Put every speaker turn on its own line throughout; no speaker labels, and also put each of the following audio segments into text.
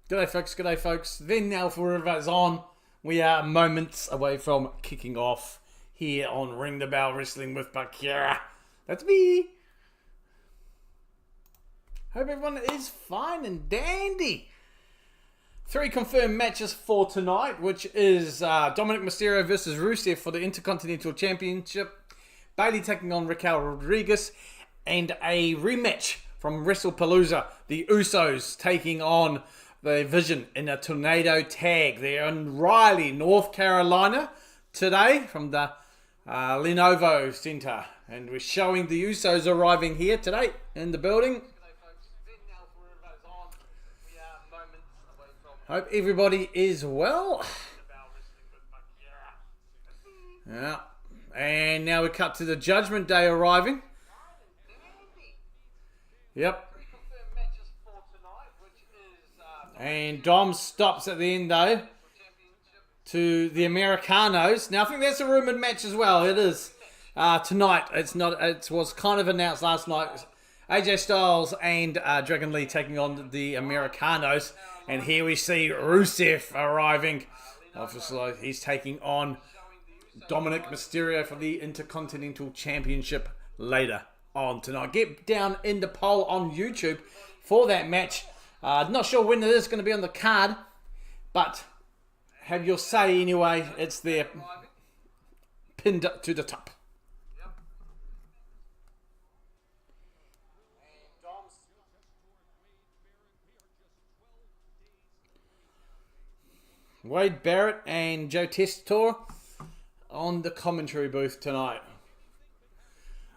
G'day folks, g'day folks. Then now for Rivers on. We are moments away from kicking off here on Ring the Bell Wrestling with Bakira. That's me. Hope everyone is fine and dandy. 3 confirmed matches for tonight, which is Dominic Mysterio versus Rusev for the Intercontinental Championship, Bayley taking on Raquel Rodriguez, and a rematch from WrestlePalooza, the Usos taking on the Vision in a tornado tag. They're in Raleigh, North Carolina today from the Lenovo Center, and we're showing the Usos arriving here today in the building. Hope everybody is well. Yeah. And now we cut to the Judgment Day arriving. Yep. And Dom stops at the end though to the Americanos. Now I think that's a rumoured match as well. It is tonight. It's not. It was kind of announced last night. AJ Styles and Dragon Lee taking on the Americanos. And here we see Rusev arriving. Obviously, he's taking on Dominic Mysterio for the Intercontinental Championship later on tonight. Get down in the poll on YouTube for that match. Not sure when it is going to be on the card, but have your say anyway. It's there, pinned to the top. Wade Barrett and Joe Tessitore on the commentary booth tonight.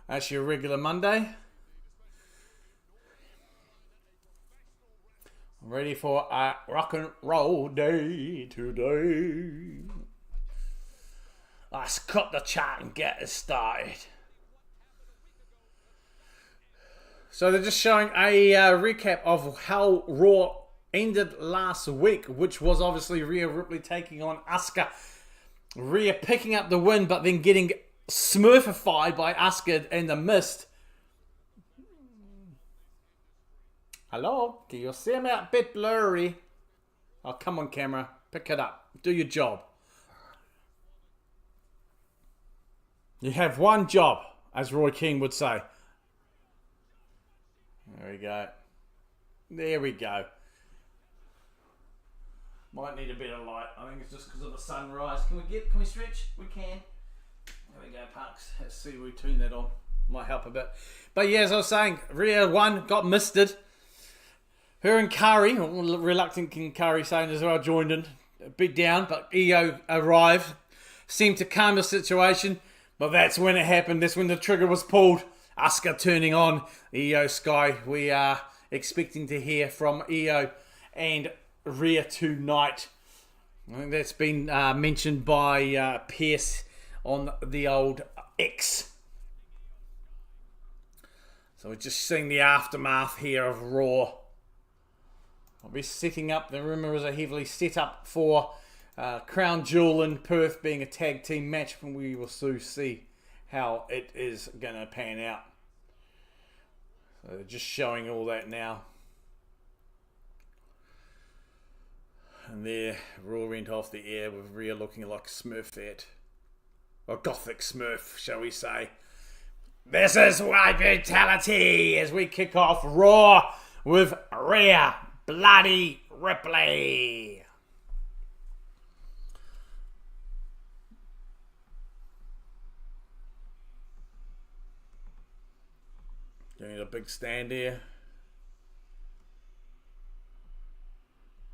That's your regular Monday. Ready for a rock and roll day today. Let's cut the chat and get it started. So they're just showing a recap of how Raw ended last week, which was obviously Rhea Ripley taking on Asuka. Rhea picking up the win, but then getting smurfified by Asuka in the mist. Hello? Can you see me a bit blurry? Oh, come on, camera. Pick it up. Do your job. You have one job, as Roy King would say. There we go. There we go. Might need a bit of light. I think it's just because of the sunrise. Can we stretch? We can. There we go, Parks. Let's see if we tune that on. Might help a bit. But yeah, as I was saying, Rhea won, got misted. Her and Kari, reluctant King Kari saying as well, joined in. A bit down, but Io arrived. Seemed to calm the situation. But that's when it happened. That's when the trigger was pulled. Asuka turning on Io Sky. We are expecting to hear from Io and Rhea tonight. I think that's been mentioned by Pierce on the old X. So we're just seeing the aftermath here of Raw. I'll be setting up, the rumour is a heavily set up for Crown Jewel in Perth being a tag team match, and we will soon see how it is going to pan out. So they're just showing all that now. And there, Raw went off the air with Rhea looking like Smurfette. Or Gothic Smurf, shall we say. This is white brutality as we kick off Raw with Rhea Bloody Ripley. Doing a big stand here.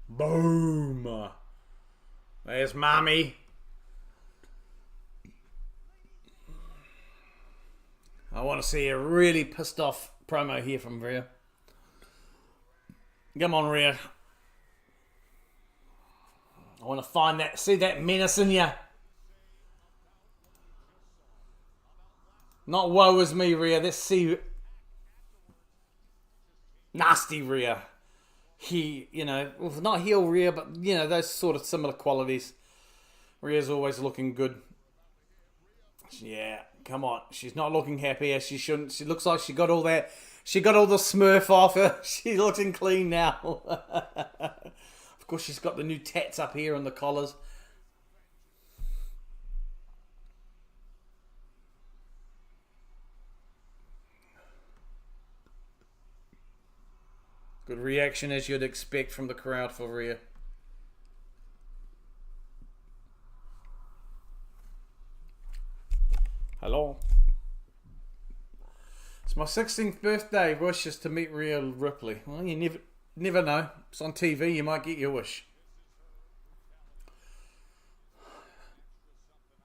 Boom. There's Mommy. I want to see a really pissed off promo here from Rhea. Come on, Rhea. I want to find that, see that menace in you. Not woe is me, Rhea. Let's see nasty Rhea. He, well, not heel Rhea, but, those sort of similar qualities. Rhea's always looking good. Yeah, come on. She's not looking happy as she shouldn't. She looks like she got all that. She got all the smurf off her. She's looking clean now. Of course, she's got the new tats up here on the collars. Good reaction as you'd expect from the crowd for Rhea. Hello. It's my 16th birthday. Wishes to meet Rhea Ripley. Well, you never know. It's on TV. You might get your wish.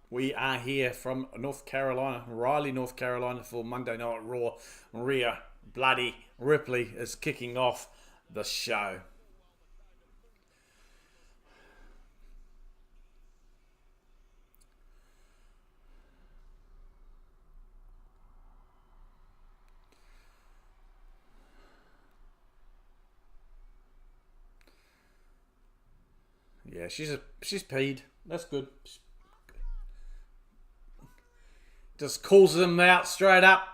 We are here from North Carolina, Raleigh, North Carolina, for Monday Night Raw. Rhea bloody Ripley is kicking off the show. Yeah, she's peed. That's good. Just calls them out straight up.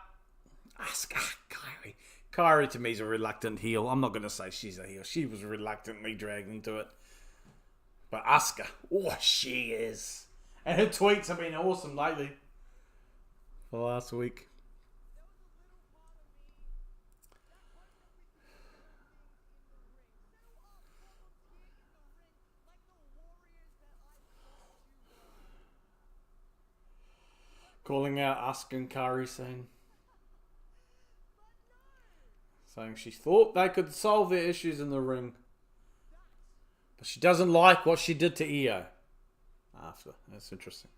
Kyrie to me is a reluctant heel. I'm not going to say she's a heel. She was reluctantly dragged into it. But Asuka, oh, she is. And her tweets have been awesome lately. For last week. Calling out Asuka and Kyrie, saying she thought they could solve their issues in the ring. But she doesn't like what she did to Io after. That's interesting.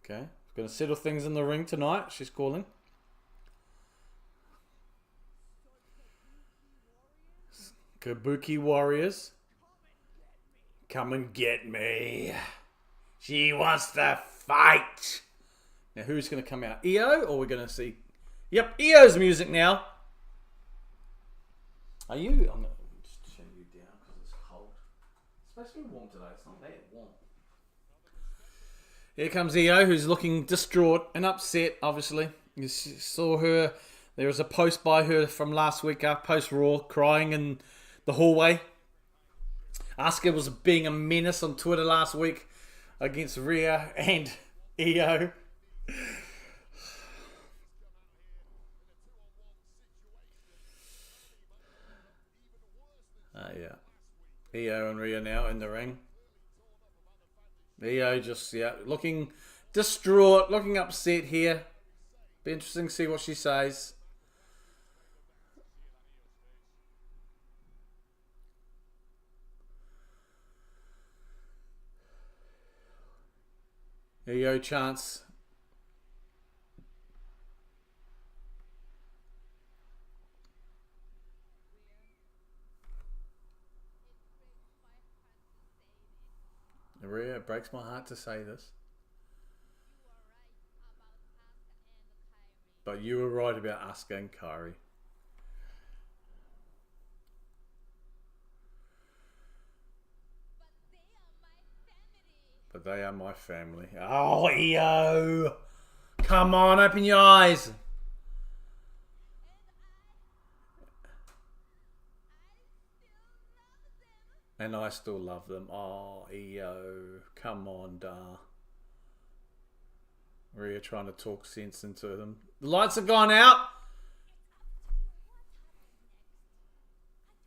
Okay, going to settle things in the ring tonight, she's calling. Kabuki Warriors. Come and get me. She wants to fight. Now, who's going to come out? Io, or we're going to see... Yep, Io's music now. Are you... I'm going to just turn you down because it's cold. It's supposed to be warm today. It's not that warm. Here comes Io, who's looking distraught and upset, obviously. You saw her... There was a post by her from last week, post-Raw, crying in the hallway. Asuka was being a menace on Twitter last week against Rhea and Io. Yeah. Io and Rhea now in the ring. Io just, looking distraught, looking upset here. Be interesting to see what she says. Io chance. Rhea, it breaks my heart to say this. But you were right about Asuka and Kyrie. But they are my family. Oh, Io! Come on, open your eyes! And I still love them. Oh, Io. Come on, da. Rhea trying to talk sense into them. The lights have gone out.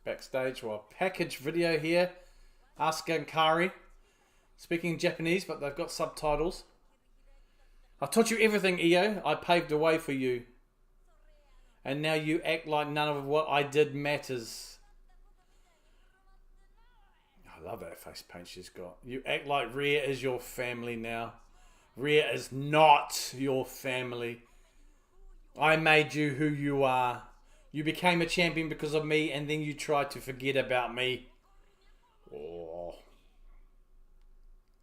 Backstage, package video here. Asuka and Kyrie. Speaking Japanese, but they've got subtitles. I taught you everything, Io. I paved the way for you. And now you act like none of what I did matters. I love that face paint she's got. You act like Rhea is your family now. Rhea is not your family. I made you who you are. You became a champion because of me, and then you tried to forget about me. Oh.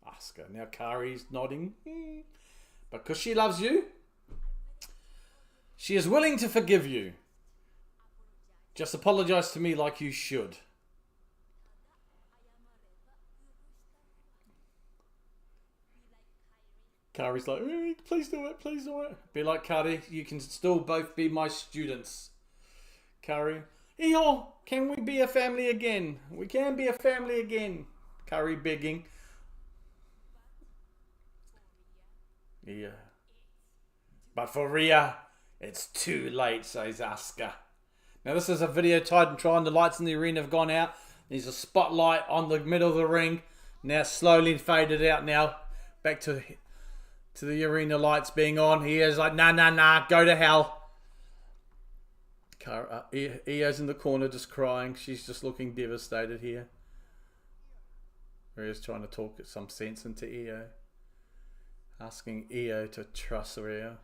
Asuka. Now Kari's nodding. Because she loves you, she is willing to forgive you. Just apologize to me like you should. Kari's like, please do it, please do it. Be like, Kari, you can still both be my students. Kari, Iyo, can we be a family again? We can be a family again. Kari begging. Yeah. But for Rhea, it's too late, says Asuka. Now this is a video trying the lights in the arena have gone out. There's a spotlight on the middle of the ring. Now slowly faded out now. Back to the arena lights being on. He is like, nah, go to hell. Io's in the corner just crying. She's just looking devastated here. Rhea's trying to talk some sense into Io. Asking Io to trust Rhea.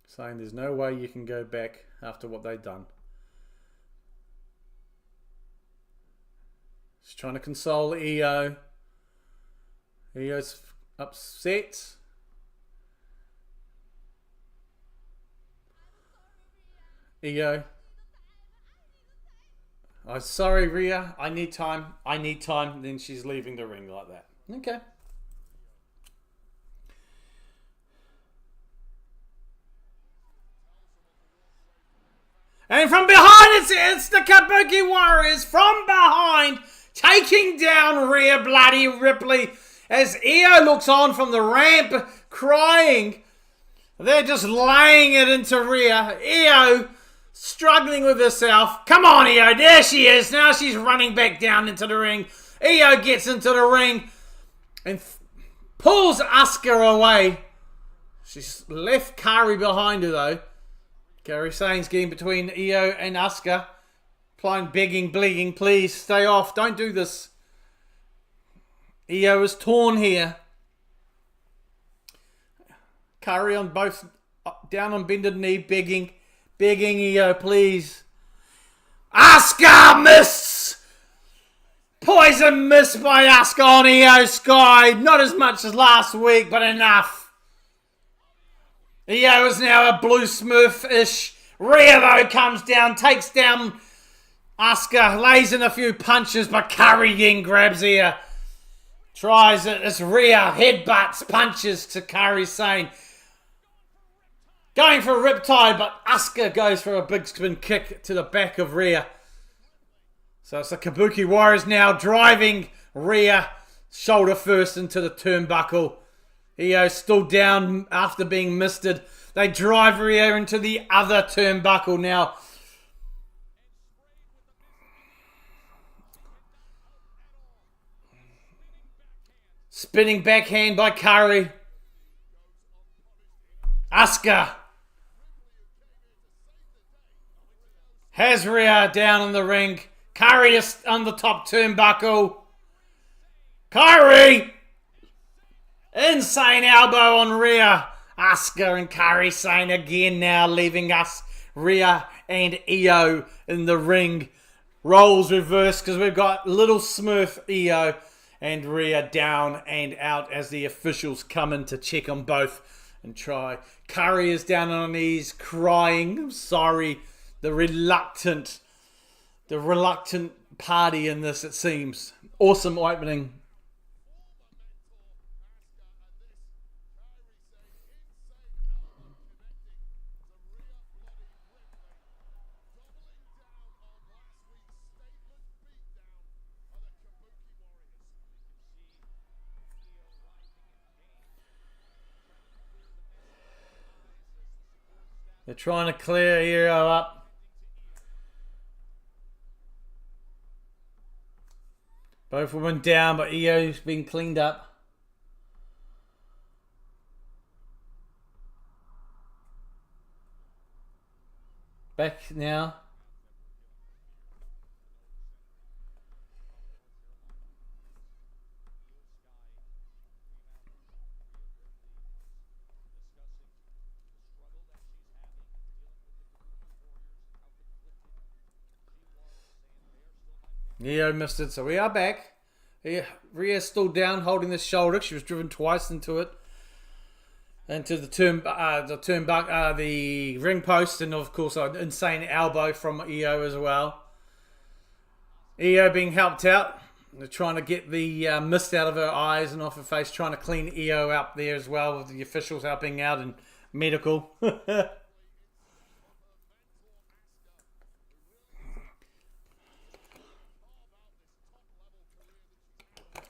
Saying there's no way you can go back after what they've done. She's trying to console Io. Io's upset. Io. I'm sorry, Rhea. I need time. I need time. Then she's leaving the ring like that. Okay. And from behind, it's the Kabuki Warriors from behind, taking down Rhea Bloody Ripley as Io looks on from the ramp, crying. They're just laying it into Rhea. Io struggling with herself. Come on, Io. There she is. Now she's running back down into the ring. Io gets into the ring and pulls Asuka away. She's left Kari behind her, though. Kari Sane's getting between Io and Asuka. Begging, bleeding, please stay off. Don't do this. Io is torn here. Kari on both, down on bended knee, begging Io, please. Asuka miss! Poison miss by Asuka on Io Sky. Not as much as last week, but enough. Io is now a blue smurf-ish. Rhea, though, comes down, takes down Asuka, lays in a few punches, but Kari again grabs Io. Tries it as Rhea headbutts, punches to Kari Sane. Going for a riptide, but Asuka goes for a big spin kick to the back of Rhea. So it's the Kabuki Warriors now driving Rhea shoulder first into the turnbuckle. Io still down after being misted. They drive Rhea into the other turnbuckle now. Spinning backhand by Kari. Asuka has Rhea down in the ring. Kari is on the top turnbuckle. Kari! Insane elbow on Rhea. Asuka and Kari Sane again now, leaving us Rhea and Io in the ring. Roles reversed because we've got little Smurf Io and Rhea down and out as the officials come in to check on both and try. Kari is down on her knees crying. I'm sorry. The reluctant party in this, it seems. Awesome opening. They're trying to clear Io up. Both women down, but Io's been cleaned up. Back now. Io missed it, so we are back. Rhea's still down, holding the shoulder. She was driven twice into it, into the ring post, and of course an insane elbow from Io as well. Io being helped out. They're trying to get the mist out of her eyes and off her face, trying to clean Io up there as well, with the officials helping out and medical.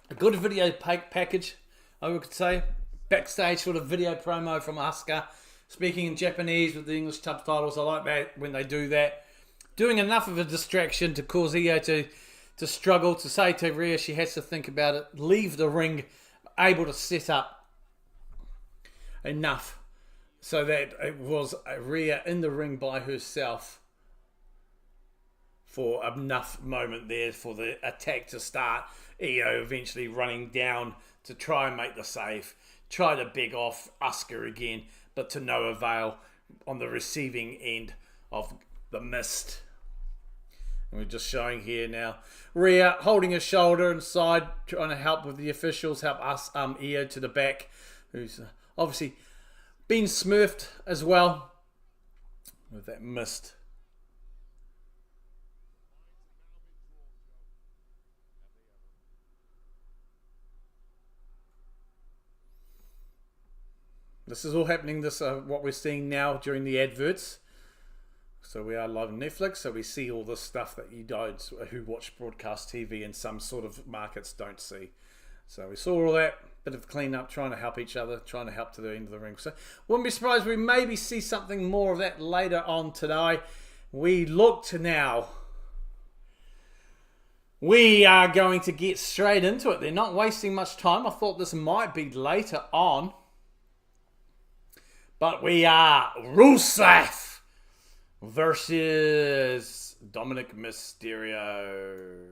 A good video package, I would say. Backstage sort of video promo from Asuka, speaking in Japanese with the English subtitles. I like that when they do that. Doing enough of a distraction to cause Io to struggle, to say to Rhea she has to think about it, leave the ring, able to set up enough so that it was Rhea in the ring by herself for enough moment there for the attack to start. Io eventually running down to try and make the save, try to beg off Asuka again, but to no avail on the receiving end of the mist. And we're just showing here now Rhea holding her shoulder inside, trying to help with the officials, help us Io to the back, who's obviously been smurfed as well with that mist. This is all happening, this what we're seeing now during the adverts. So we are live on Netflix, so we see all this stuff that you guys who watch broadcast TV in some sort of markets don't see. So we saw all that, bit of clean-up, trying to help each other, trying to help to the end of the ring. So wouldn't be surprised we maybe see something more of that later on today. We look to now. We are going to get straight into it. They're not wasting much time. I thought this might be later on. But we are Rusev versus Dominic Mysterio.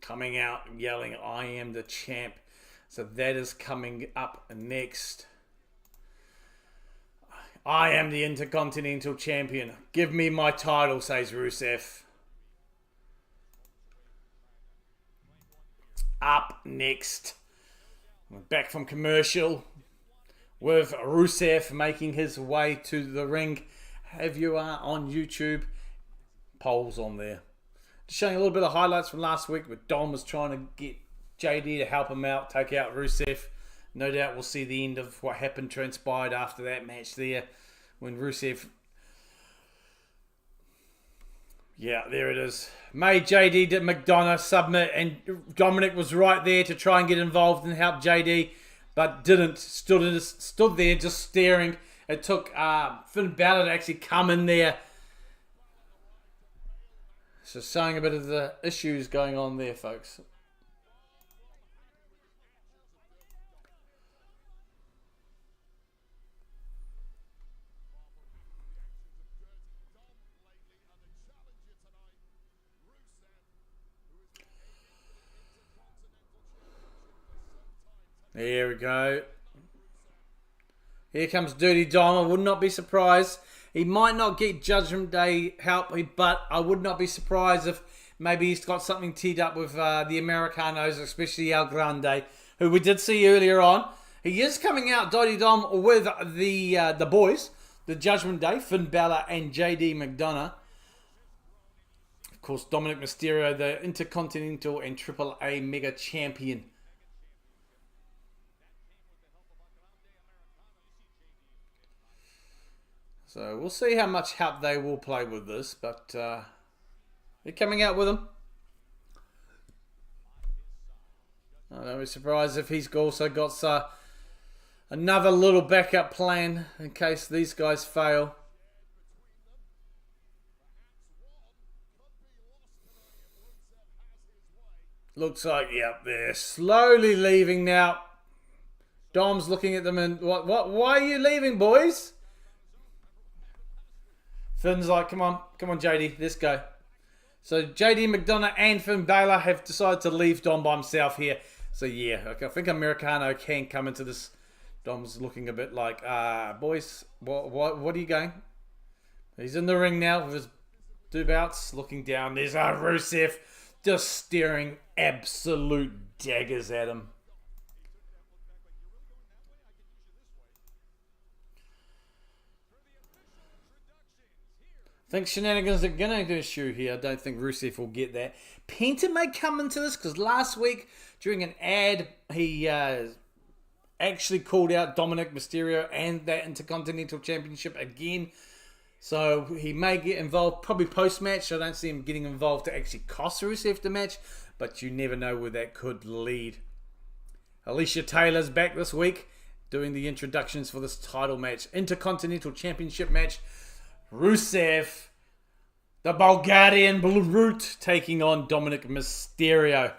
Coming out and yelling, "I am the champ." So that is coming up next. I am the Intercontinental Champion. Give me my title, says Rusev. Up next. We're back from commercial with Rusev making his way to the ring. If you are on YouTube, polls on there. Just showing a little bit of highlights from last week where Dom was trying to get JD to help him out, take out Rusev. No doubt we'll see the end of what happened, transpired after that match there. When Rusev... Yeah, there it is. Made JD to McDonough submit, and Dominic was right there to try and get involved and help JD, but didn't. Stood there just staring. It took Finn Balor to actually come in there. So showing a bit of the issues going on there, folks. There we go. Here comes Dirty Dom. I would not be surprised. He might not get Judgment Day help, but I would not be surprised if maybe he's got something teed up with the Americanos, especially El Grande, who we did see earlier on. He is coming out, Dirty Dom, with the boys, the Judgment Day, Finn Balor and JD McDonough. Of course, Dominic Mysterio, the Intercontinental and AAA Mega Champion. So we'll see how much help they will play with this, but they're coming out with him. I don't be surprised if he's also got another little backup plan in case these guys fail. Looks like, yep, they're slowly leaving now. Dom's looking at them and, what? Why are you leaving, boys? Finn's like, come on, JD, let's go. So JD McDonough and Finn Balor have decided to leave Dom by himself here. So yeah, okay, I think Americano can come into this. Dom's looking a bit like, boys, what are you going? He's in the ring now with his 2 bouts. Looking down. There's Rusev just staring absolute daggers at him. I think shenanigans are going to issue here. I don't think Rusev will get that. Penta may come into this because last week during an ad he actually called out Dominic, Mysterio and that Intercontinental Championship again. So he may get involved probably post-match. I don't see him getting involved to actually cost Rusev the match, but you never know where that could lead. Alicia Taylor's back this week doing the introductions for this title match. Intercontinental Championship match. Rusev, the Bulgarian Brute, taking on Dominic Mysterio.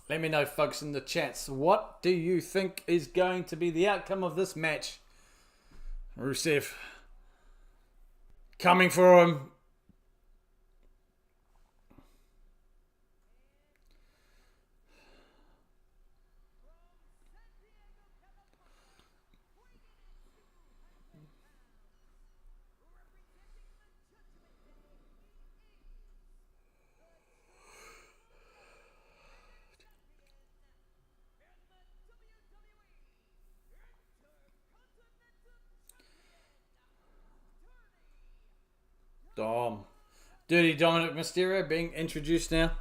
Let me know, folks, in the chats. What do you think is going to be the outcome of this match? Rusev coming for him. Dirty Dominic Mysterio being introduced now.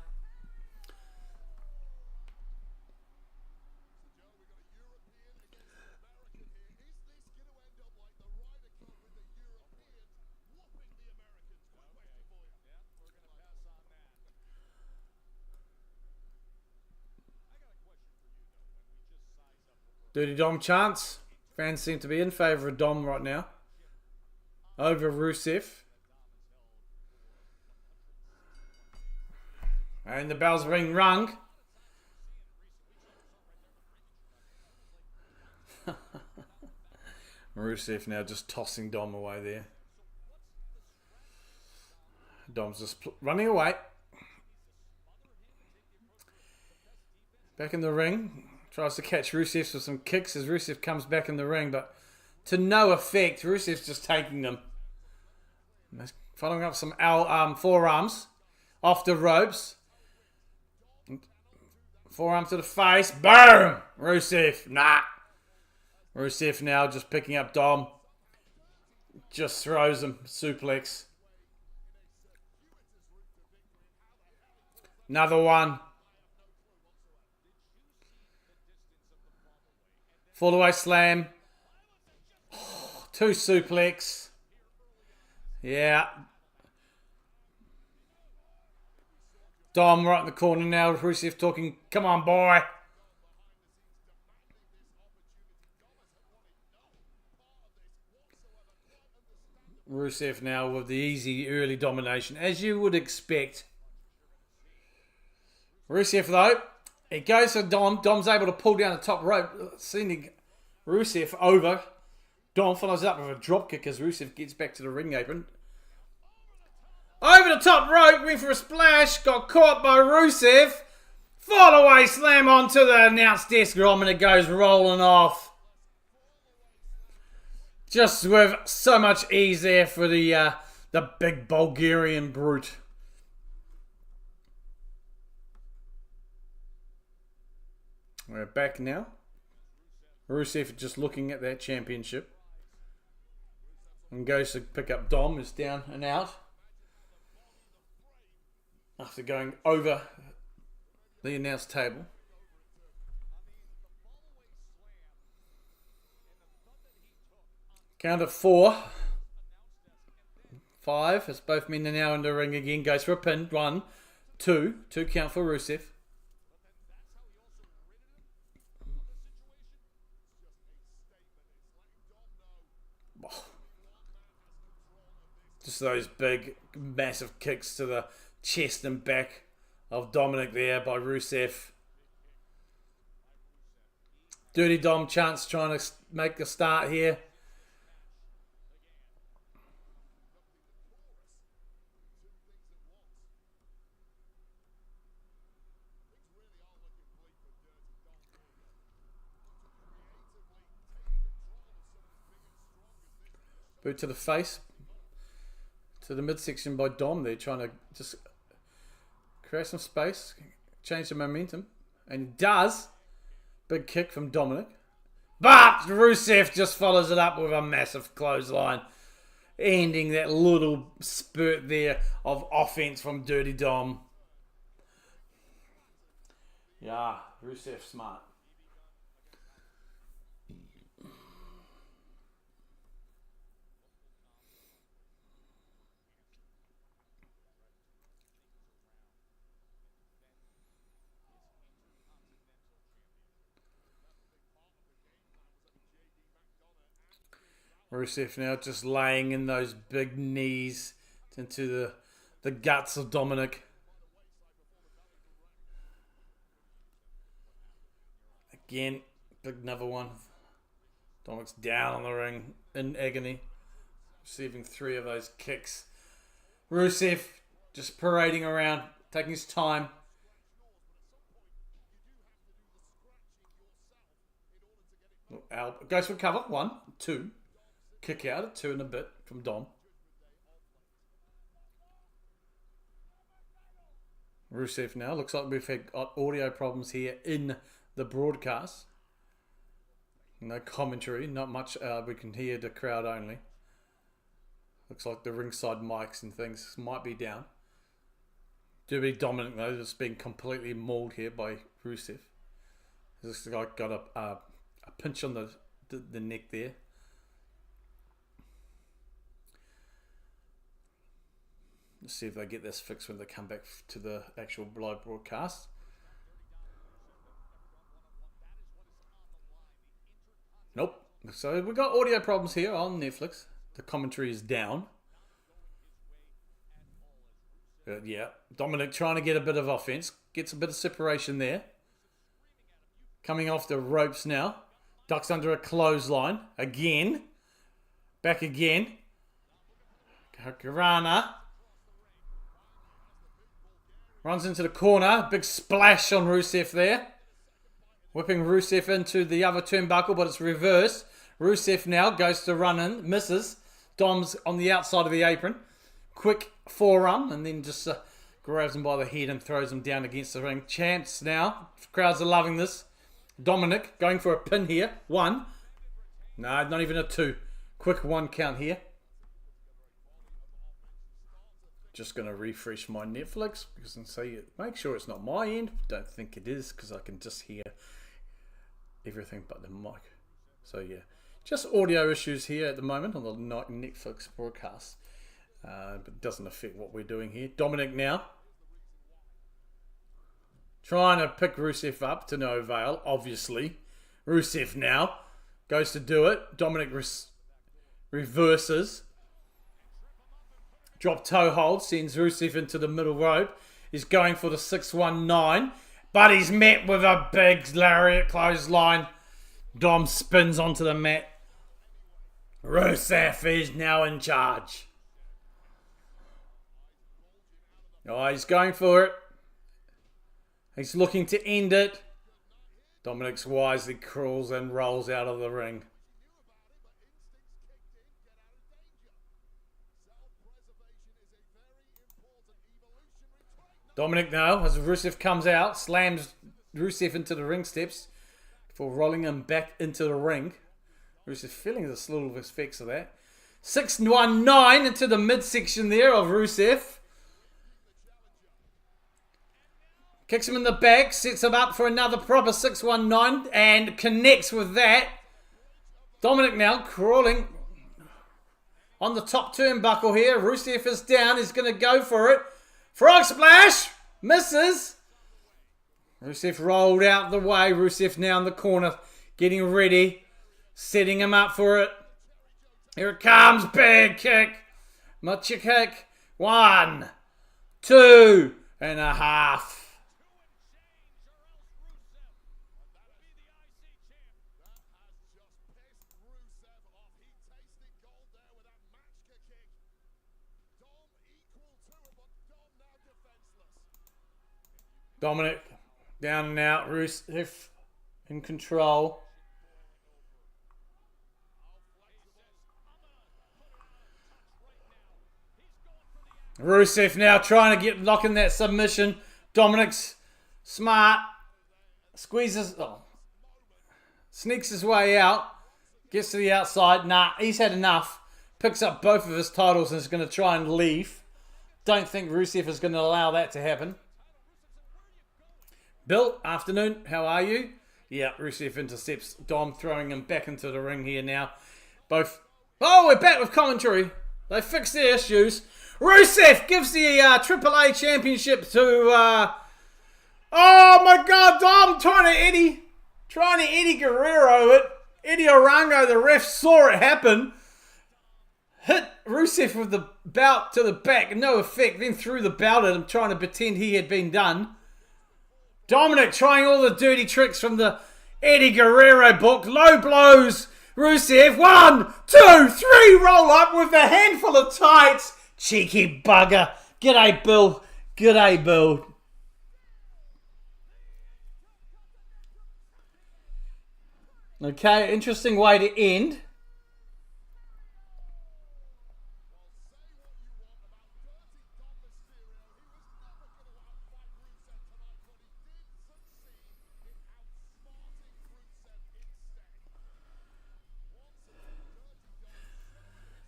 Dirty Dom chance. Fans seem to be in favour of Dom right now. Over Rusev. And the bell's being rung. Rusev now just tossing Dom away there. Dom's just running away. Back in the ring. Tries to catch Rusev with some kicks as Rusev comes back in the ring, but to no effect. Rusev's just taking them. Following up some forearms off the ropes. Forearm to the face. Boom! Rusev. Nah. Rusev now just picking up Dom. Just throws him. Suplex. Another one. Fall away slam. Oh, 2 suplex. Yeah. Dom right in the corner now. Rusev talking, come on, boy. Rusev now with the easy early domination, as you would expect. Rusev, though, it goes for Dom. Dom's able to pull down the top rope, sending Rusev over. Dom follows up with a dropkick as Rusev gets back to the ring apron. Over the top rope, went for a splash, got caught by Rusev. Fall away slam onto the announce desk, and it goes rolling off. Just with so much ease there for the big Bulgarian Brute. We're back now. Rusev just looking at that championship. And goes to pick up Dom, is down and out. After going over the announce table. Count of 4. 5, as both men are now in the ring again. Goes for a pin. 1, 2. 2 count for Rusev. Just those big, massive kicks to the chest and back of Dominic there by Rusev. Dirty Dom chance trying to make the start here. Boot to the face. to the midsection by Dom there, trying to just create some space, change the momentum. And he does. Big kick from Dominic. But Rusev just follows it up with a massive clothesline, ending that little spurt there of offense from Dirty Dom. Yeah, Rusev smart. Rusev now just laying in those big knees into the guts of Dominic. Again, big another one. Dominic's down on the ring in agony, receiving 3 of those kicks. Rusev just parading around, taking his time. Goes for cover. 1, 2. Kick out at 2 and a bit from Dom. Rusev now. Looks like we've had audio problems here in the broadcast. No commentary. Not much. We can hear the crowd only. Looks like the ringside mics and things might be down. Do be Dominic though. Just being completely mauled here by Rusev. This guy got a pinch on the neck there. Let's see if they get this fixed when they come back to the actual live broadcast. Nope. So we got audio problems here on Netflix. The commentary is down. Yeah, Dominic trying to get a bit of offense. Gets a bit of separation there. Coming off the ropes now. Ducks under a clothesline. Again. Back again. Karana. Runs into the corner. Big splash on Rusev there. Whipping Rusev into the other turnbuckle, but it's reversed. Rusev now goes to run in. Misses. Dom's on the outside of the apron. Quick forearm. And then just grabs him by the head and throws him down against the ring. Champs now. Crowds are loving this. Dominic going for a pin here. 1. No, not even a 2. Quick 1 count here. Just going to refresh my Netflix because I can see it. Make sure it's not my end. Don't think it is because I can just hear everything but the mic. So yeah, just audio issues here at the moment on the Netflix broadcast. But it doesn't affect what we're doing here. Dominic now. Trying to pick Rusev up to no avail, obviously. Rusev now goes to do it. Dominic reverses. Drop toe hold, sends Rusev into the middle rope. He's going for the 619, but he's met with a big lariat clothesline. Dom spins onto the mat. Rusev is now in charge. Oh, he's going for it. He's looking to end it. Dominic wisely crawls and rolls out of the ring. Dominic now, as Rusev comes out, slams Rusev into the ring steps before rolling him back into the ring. Rusev feeling the little effects of that. 619 into the midsection there of Rusev. Kicks him in the back, sets him up for another proper 619 and connects with that. Dominic now crawling on the top turnbuckle here. Rusev is down, he's going to go for it. Frog splash! Misses. Rusev rolled out the way. Rusev now in the corner. Getting ready. Setting him up for it. Here it comes. Big kick. Much kick. 1, 2 and a half. Dominic down and out. Rusev in control. Rusev now trying to lock in that submission. Dominic's smart. Sneaks his way out. Gets to the outside. Nah, he's had enough. Picks up both of his titles and is going to try and leave. Don't think Rusev is going to allow that to happen. Bill, afternoon. How are you? Yeah, Rusev intercepts Dom, throwing him back into the ring here now. Both. Oh, we're back with commentary. They fixed their issues. Rusev gives the AAA championship to... oh my God, Dom trying to Eddie Guerrero it. Eddie Orango, the ref, saw it happen. Hit Rusev with the belt to the back, no effect. Then threw the belt at him, trying to pretend he had been done. Dominic trying all the dirty tricks from the Eddie Guerrero book. Low blows. Rusev, 1, 2, 3, roll up with a handful of tights. Cheeky bugger. G'day, Bill. G'day, Bill. Okay, interesting way to end.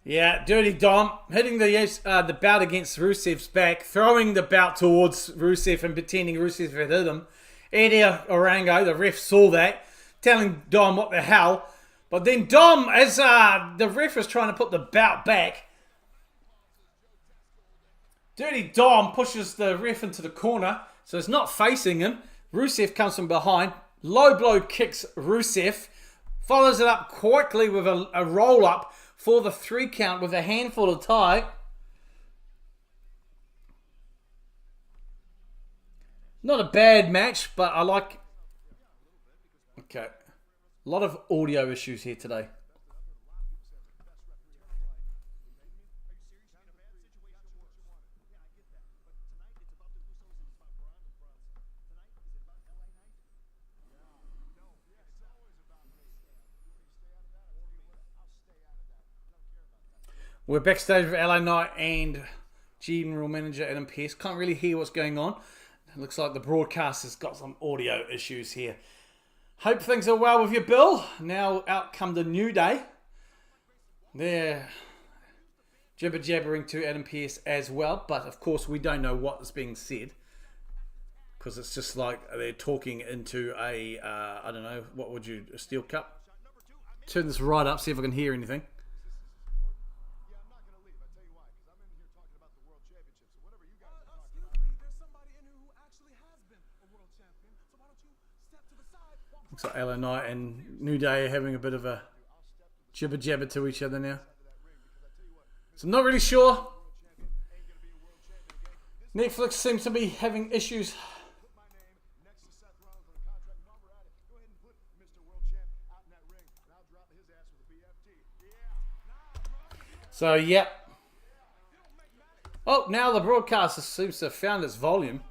Yeah, Dirty Dom hitting the belt against Rusev's back, throwing the belt towards Rusev and pretending Rusev had hit him. Eddie Orango, the ref, saw that, telling Dom what the hell. But then Dom, as the ref was trying to put the belt back, Dirty Dom pushes the ref into the corner, so it's not facing him. Rusev comes from behind, low blow kicks Rusev, follows it up quickly with a roll-up for the 3 count with a handful of tie. Not a bad match, but I like... Okay. A lot of audio issues here today. We're backstage with LA Knight and General Manager Adam Pearce. Can't really hear what's going on. It looks like the broadcast has got some audio issues here. Hope things are well with you, Bill. Now out come the New Day. They're jibber-jabbering to Adam Pearce as well. But of course we don't know what is being said. Because it's just like they're talking into a, I don't know, what would you, a steel cup? Turn this right up, see if I can hear anything. Looks like LA Knight and New Day are having a bit of a jibber-jabber to each other now. So I'm not really sure. Netflix seems to be having issues. So, yep. Oh, now the broadcaster seems to have found its volume.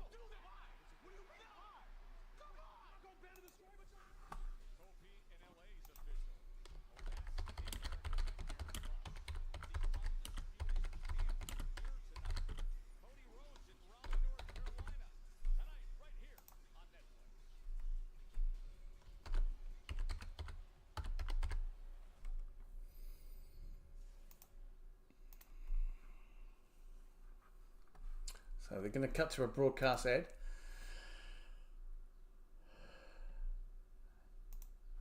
So they're going to cut to a broadcast ad.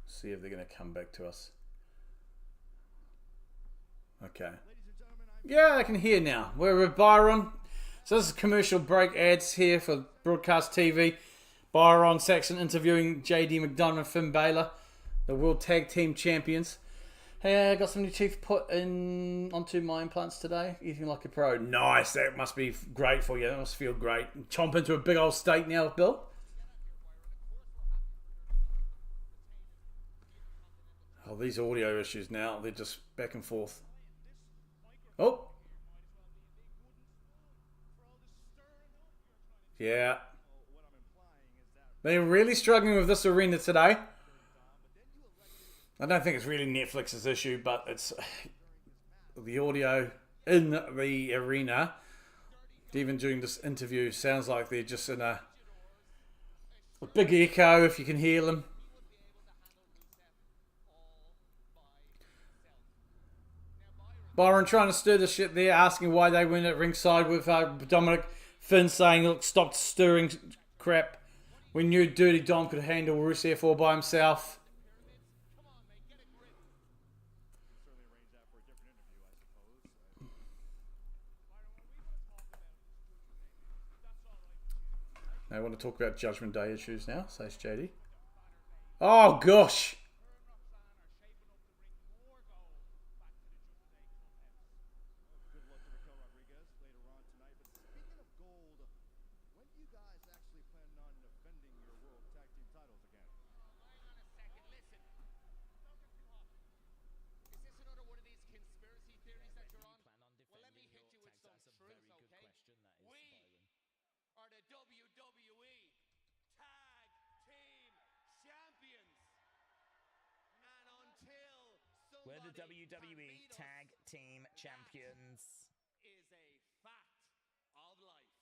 See if they're going to come back to us. Okay. Yeah, I can hear now. We're with Byron. So this is commercial break ads here for broadcast TV. Byron Saxon interviewing JD McDonough and Finn Balor, the World Tag Team Champions. Hey, I got some new teeth put in onto my implants today. Eating like a pro. Nice. That must be great for you. That must feel great. Chomp into a big old steak now, Bill. Oh, these audio issues now. They're just back and forth. Oh. Yeah. They're really struggling with this arena today. I don't think it's really Netflix's issue, but it's the audio in the arena Even during this interview, sounds like they're just in a big echo, if you can hear them. Byron trying to stir the shit there, asking why they went at ringside with Dominic. Finn saying, look, stop stirring crap. We knew Dirty Dom could handle Rusev all by himself. They want to talk about Judgment Day issues now, says JD. Oh, gosh.
We're the WWE Tag Team Champions.
Is a fact of life.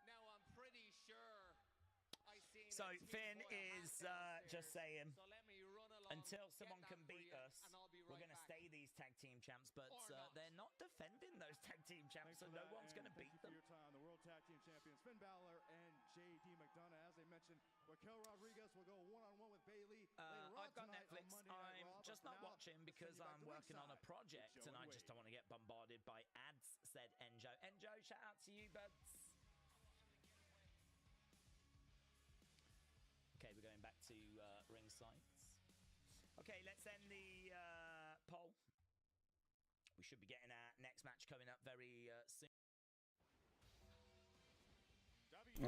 Now I'm pretty sure I seen.
So Finn is just saying,
so let me run along,
until someone can beat us, we're
right
going to stay these tag team champs, but they're not defending those tag team champs, so no one's going to beat them.
Your time, the World Tag Team Champions Finn Balor and JD McDonough. As they mentioned, Raquel Rodriguez will go one-on-one with Bayley.
I've got Netflix. I'm just not watching because I'm working on a project and I just don't want to get bombarded by ads, said Enjo. Enjo, shout out to you, buds. Okay, we're going back to ringside. Okay, let's end the poll. We should be getting our next match coming up very soon.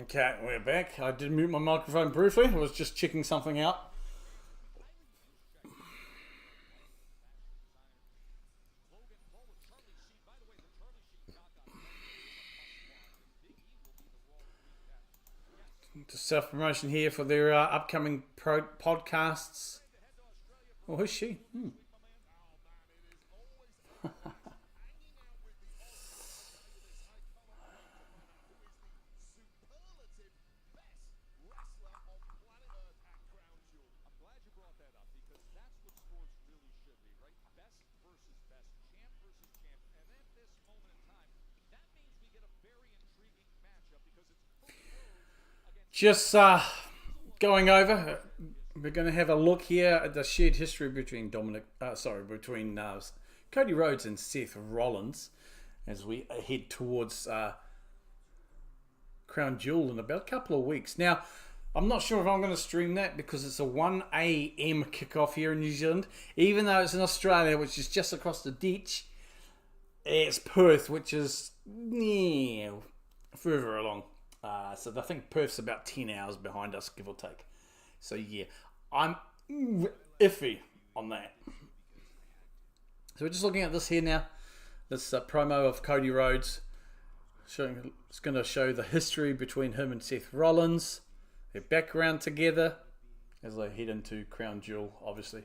Okay, we're back. I did mute my microphone briefly. I was just checking something out. Just self-promotion here for their upcoming podcasts. Oh, who's she? Just going over, we're going to have a look here at the shared history between between Cody Rhodes and Seth Rollins as we head towards Crown Jewel in about a couple of weeks. Now, I'm not sure if I'm going to stream that because it's a 1 a.m. kickoff here in New Zealand. Even though it's in Australia, which is just across the ditch, it's Perth, which is further along. So I think Perth's about 10 hours behind us, give or take. So yeah, I'm iffy on that. So we're just looking at this here now. This promo of Cody Rhodes. It's going to show the history between him and Seth Rollins. Their background together as they head into Crown Jewel, obviously.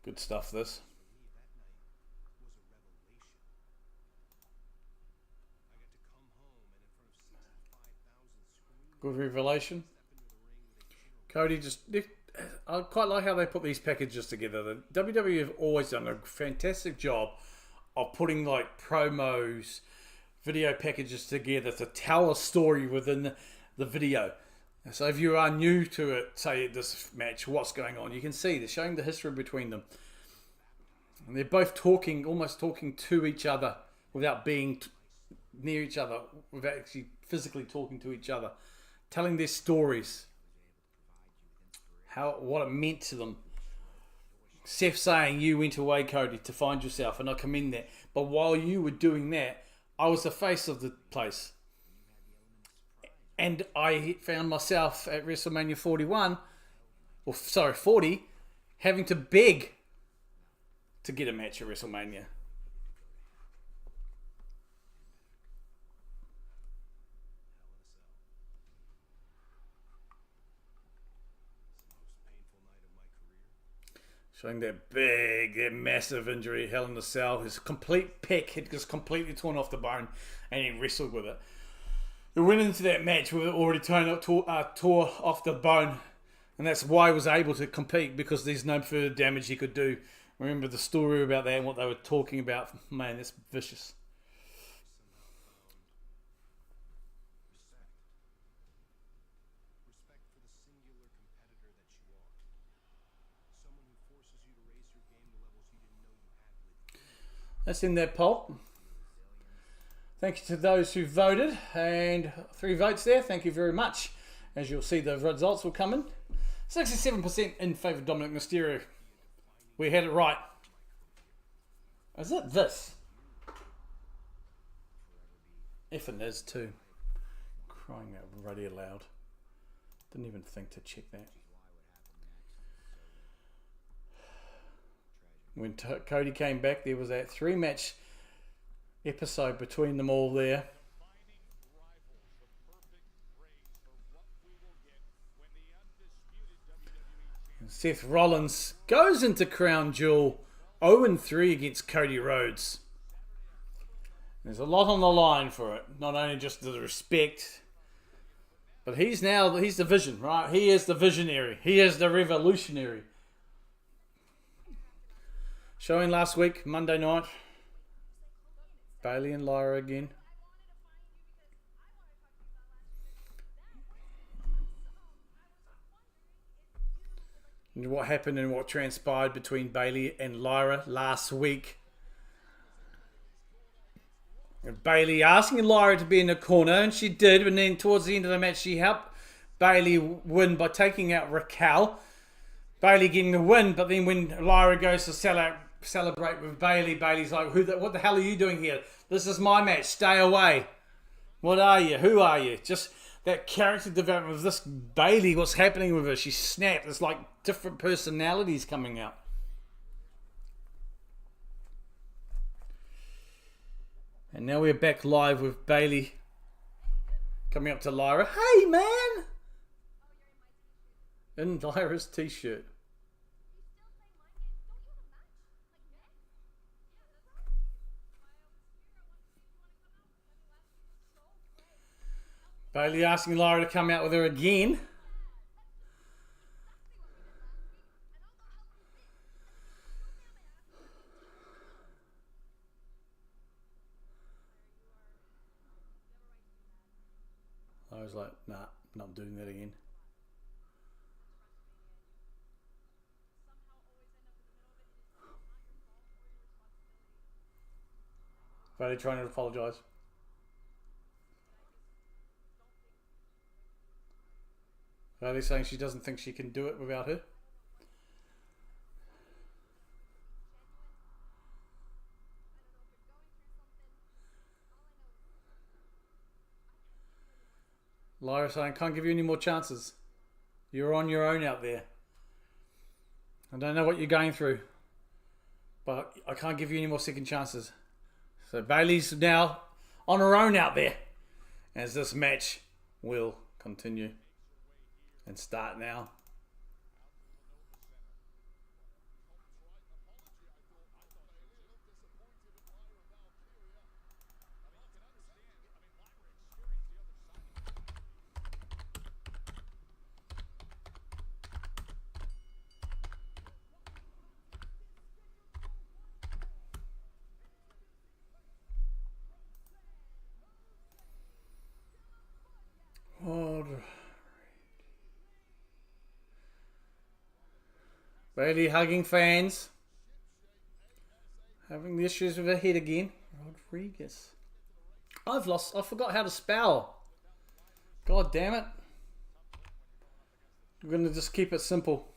Good stuff, this. Good revelation. Cody I quite like how they put these packages together. The WWE have always done a fantastic job of putting like promos, video packages together to tell a story within the video. So if you are new to it, say this match, what's going on, you can see they're showing the history between them. And they're both talking, almost talking to each other without being near each other, without actually physically talking to each other, telling their stories, what it meant to them. Sept saying, you went away, Cody, to find yourself, and I commend that. But while you were doing that, I was the face of the place. And I found myself at WrestleMania 40, having to beg to get a match at WrestleMania. Showing that massive injury, Hell in a Cell. His complete pec had just completely torn off the bone, and he wrestled with it. They went into that match with it already tore off the bone, and that's why he was able to compete, because there's no further damage he could do. Remember the story about that and what they were talking about. Man, that's vicious.
Respect for the singular competitor that you are. Someone who forces you to raise your game to levels you didn't know you had with you.
That's in that poll. Thank you to those who voted, and 3 votes there. Thank you very much. As you'll see, the results will come in. 67% in favour of Dominic Mysterio. We had it right. Is it this? Effing is too. Crying out bloody loud. Didn't even think to check that. When Cody came back, there was that 3-match episode between them all there. And Seth Rollins goes into Crown Jewel 0-3 against Cody Rhodes. There's a lot on the line for it. Not only just the respect, but he's the vision, right? He is the visionary. He is the revolutionary. Showing last week, Monday night. Bayley and Lyra again. And what happened and what transpired between Bayley and Lyra last week. And Bayley asking Lyra to be in the corner, and she did, and then towards the end of the match she helped Bayley win by taking out Raquel. Bayley getting the win, but then when Lyra goes to celebrate with Bayley, Bayley's like, what the hell are you doing here? This is my match, stay away. What are you? Who are you? Just that character development of this Bayley, what's happening with her? She snapped. It's like different personalities coming out. And now we're back live with Bayley coming up to Lyra. Hey, man! In Lyra's t-shirt. Bayley asking Lyra to come out with her again. I was like, nah, not doing that again. Bayley trying to apologise. Bayley saying she doesn't think she can do it without her. Lyra saying, can't give you any more chances. You're on your own out there. I don't know what you're going through, but I can't give you any more second chances. So Bayley's now on her own out there, as this match will continue and start now. Bayley hugging fans. Having the issues with her head again. Rodriguez. I forgot how to spell. God damn it. We're going to just keep it simple.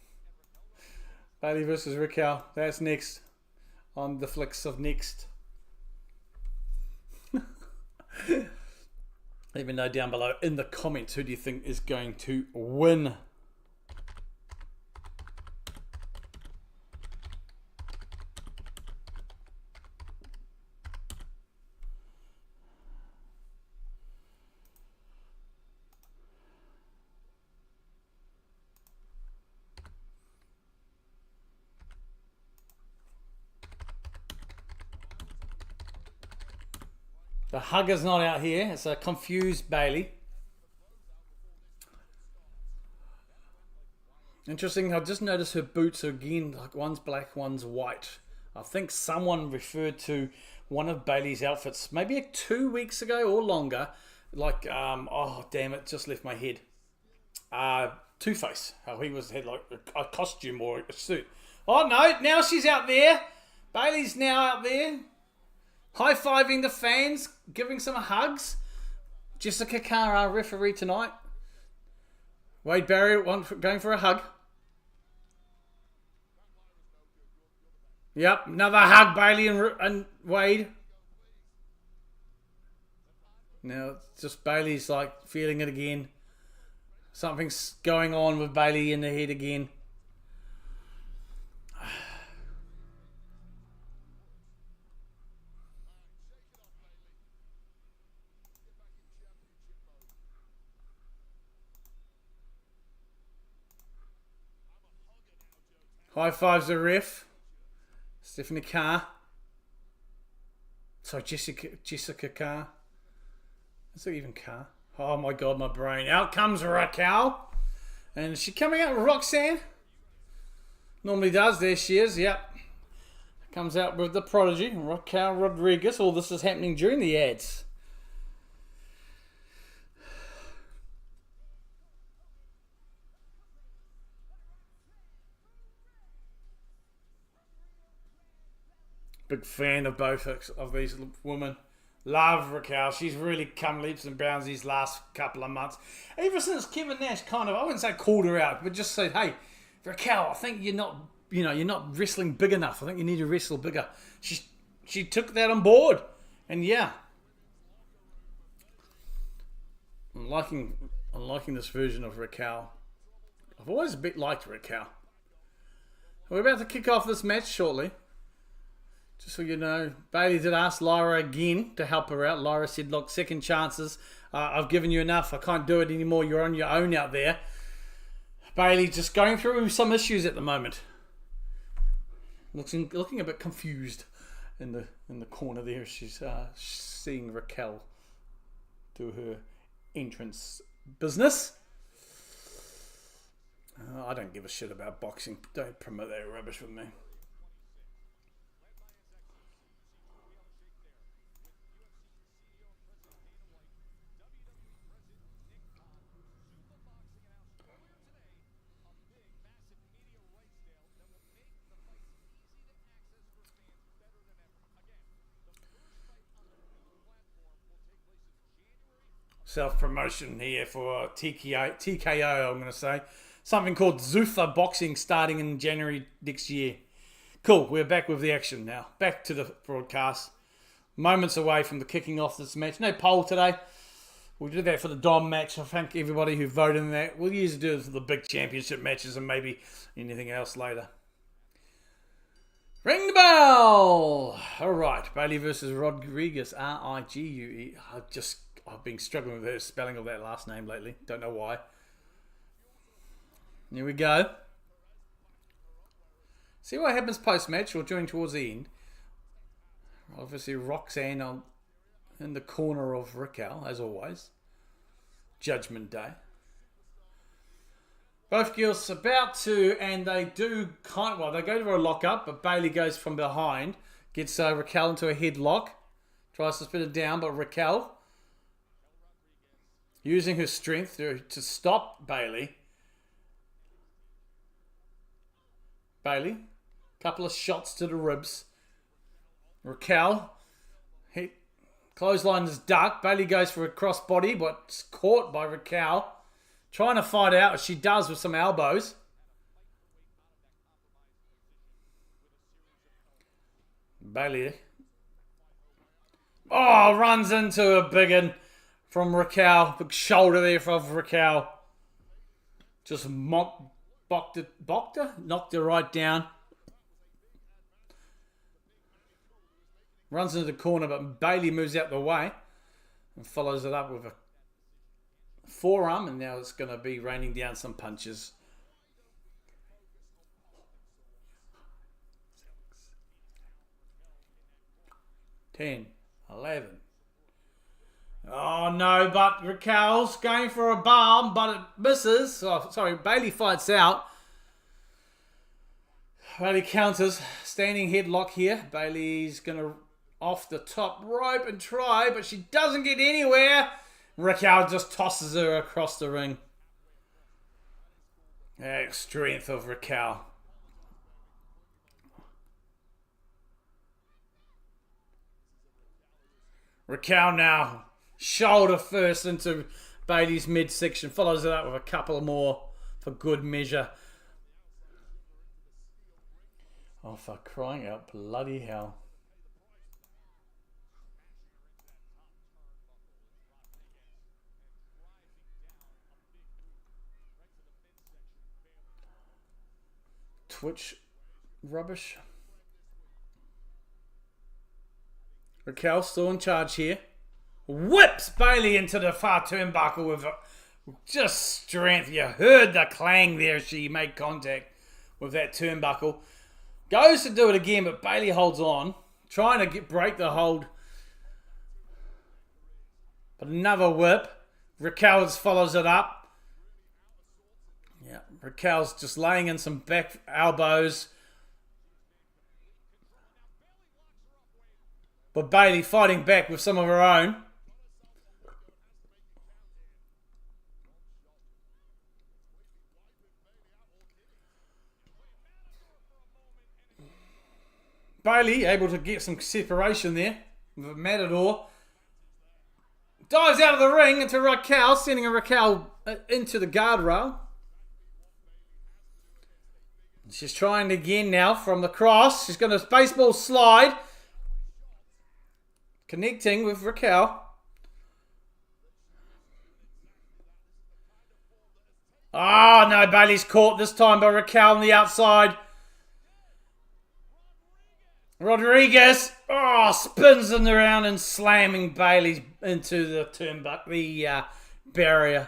Bayley versus Raquel. That's next. On the flicks of next. Let me know down below in the comments who do you think is going to win. The hugger's not out here. It's a confused Bayley. Interesting. I just noticed her boots are again, like one's black, one's white. I think someone referred to one of Bayley's outfits maybe 2 weeks ago or longer. Like, oh damn it, just left my head. Two-Face. How he had like a costume or a suit. Oh no, now she's out there. Bayley's now out there. High-fiving the fans, giving some hugs. Jessica Carr, referee tonight. Wade Barrett going for a hug. Yep, another hug, Bayley and Wade. Now, it's just Bayley's like feeling it again. Something's going on with Bayley in the head again. High fives the ref. Stephanie Carr. Sorry, Jessica Carr. Is it even Carr? Oh my god, my brain. Out comes Raquel. And is she coming out with Roxanne? Normally does. There she is. Yep. Comes out with the prodigy, Raquel Rodriguez. All this is happening during the ads. Big fan of both of these women. Love Raquel. She's really come leaps and bounds these last couple of months. Ever since Kevin Nash kind of, I wouldn't say called her out, but just said, hey, Raquel, I think you're not wrestling big enough. I think you need to wrestle bigger. She took that on board. And yeah. I'm liking this version of Raquel. I've always a bit liked Raquel. We're about to kick off this match shortly. Just so you know, Bayley did ask Lyra again to help her out. Lyra said, look, second chances. I've given you enough. I can't do it anymore. You're on your own out there. Bayley just going through some issues at the moment. Looking a bit confused in the corner there. She's seeing Raquel do her entrance business. I don't give a shit about boxing. Don't promote that rubbish with me. Self-promotion here for TKO, I'm going to say. Something called Zuffa Boxing starting in January next year. Cool, we're back with the action now. Back to the broadcast. Moments away from the kicking off this match. No poll today. We'll do that for the Dom match. I thank everybody who voted in that. We'll usually do it for the big championship matches and maybe anything else later. Ring the bell! Alright, Bayley versus Rodriguez. R-I-G-U-E. I've been struggling with the spelling of that last name lately. Don't know why. Here we go. See what happens post-match or during towards the end. Obviously, Roxanne in the corner of Raquel, as always. Judgment Day. Both girls about to, and they do they go to a lock-up, but Bayley goes from behind, gets Raquel into a headlock, tries to spin it down, but Raquel, using her strength to stop Bayley. Bayley. Couple of shots to the ribs. Raquel. Clothesline is ducked. Bayley goes for a crossbody, but it's caught by Raquel. Trying to fight out, as she does with some elbows. Bayley. Oh, runs into a big one from Raquel. Big shoulder there from Raquel. Just knocked her right down. Runs into the corner, but Bayley moves out the way and follows it up with a forearm, and now it's going to be raining down some punches. Ten, 11. Oh no, but Raquel's going for a bomb, but it misses. Oh, sorry, Bayley fights out. Bayley counters. Standing headlock here. Bayley's going to off the top rope and try, but she doesn't get anywhere. Raquel just tosses her across the ring. Strength of Raquel. Raquel now, shoulder first into Bayley's midsection. Follows it up with a couple more for good measure. Oh, for crying out bloody hell. Twitch rubbish. Raquel still in charge here. Whips Bayley into the far turnbuckle with just strength. You heard the clang there. She made contact with that turnbuckle. Goes to do it again, but Bayley holds on. Trying to break the hold. But another whip. Raquel just follows it up. Yeah, Raquel's just laying in some back elbows. But Bayley fighting back with some of her own. Bayley able to get some separation there with a matador. Dives out of the ring into Raquel, sending a Raquel into the guardrail. She's trying again now from the cross. She's going to baseball slide. Connecting with Raquel. Oh no, Bayley's caught this time by Raquel on the outside. Rodriguez, spins them around and slamming Bayley into the barrier.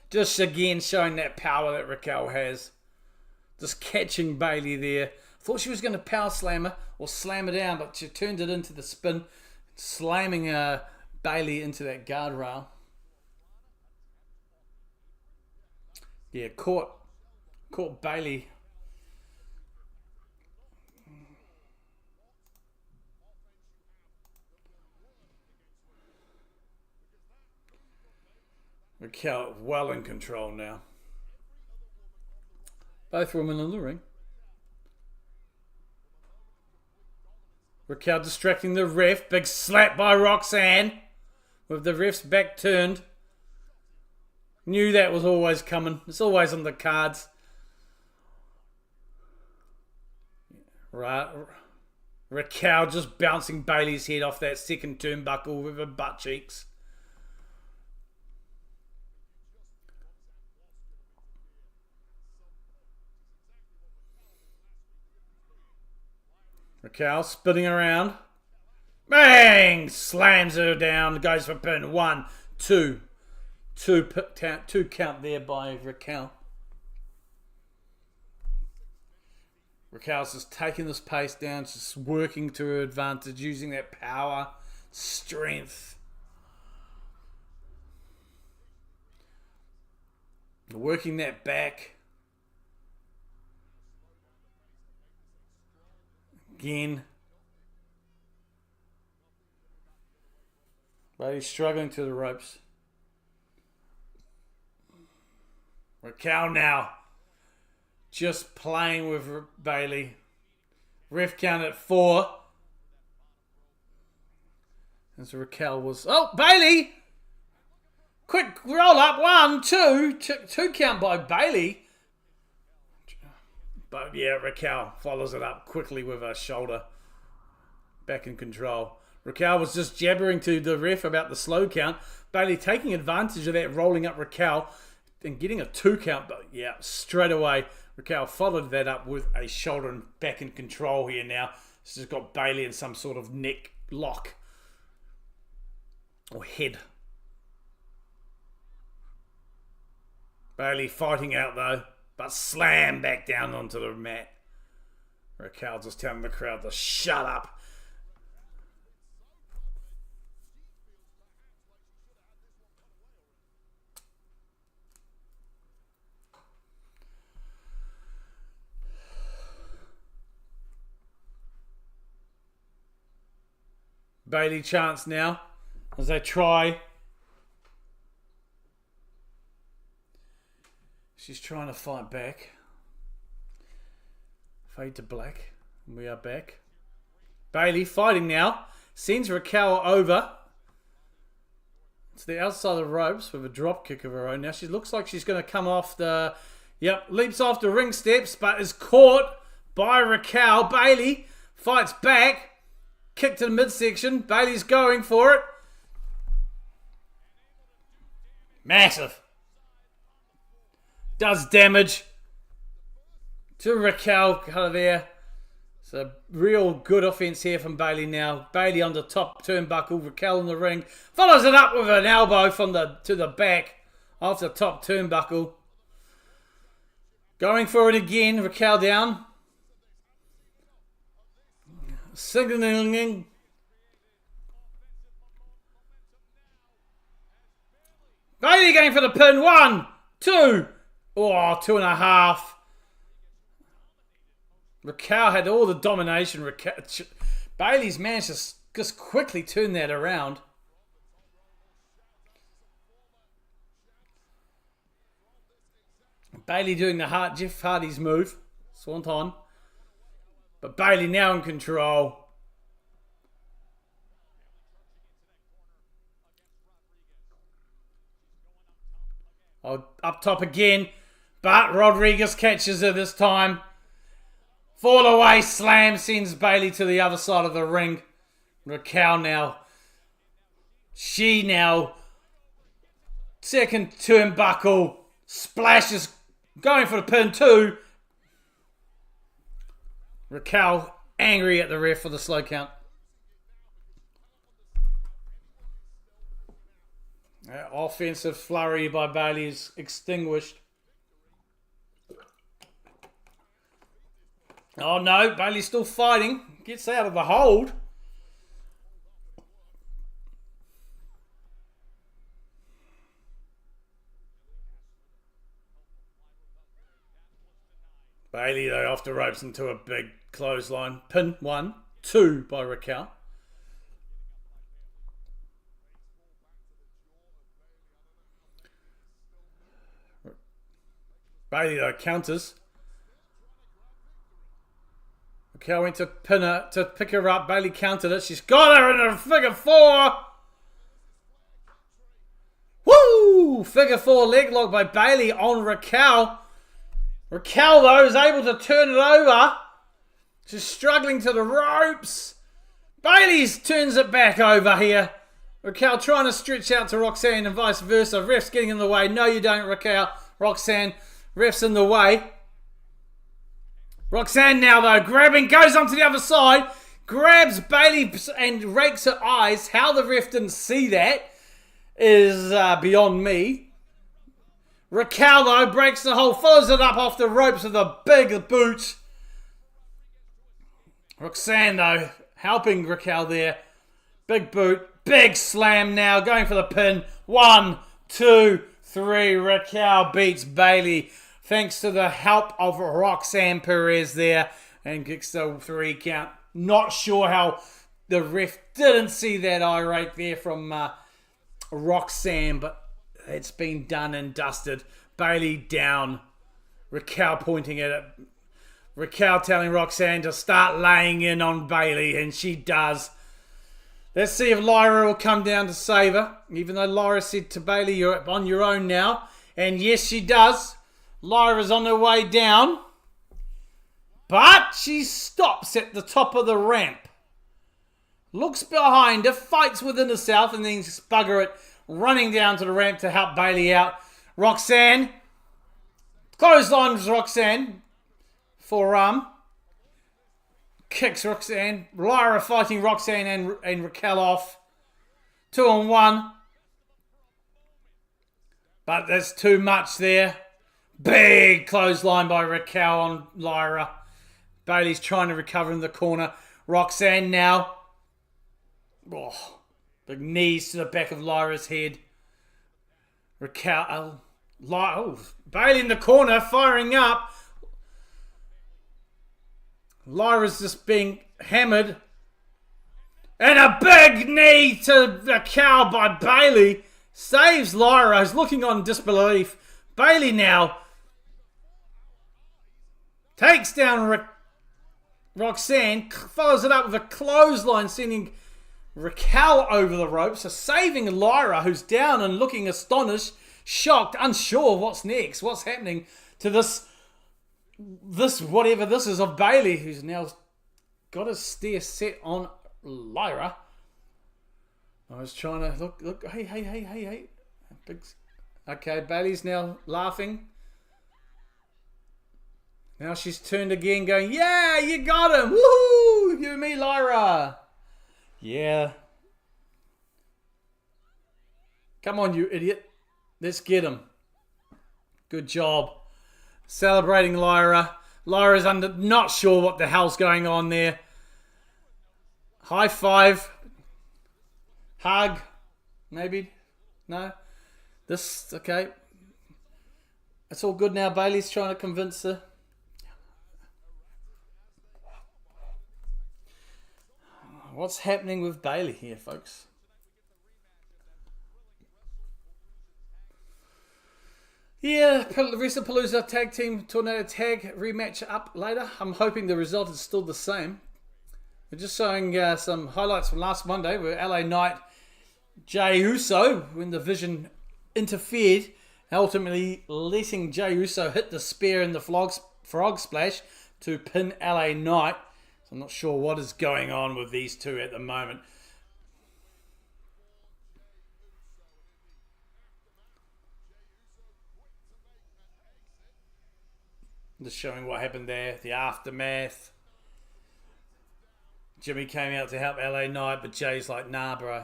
Just again showing that power that Raquel has. Just catching Bayley there. Thought she was going to power slam her or slam her down, but she turned it into the spin, slamming Bayley into that guardrail. Yeah, caught Bayley. Raquel well in control now. Both women in the ring. Raquel distracting the ref. Big slap by Roxanne. With the ref's back turned. Knew that was always coming. It's always on the cards. Right. Raquel just bouncing Bayley's head off that second turnbuckle with her butt cheeks. Raquel spinning around. Bang! Slams her down. Goes for pin. 1, 2. Two count there by Raquel. Raquel's just taking this pace down. Just working to her advantage. Using that power. Strength. Working that back. Again. But he's struggling to the ropes. Raquel now. just playing with Bayley. Ref count at 4. As Raquel was... Oh, Bayley! Quick roll up. 1, 2. Two count by Bayley. But yeah, Raquel follows it up quickly with her shoulder. Back in control. Raquel was just jabbering to the ref about the slow count. Bayley taking advantage of that, rolling up Raquel and getting a 2 count. But yeah, straight away, Raquel followed that up with a shoulder and back in control here now. She's got Bayley in some sort of neck lock. Or head. Bayley fighting out though, but slam back down onto the mat. Raquel just telling the crowd to shut up. Bayley chants now as they try. She's trying to fight back. Fade to black. We are back. Bayley fighting now. Sends Raquel over to the outside of the ropes with a drop kick of her own. Now she looks like she's going to come off the... Yep, leaps off the ring steps, but is caught by Raquel. Bayley fights back. Kick to the midsection. Bayley's going for it. Massive. Does damage to Raquel out of there. It's a real good offense here from Bayley now. Bayley on the top turnbuckle. Raquel in the ring. Follows it up with an elbow from to the back off the top turnbuckle. Going for it again. Raquel down. Signaling. Bayley going for the pin. 1, 2. Oh, 2.5. Raquel had all the domination. Bayley's managed to just quickly turn that around. Bayley doing the Jeff Hardy's move. Swanton. But Bayley now in control. Oh, up top again. But Rodriguez catches her this time. Fall away slam sends Bayley to the other side of the ring. Raquel now. She now. Second turnbuckle. Splashes. Going for the pin too. Raquel angry at the ref for the slow count. Offensive flurry by Bayley is extinguished. Oh no, Bayley's still fighting. Gets out of the hold. Bayley though off the ropes into a big clothesline. Pin 1, 2 by Raquel. Bayley though counters. Raquel went to pin her, to pick her up. Bayley countered it. She's got her in a figure 4. Woo! Figure 4 leg lock by Bayley on Raquel. Raquel though is able to turn it over. She's struggling to the ropes. Bayley turns it back over here. Raquel trying to stretch out to Roxanne and vice versa. Ref's getting in the way. No, you don't, Raquel. Roxanne, ref's in the way. Roxanne now though, grabbing, goes onto the other side, grabs Bayley and rakes her eyes. How the ref didn't see that is beyond me. Raquel though, breaks the hold, follows it up off the ropes with a big boot. Roxanne though, helping Raquel there. Big boot, big slam now, going for the pin. 1, 2, 3, Raquel beats Bayley. Thanks to the help of Roxanne Perez there. And kicks the 3 count. Not sure how the ref didn't see that eye right there from Roxanne. But it's been done and dusted. Bayley down. Raquel pointing at it. Raquel telling Roxanne to start laying in on Bayley, and she does. Let's see if Lyra will come down to save her, even though Lyra said to Bayley, you're on your own now. And yes, she does. Lyra's on her way down. But she stops at the top of the ramp. Looks behind her, fights within herself, and then bugger it, running down to the ramp to help Bayley out. Roxanne. Clotheslines Roxanne. Forearm. Kicks Roxanne. Lyra fighting Roxanne and Raquel off. 2-on-1. But there's too much there. Big clothesline by Raquel on Lyra. Bayley's trying to recover in the corner. Roxanne now. Oh, big knees to the back of Lyra's head. Raquel. Bayley in the corner, firing up. Lyra's just being hammered. And a big knee to Raquel by Bayley. Saves Lyra, who's looking on disbelief. Bayley now takes down Roxanne, follows it up with a clothesline, sending Raquel over the ropes, so saving Lyra, who's down and looking astonished, shocked, unsure of what's next, what's happening to this whatever this is of Bayley, who's now got his stare set on Lyra. I was trying to look. Hey. Okay, Bayley's now laughing. Now she's turned again, going, yeah, you got him. Woohoo! You and me, Lyra. Yeah. Come on, you idiot. Let's get him. Good job. Celebrating Lyra. Lyra's not sure what the hell's going on there. High five. Hug. Maybe. No. This, okay. It's all good now. Bayley's trying to convince her. What's happening with Bayley here, folks? Yeah, recent Palooza Tag Team Tornado Tag rematch up later. I'm hoping the result is still the same. We're just showing some highlights from last Monday where LA Knight, Jey Uso, when the Vision interfered, ultimately letting Jey Uso hit the spear in the frog splash to pin LA Knight. So I'm not sure what is going on with these two at the moment. Just showing what happened there, the aftermath. Jimmy came out to help LA Knight, but Jay's like, nah, bro.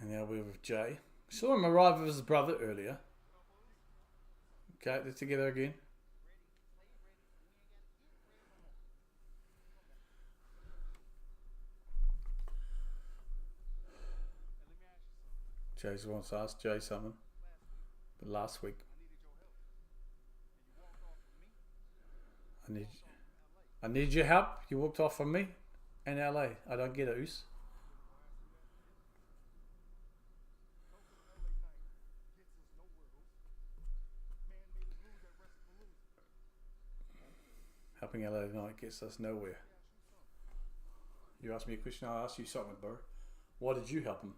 And now we're with Jay. Saw him arrive with his brother earlier. Okay, they're together again. Jay's wants to ask Jay something. But last week. I need your help. You walked off from me in LA. I don't get it, Oos. Helping LA Knight gets us nowhere. You asked me a question, I'll ask you something, bro. Why did you help him?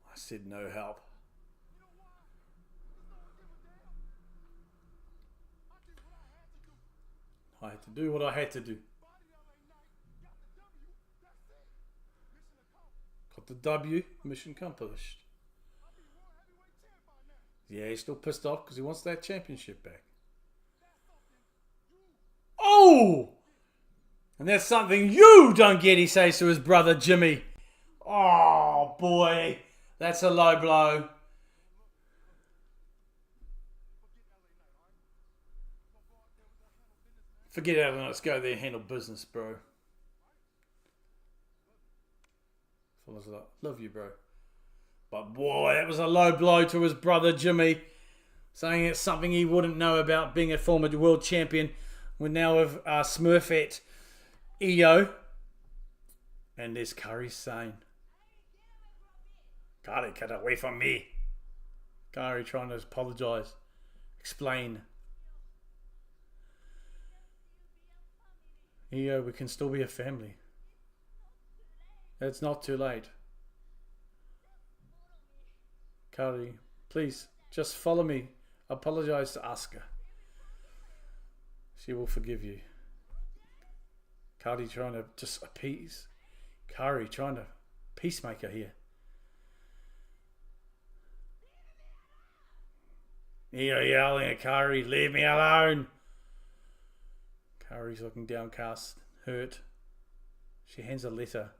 I said no help. I had to do what I had to do. Got the W, mission accomplished. Yeah, he's still pissed off because he wants that championship back. Oh! And that's something you don't get, he says to his brother Jimmy. Oh, boy. That's a low blow. Forget it, let's go there and handle business, bro. Love you, bro. But boy, that was a low blow to his brother Jimmy. saying it's something he wouldn't know about being a former world champion. We now have Smurfette EO. And there's Kairi Sane. Kairi, get away from me. Kairi trying to apologise. Explain. EO, we can still be a family. It's not too late. Kairi, please, just follow me. Apologise to Asuka. She will forgive you. Kairi trying to just appease. Kairi trying to peacemaker here. You're yelling at Kairi, leave me alone. Kairi's looking downcast, hurt. She hands a letter.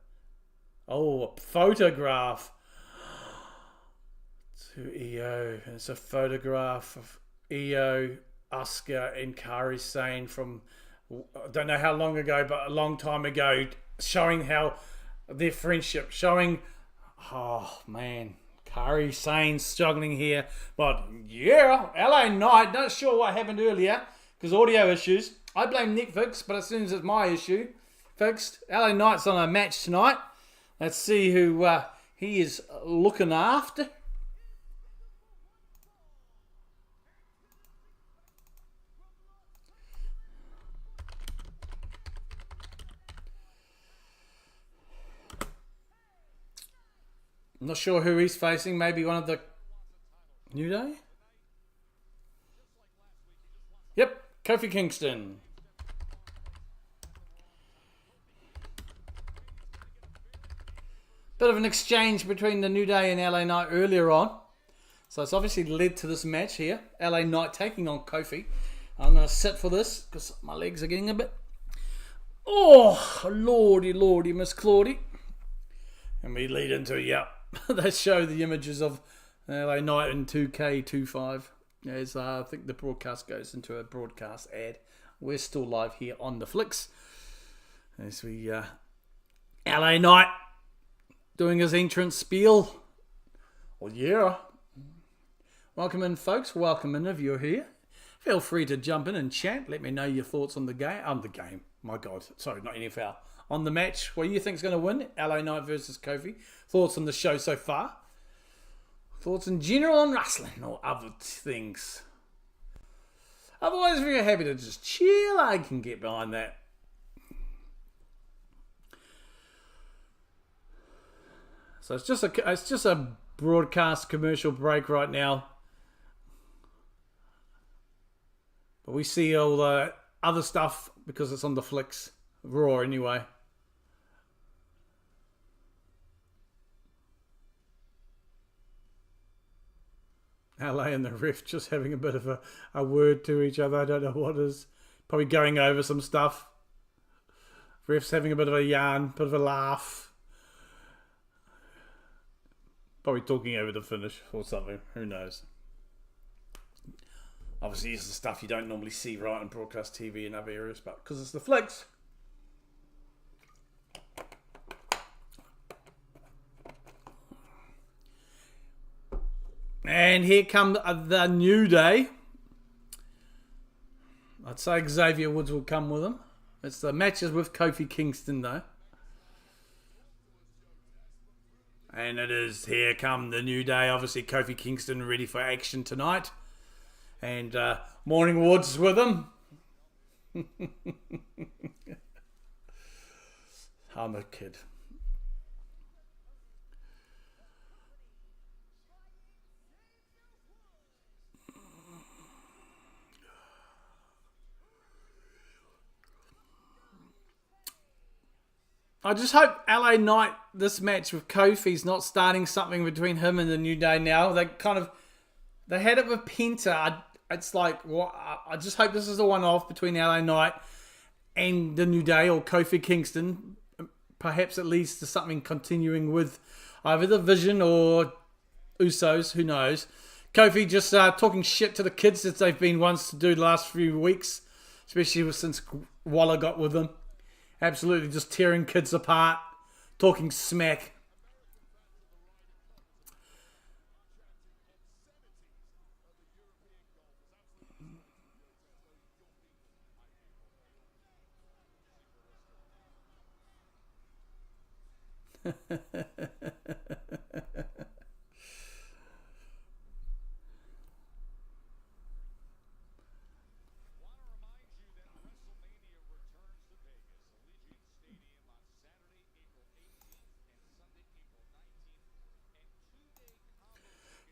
Oh, a photograph to EO. And it's a photograph of EO, Asuka, and Kairi Sane from, I don't know how long ago, but a long time ago, showing how their friendship, showing, oh man, Kairi Sane struggling here. But yeah, LA Knight, not sure what happened earlier because audio issues. I blame Netflix, but as soon as it's my issue fixed, LA Knight's on a match tonight. Let's see who he is looking after. I'm not sure who he's facing. Maybe one of the New Day? Yep, Kofi Kingston. Bit of an exchange between the New Day and LA Knight earlier on. So it's obviously led to this match here. LA Knight taking on Kofi. I'm going to sit for this because my legs are getting a bit... Oh, lordy, lordy, Miss Claudie. And we lead into, yep. They show the images of LA Knight in 2K25 as I think the broadcast goes into a broadcast ad. We're still live here on the Flicks as we LA Knight doing his entrance spiel. Well, yeah. Welcome in, folks. Welcome in if you're here. Feel free to jump in and chat. Let me know your thoughts on the game. My God. Sorry, not NFL. On the match, what do you think is going to win? LA Knight versus Kofi. Thoughts on the show so far? Thoughts in general on wrestling or other things? Otherwise, if you're happy to just chill, I can get behind that. So it's just a broadcast commercial break right now. But we see all the other stuff because it's on the Flicks. Raw anyway. LA and the ref just having a bit of a word to each other. I don't know what is. Probably going over some stuff. Ref's having a bit of a yarn, bit of a laugh. Probably talking over the finish or something. Who knows? Obviously, it's the stuff you don't normally see right on broadcast TV in other areas, but because it's the Flicks. And here come the New Day. I'd say Xavier Woods will come with them. It's the matches with Kofi Kingston, though. And it is, here come the New Day. Obviously, Kofi Kingston ready for action tonight. And Morning Woods with him. I'm a kid. I just hope LA Knight, this match with Kofi's not starting something between him and the New Day now. They had it with Penta. It's like, what? I just hope this is a one-off between LA Knight and the New Day or Kofi Kingston. Perhaps it leads to something continuing with either the Vision or Usos. Who knows? Kofi just talking shit to the kids that they've been ones to do the last few weeks, especially since Waller got with them. Absolutely just tearing kids apart, talking smack.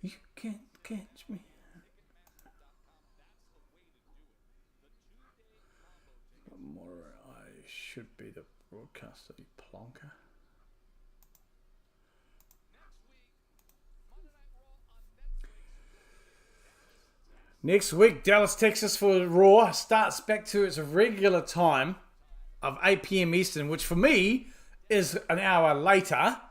You can't catch me. More, I should be the broadcaster, you plonker. Next week, Dallas, Texas for Raw starts back to its regular time of 8 p.m. Eastern, which for me is an hour later.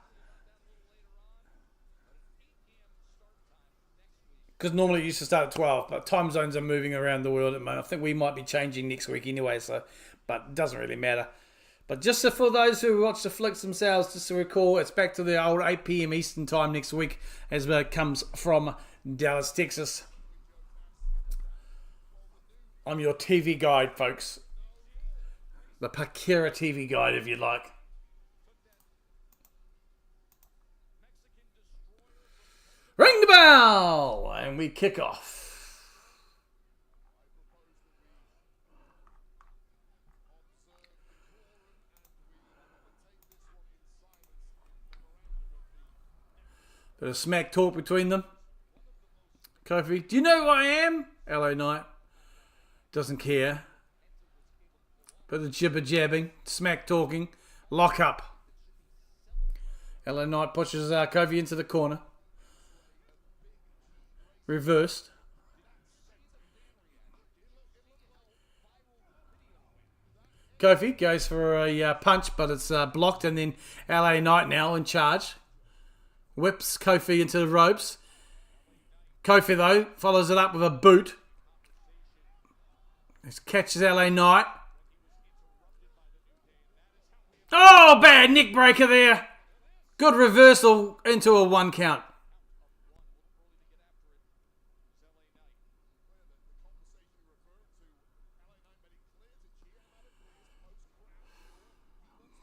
Because normally it used to start at 12, but time zones are moving around the world at the moment. I think we might be changing next week anyway, so but it doesn't really matter. But just for those who watch the flicks themselves, just to recall, it's back to the old 8 p.m. Eastern time next week as it comes from Dallas, Texas. I'm your TV guide, folks. The Pakira TV guide, if you like. Ring the bell! And we kick off. Bit of smack talk between them. Kofi, do you know who I am? LA Knight. Doesn't care. Bit of jibber jabbing, smack talking, lock up. LA Knight pushes Kofi into the corner. Reversed. Kofi goes for a punch, but it's blocked, and then LA Knight now in charge. Whips Kofi into the ropes. Kofi, though, follows it up with a boot. This catches LA Knight. Oh, bad neck breaker there. Good reversal into a 1 count.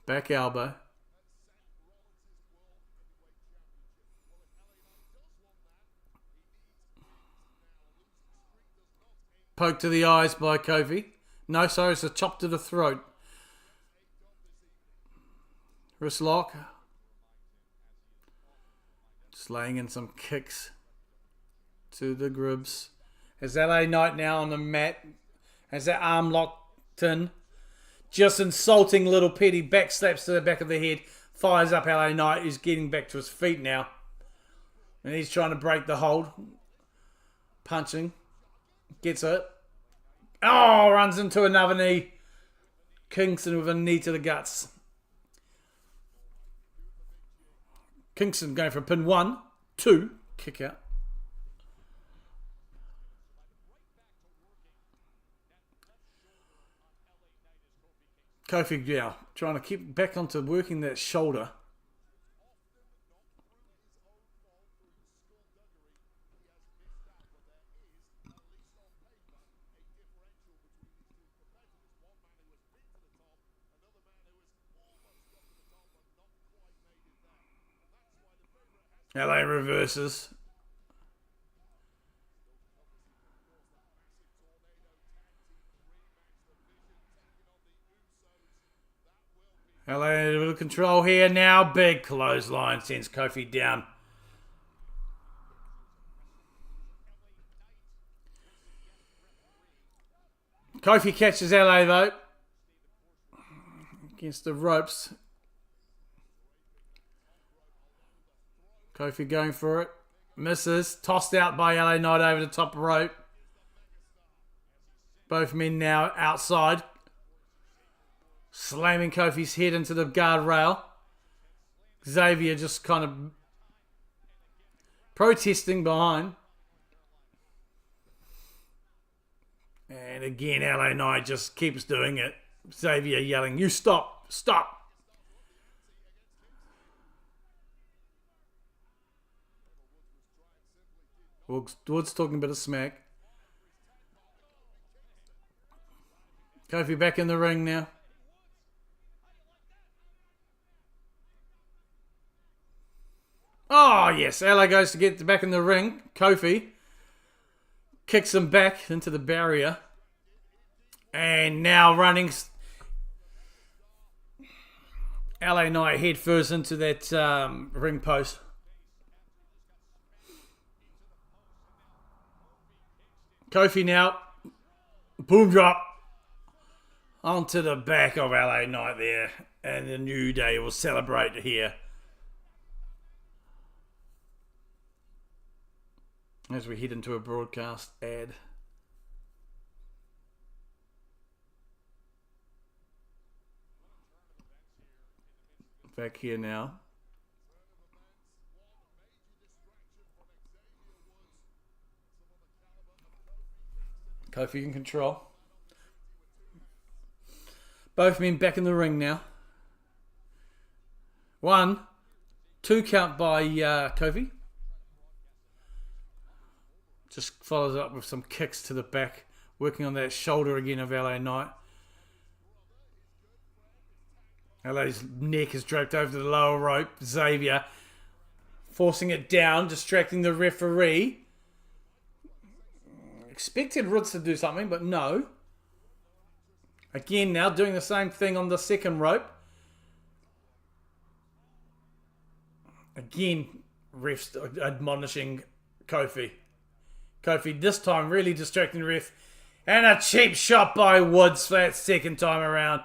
Back elbow. Poke to the eyes by Kofi. No, sorry, it's a chop to the throat. Wrist lock. Just laying in some kicks to the gribs. Has LA Knight now on the mat. Has that arm locked in. Just insulting little petty back slaps to the back of the head. Fires up LA Knight. He's getting back to his feet now. And he's trying to break the hold. Punching. Gets it. Oh, runs into another knee. Kingston with a knee to the guts. Kingston going for a pin 1, 2, kick out. Kofi now trying to keep back onto working that shoulder. LA reverses. LA a little control here now. Big clothesline sends Kofi down. Kofi catches LA though. Against the ropes. Kofi going for it. Misses. Tossed out by LA Knight over the top rope. Both men now outside. Slamming Kofi's head into the guardrail. Xavier just kind of protesting behind. And again, LA Knight just keeps doing it. Xavier yelling, "You stop! Stop!" Woods talking a bit of smack. Kofi back in the ring now. Yes, LA goes to get back in the ring. Kofi kicks him back into the barrier. And now running LA Knight head first into that ring post. Kofi now. Boom drop. Onto the back of LA Knight there. And the New Day will celebrate here. As we head into a broadcast ad. Back here now. Kofi in control. Both men back in the ring now. 1, 2 count by Kofi. Just follows up with some kicks to the back. Working on that shoulder again of LA Knight. LA's neck is draped over the lower rope. Xavier forcing it down, distracting the referee. Expected Roots to do something, but no. Again now doing the same thing on the second rope. Again, refs admonishing Kofi. Kofi this time really distracting the ref. And a cheap shot by Woods for that second time around.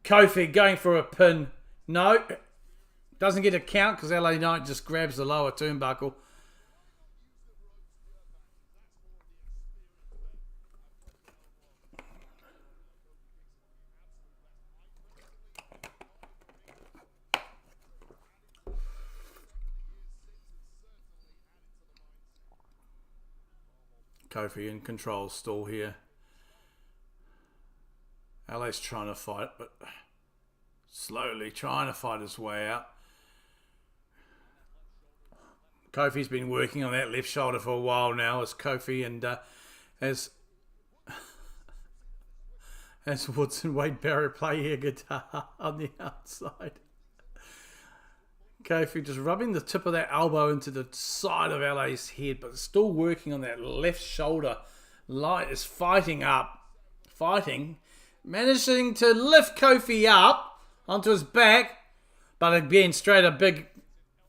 Kofi going for a pin. No. Doesn't get a count because LA Knight just grabs the lower turnbuckle. Kofi in control still here. LA's trying to fight, but slowly trying to fight his way out. Kofi's been working on that left shoulder for a while now as Kofi and as Woods and Wade Barrett play air guitar on the outside. Kofi just rubbing the tip of that elbow into the side of LA's head, but still working on that left shoulder. Light is fighting, managing to lift Kofi up onto his back, but again, straight a big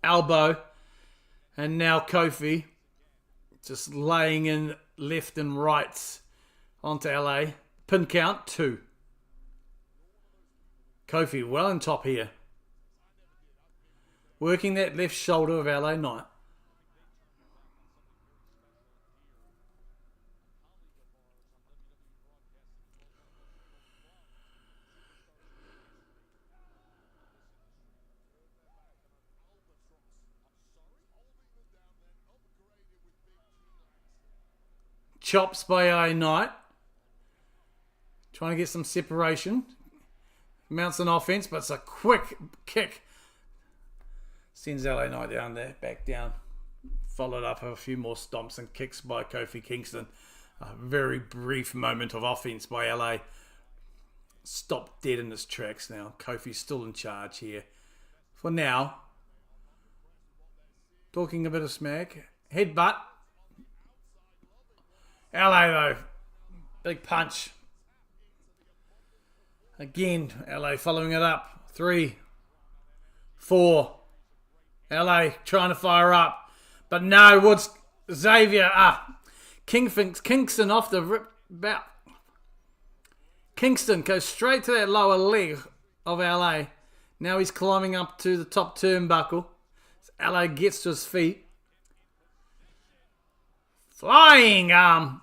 elbow. And now Kofi just laying in left and rights onto LA. Pin count 2. Kofi well on top here. Working that left shoulder of LA Knight. Chops by LA Knight. Trying to get some separation. Mounts an offense, but it's a quick kick. Sends LA Knight down there, back down. Followed up a few more stomps and kicks by Kofi Kingston. A very brief moment of offense by LA. Stopped dead in its tracks now. Kofi's still in charge here. For now. Talking a bit of smack. Headbutt. LA though. Big punch. Again, LA following it up. 3, 4. LA trying to fire up. But no, Woods, Xavier, Kingston off the rip. Kingston goes straight to that lower leg of LA. Now he's climbing up to the top turnbuckle. LA gets to his feet. Flying arm.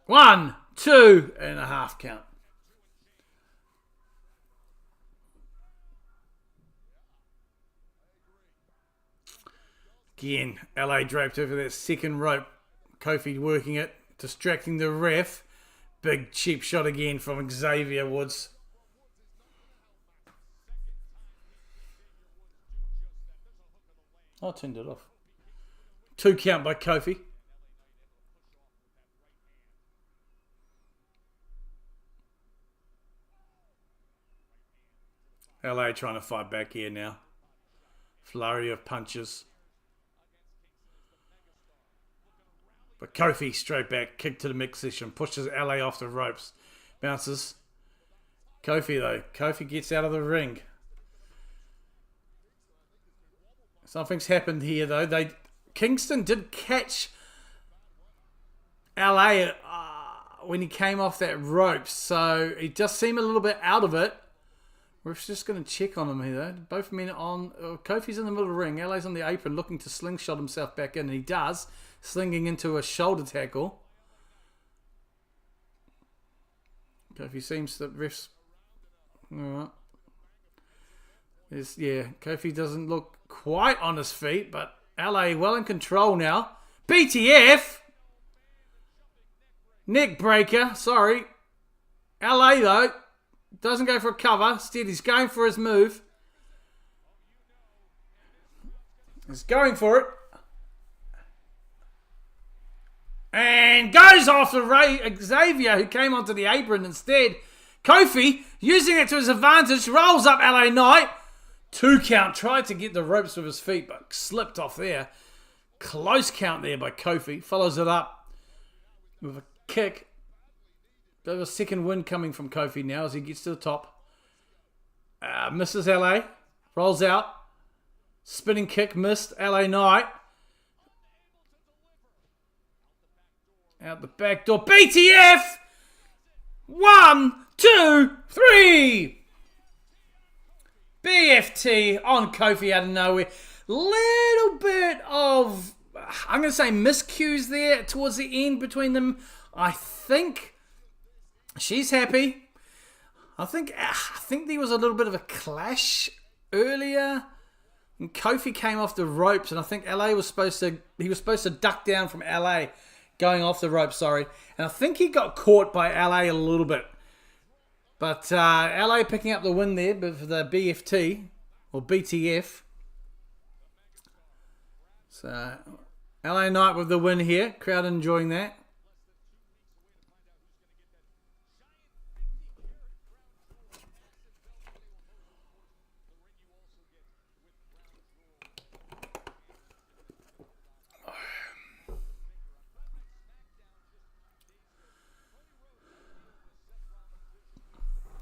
1, 2, and a half count. Again, LA draped over that second rope. Kofi working it, distracting the ref. Big cheap shot again from Xavier Woods. I turned it off. 2 count by Kofi. LA trying to fight back here now. Flurry of punches. But Kofi straight back, kick to the midsection, pushes LA off the ropes, bounces. Kofi though, Kofi gets out of the ring. Something's happened here though. Kingston did catch LA when he came off that rope, so he just seemed a little bit out of it. We're just going to check on him here though. Both men on. Kofi's in the middle of the ring. LA's on the apron looking to slingshot himself back in, and he does, slinging into a shoulder tackle. Kofi seems that refs. Alright. Kofi doesn't look quite on his feet, but LA well in control now. BTF! Neck breaker, sorry. LA though, doesn't go for a cover. Instead, he's going for his move. He's going for it. And goes after Xavier, who came onto the apron instead. Kofi, using it to his advantage, rolls up LA Knight. 2 count, tried to get the ropes with his feet, but slipped off there. Close count there by Kofi. Follows it up with a kick. There's a second win coming from Kofi now as he gets to the top. Misses LA. Rolls out. Spinning kick missed. LA Knight. Out the back door. BTF! 1, 2, 3! BFT on Kofi out of nowhere. Little bit of, I'm going to say, miscues there towards the end between them. I think she's happy. I think there was a little bit of a clash earlier. And Kofi came off the ropes, and I think LA was supposed to duck down from LA going off the ropes, sorry. And I think he got caught by LA a little bit. But LA picking up the win there for the BFT, or BTF. So, LA Knight with the win here. Crowd enjoying that.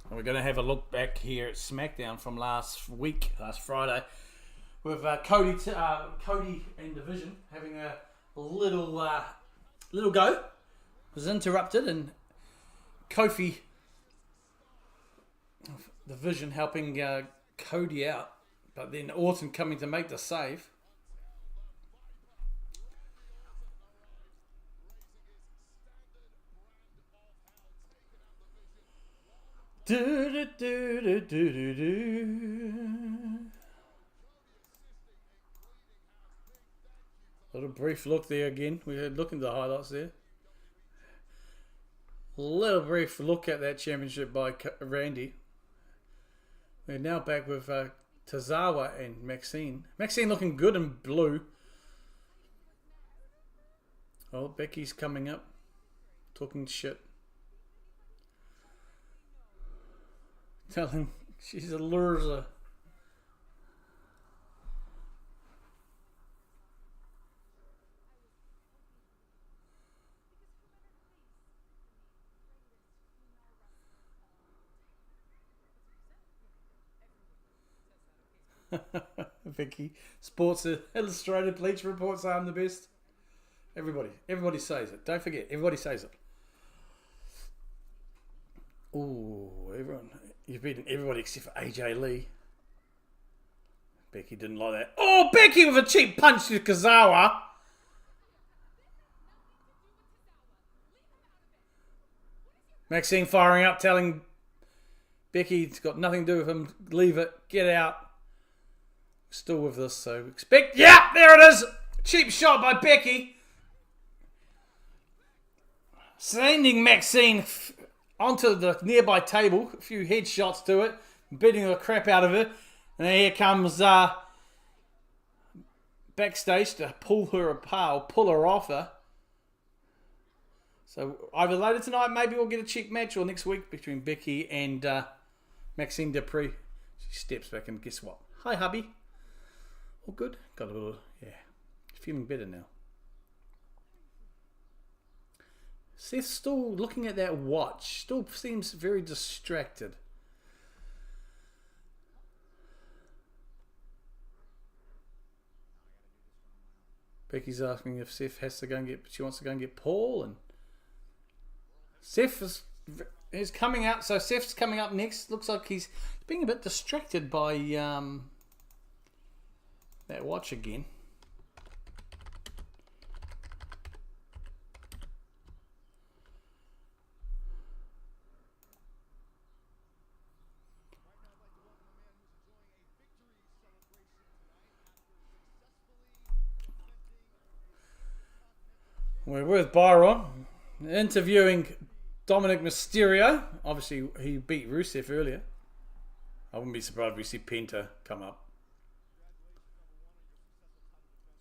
We're going to have a look back here at SmackDown from last Friday, with Cody and Division having a little go. It was interrupted, and Kofi, Division helping Cody out, but then Orton coming to make the save. Little brief look there again. We had look into the highlights there. Little brief look at that championship by Randy. We're now back with Tozawa and Maxine. Maxine looking good in blue. Oh, Becky's coming up, talking shit. Telling she's a loser. Vicky, Sports Illustrated Bleacher Report say I'm the best. Everybody says it. Don't forget, everybody says it. Ooh, you've beaten everybody except for AJ Lee. Becky didn't like that. Oh, Becky with a cheap punch to Kazawa. Maxine firing up, telling Becky it's got nothing to do with him. Leave it. Get out. Still with this, so expect... Yeah, there it is. Cheap shot by Becky. Sending Maxine onto the nearby table. A few headshots to it. Beating the crap out of it. And here comes backstage to pull her apart, pull her off her. So either later tonight, maybe we'll get a cheap match, or next week between Becky and Maxine Dupree. She steps back and guess what? Hi, hubby. All good? Got a little, yeah. Feeling better now. Seth's still looking at that watch. Still seems very distracted. Becky's asking if Seth has to go and get. She wants to go and get Paul, and Seth is coming out. So Seth's coming up next. Looks like he's being a bit distracted by that watch again. We're with Byron, interviewing Dominic Mysterio. Obviously, he beat Rusev earlier. I wouldn't be surprised if we see Penta come up.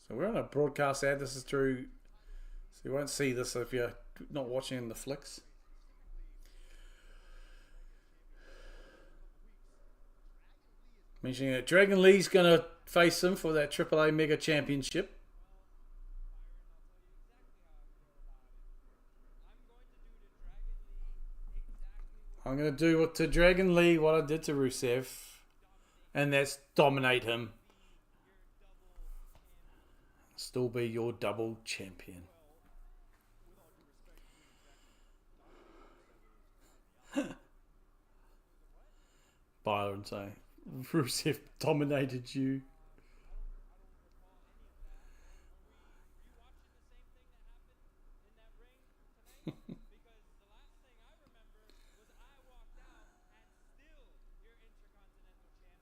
So we're on a broadcast ad. This is through, so you won't see this if you're not watching in the flicks. Mentioning that Dragon Lee's going to face him for that AAA Mega Championship. I'm going to do to Dragon Lee what I did to Rusev. And that's dominate him. Still be your double champion. Byron saying, Rusev dominated you.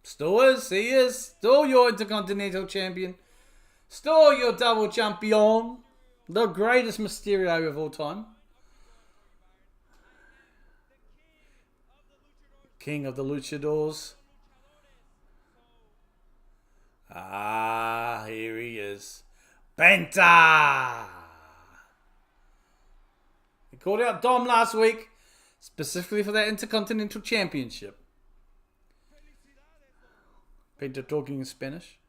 Still is, he is. Still your Intercontinental Champion. Still your double champion. The greatest Mysterio of all time. King of the Luchadors. Ah, here he is. Penta! He called out Dom last week, specifically for that Intercontinental Championship. Penta talking in Spanish.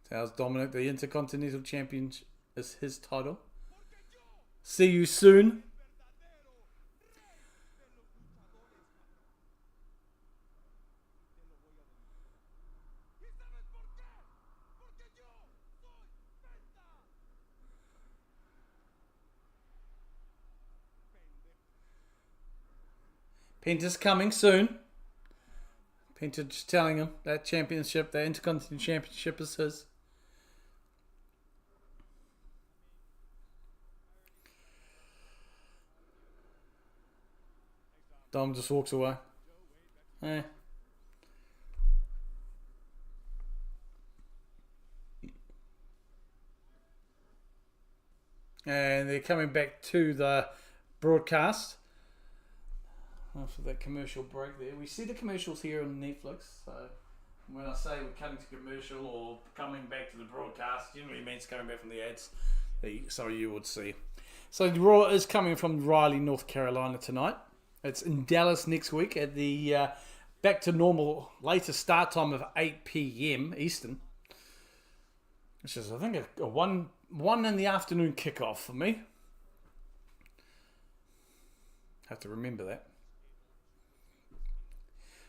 Tells Dominic the Intercontinental Champion is his title. See you soon. Penta's coming soon. Penta just telling him that championship, that Intercontinental Championship is his. Dom just walks away. Eh. And they're coming back to the broadcast. After that commercial break there. We see the commercials here on Netflix. So when I say we're cutting to commercial or coming back to the broadcast, generally means coming back from the ads that some of you would see. So the Raw is coming from Raleigh, North Carolina tonight. It's in Dallas next week at the back to normal later start time of 8 p.m. Eastern. Which is, I think, a 1 in the afternoon kickoff for me. Have to remember that.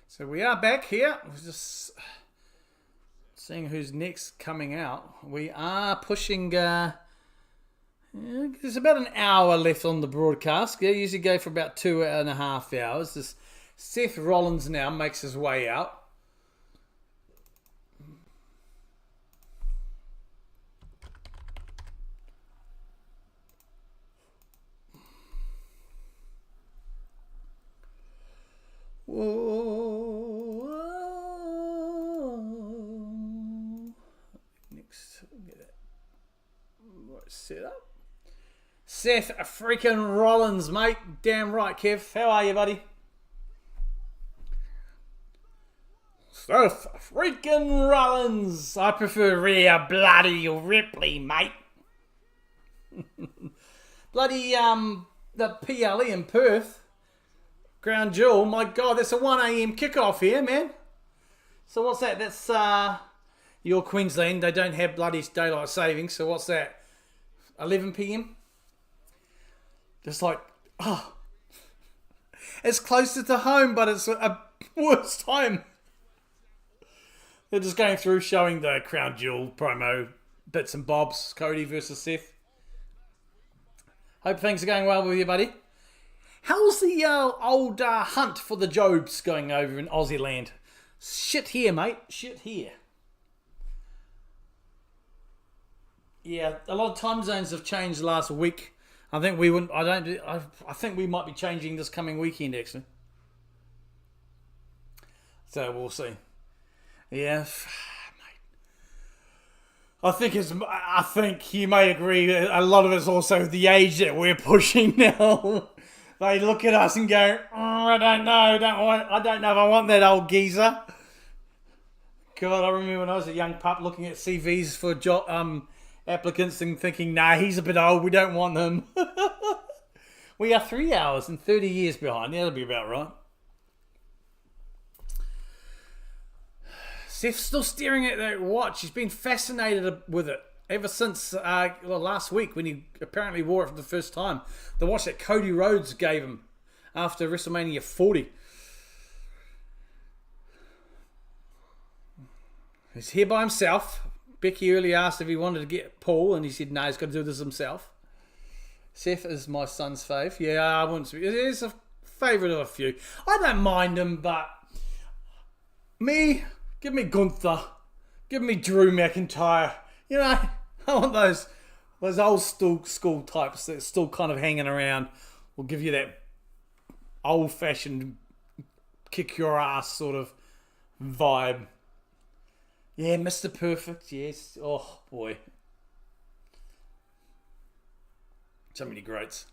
So we are back here. We're just seeing who's next coming out. We are pushing... there's about an hour left on the broadcast. They usually go for about 2.5 hours. This Seth Rollins now makes his way out. Whoa. Next, we'll get it right set up. Seth freaking Rollins, mate. Damn right, Kev. How are you, buddy? Seth freaking Rollins. I prefer Rhea Bloody Ripley, mate. Bloody, the PLE in Perth. Ground Jewel. My God, that's a 1 a.m. kickoff here, man. So what's that? That's your Queensland. They don't have bloody daylight savings. So what's that? 11 p.m. Just like, oh, it's closer to home, but it's a worse time. They're just going through showing the Crown Jewel promo bits and bobs. Cody versus Seth. Hope things are going well with you, buddy. How's the old hunt for the Jobs going over in Aussie land? Shit here, mate. Shit here. Yeah, a lot of time zones have changed last week. I think we wouldn't. I think we might be changing this coming weekend, actually. So we'll see. Yeah, mate. I think you may agree. A lot of it's also the age that we're pushing now. They look at us and go, I don't know. I don't know if I want that old geezer. God, I remember when I was a young pup looking at CVs for job applicants and thinking, nah, he's a bit old. We don't want him. We are 3 hours and 30 years behind. That'll be about right. Seth's still staring at that watch. He's been fascinated with it ever since last week when he apparently wore it for the first time. The watch that Cody Rhodes gave him after WrestleMania 40. He's here by himself. Becky earlier asked if he wanted to get Paul, and he said no, he's got to do this himself. Seth is my son's fave. Yeah, I wouldn't. He's a favourite of a few. I don't mind him, but give me Gunther. Give me Drew McIntyre. You know, I want those old school types that are still kind of hanging around. Will give you that old-fashioned kick your ass sort of vibe. Yeah, Mr. Perfect, yes. Oh, boy. So many greats.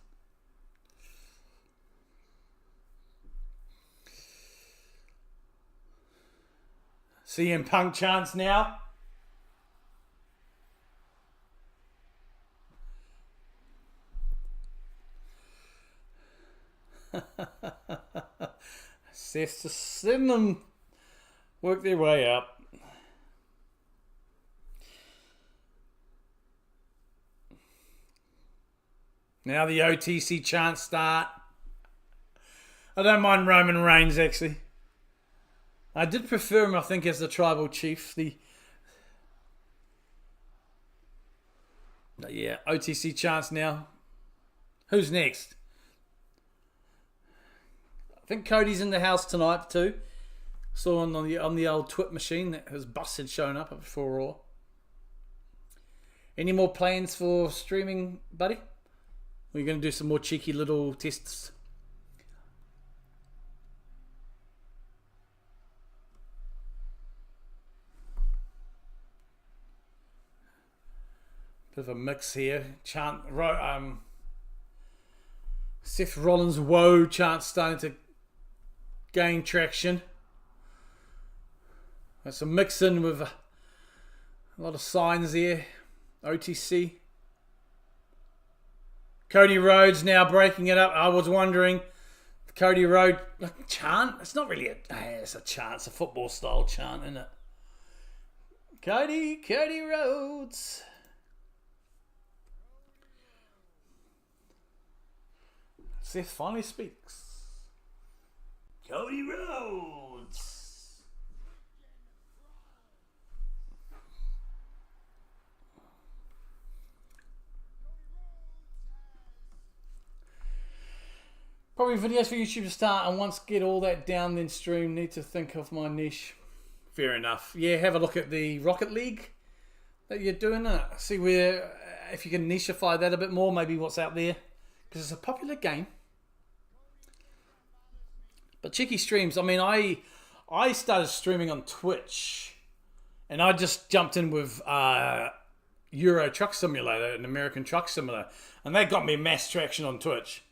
CM Punk chants now. Seth's just letting them work their way up. Now the OTC chants start. I don't mind Roman Reigns, actually. I did prefer him, I think, as the tribal chief. Yeah, OTC chants now. Who's next? I think Cody's in the house tonight too. Saw on the old Twit machine that his bus had shown up before Raw. Any more plans for streaming, buddy? We're going to do some more cheeky little tests. Bit of a mix here. Seth Rollins' woe chant starting to gain traction. That's a mix in with a lot of signs there. OTC. Cody Rhodes now breaking it up. I was wondering, Cody Rhodes chant. It's not really it's a chant. It's a football style chant, isn't it? Cody Rhodes. Seth finally speaks. Cody Rhodes. Probably videos for YouTube to start, and once get all that down, then stream. Need to think of my niche. Fair enough. Yeah, have a look at the Rocket League that you're doing. See where, if you can nicheify that a bit more, maybe what's out there. Because it's a popular game. But cheeky streams, I mean, I started streaming on Twitch, and I just jumped in with Euro Truck Simulator, an American truck simulator, and that got me mass traction on Twitch.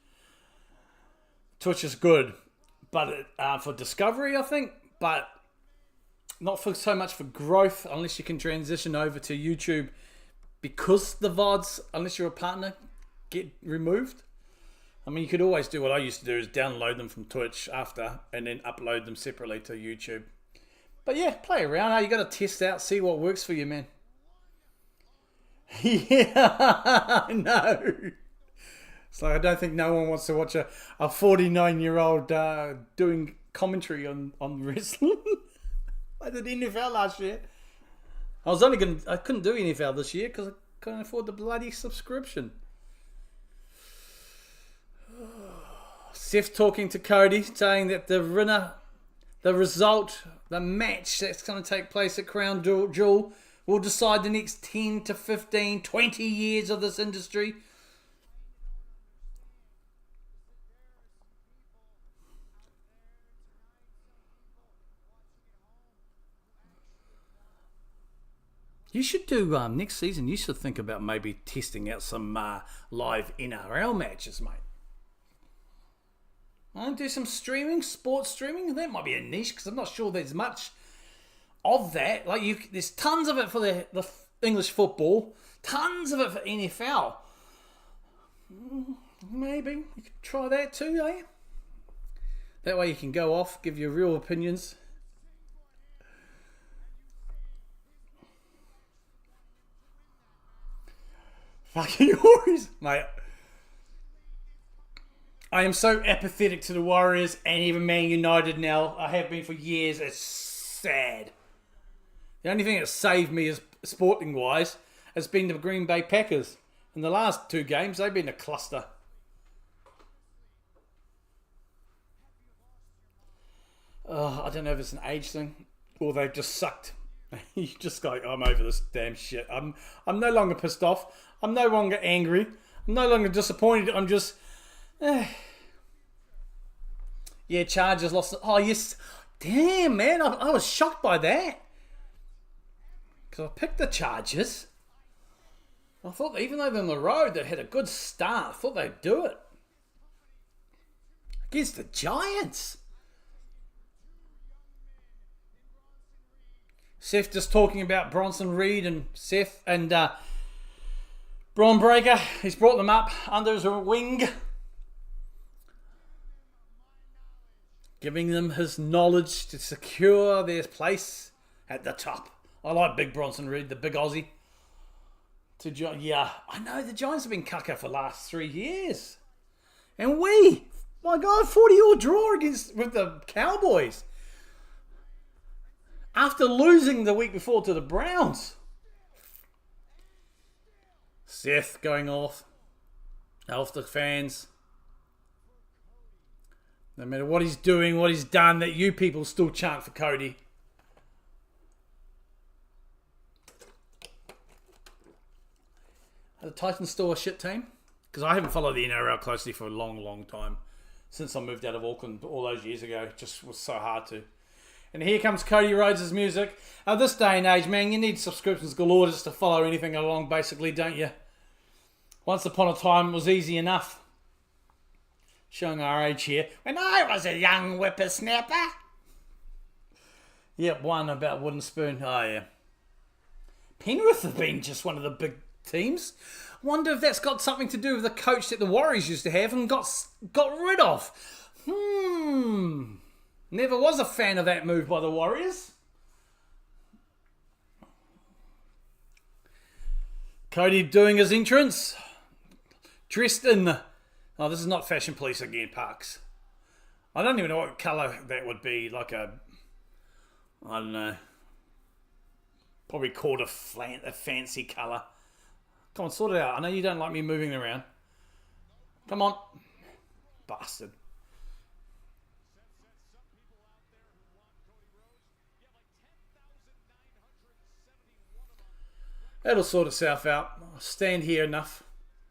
Twitch is good, but for discovery, I think, but not for so much for growth, unless you can transition over to YouTube, because the VODs, unless you're a partner, get removed. I mean, you could always do what I used to do, is download them from Twitch after, and then upload them separately to YouTube. But yeah, play around. You got to test out, see what works for you, man. Yeah, I know. It's like I don't think no one wants to watch a 49-year-old doing commentary on wrestling. I did NFL last year. I couldn't do NFL this year because I couldn't afford the bloody subscription. Sept talking to Cody, saying that the match that's going to take place at Crown Jewel will decide the next 10 to 15, 20 years of this industry. You should do, next season, you should think about maybe testing out some live NRL matches, mate. Do some streaming, sports streaming. That might be a niche because I'm not sure there's much of that. Like there's tons of it for the English football, tons of it for NFL. Maybe you could try that too, eh? That way you can go off, give your real opinions. Fucking Warriors, mate. I am so apathetic to the Warriors and even Man United now. I have been for years. It's sad. The only thing that saved me is sporting-wise has been the Green Bay Packers. In the last 2 games, they've been a cluster. I don't know if it's an age thing or they've just sucked. You just go, I'm over this damn shit. I'm no longer pissed off. I'm no longer angry. I'm no longer disappointed. I'm just... Yeah, Chargers lost. Oh, yes. Damn, man. I was shocked by that. Because I picked the Chargers. I thought that even though they're on the road, they had a good start. I thought they'd do it. Against the Giants. Seth just talking about Bronson Reed and Seth and Braun Breaker. He's brought them up under his wing. Giving them his knowledge to secure their place at the top. I like Big Bronson Reed, the big Aussie. Yeah, I know the Giants have been cucker for the last 3 years. And my God, 40-all draw with the Cowboys. After losing the week before to the Browns. Seth going off the fans. No matter what he's doing, what he's done, that you people still chant for Cody. Are the Titans still a shit team? Because I haven't followed the NRL closely for a long, long time. Since I moved out of Auckland all those years ago. It just was so hard to. And here comes Cody Rhodes' music. This day and age, man, you need subscriptions galore just to follow anything along, basically, don't you? Once upon a time, it was easy enough. Showing our age here. When I was a young whippersnapper. Yep, one about wooden spoon. Oh, yeah. Penrith have been just one of the big teams. Wonder if that's got something to do with the coach that the Warriors used to have and got rid of. Never was a fan of that move by the Warriors. Cody doing his entrance. Dressed in... Oh, this is not Fashion Police again, Parks. I don't even know what colour that would be. Like I don't know. Probably called a fancy colour. Come on, sort it out. I know you don't like me moving around. Come on. Bastard. That'll sort itself out. I'll stand here enough.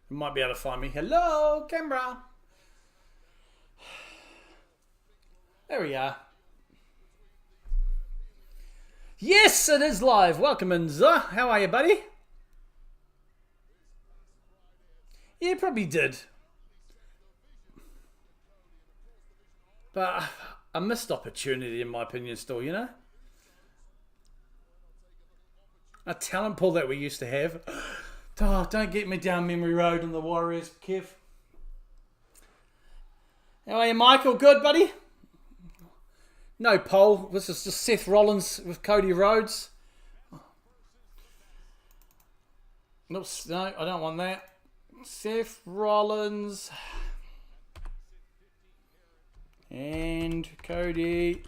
You might be able to find me. Hello, camera. There we are. Yes, it is live. Welcome in, Zah. How are you, buddy? Yeah, probably did. But a missed opportunity, in my opinion, still, you know? A talent pool that we used to have. Oh, don't get me down memory road on the Warriors, Kev. How are you, Michael? Good, buddy? No poll. This is just Seth Rollins with Cody Rhodes. Oops, no, I don't want that. Seth Rollins and Cody.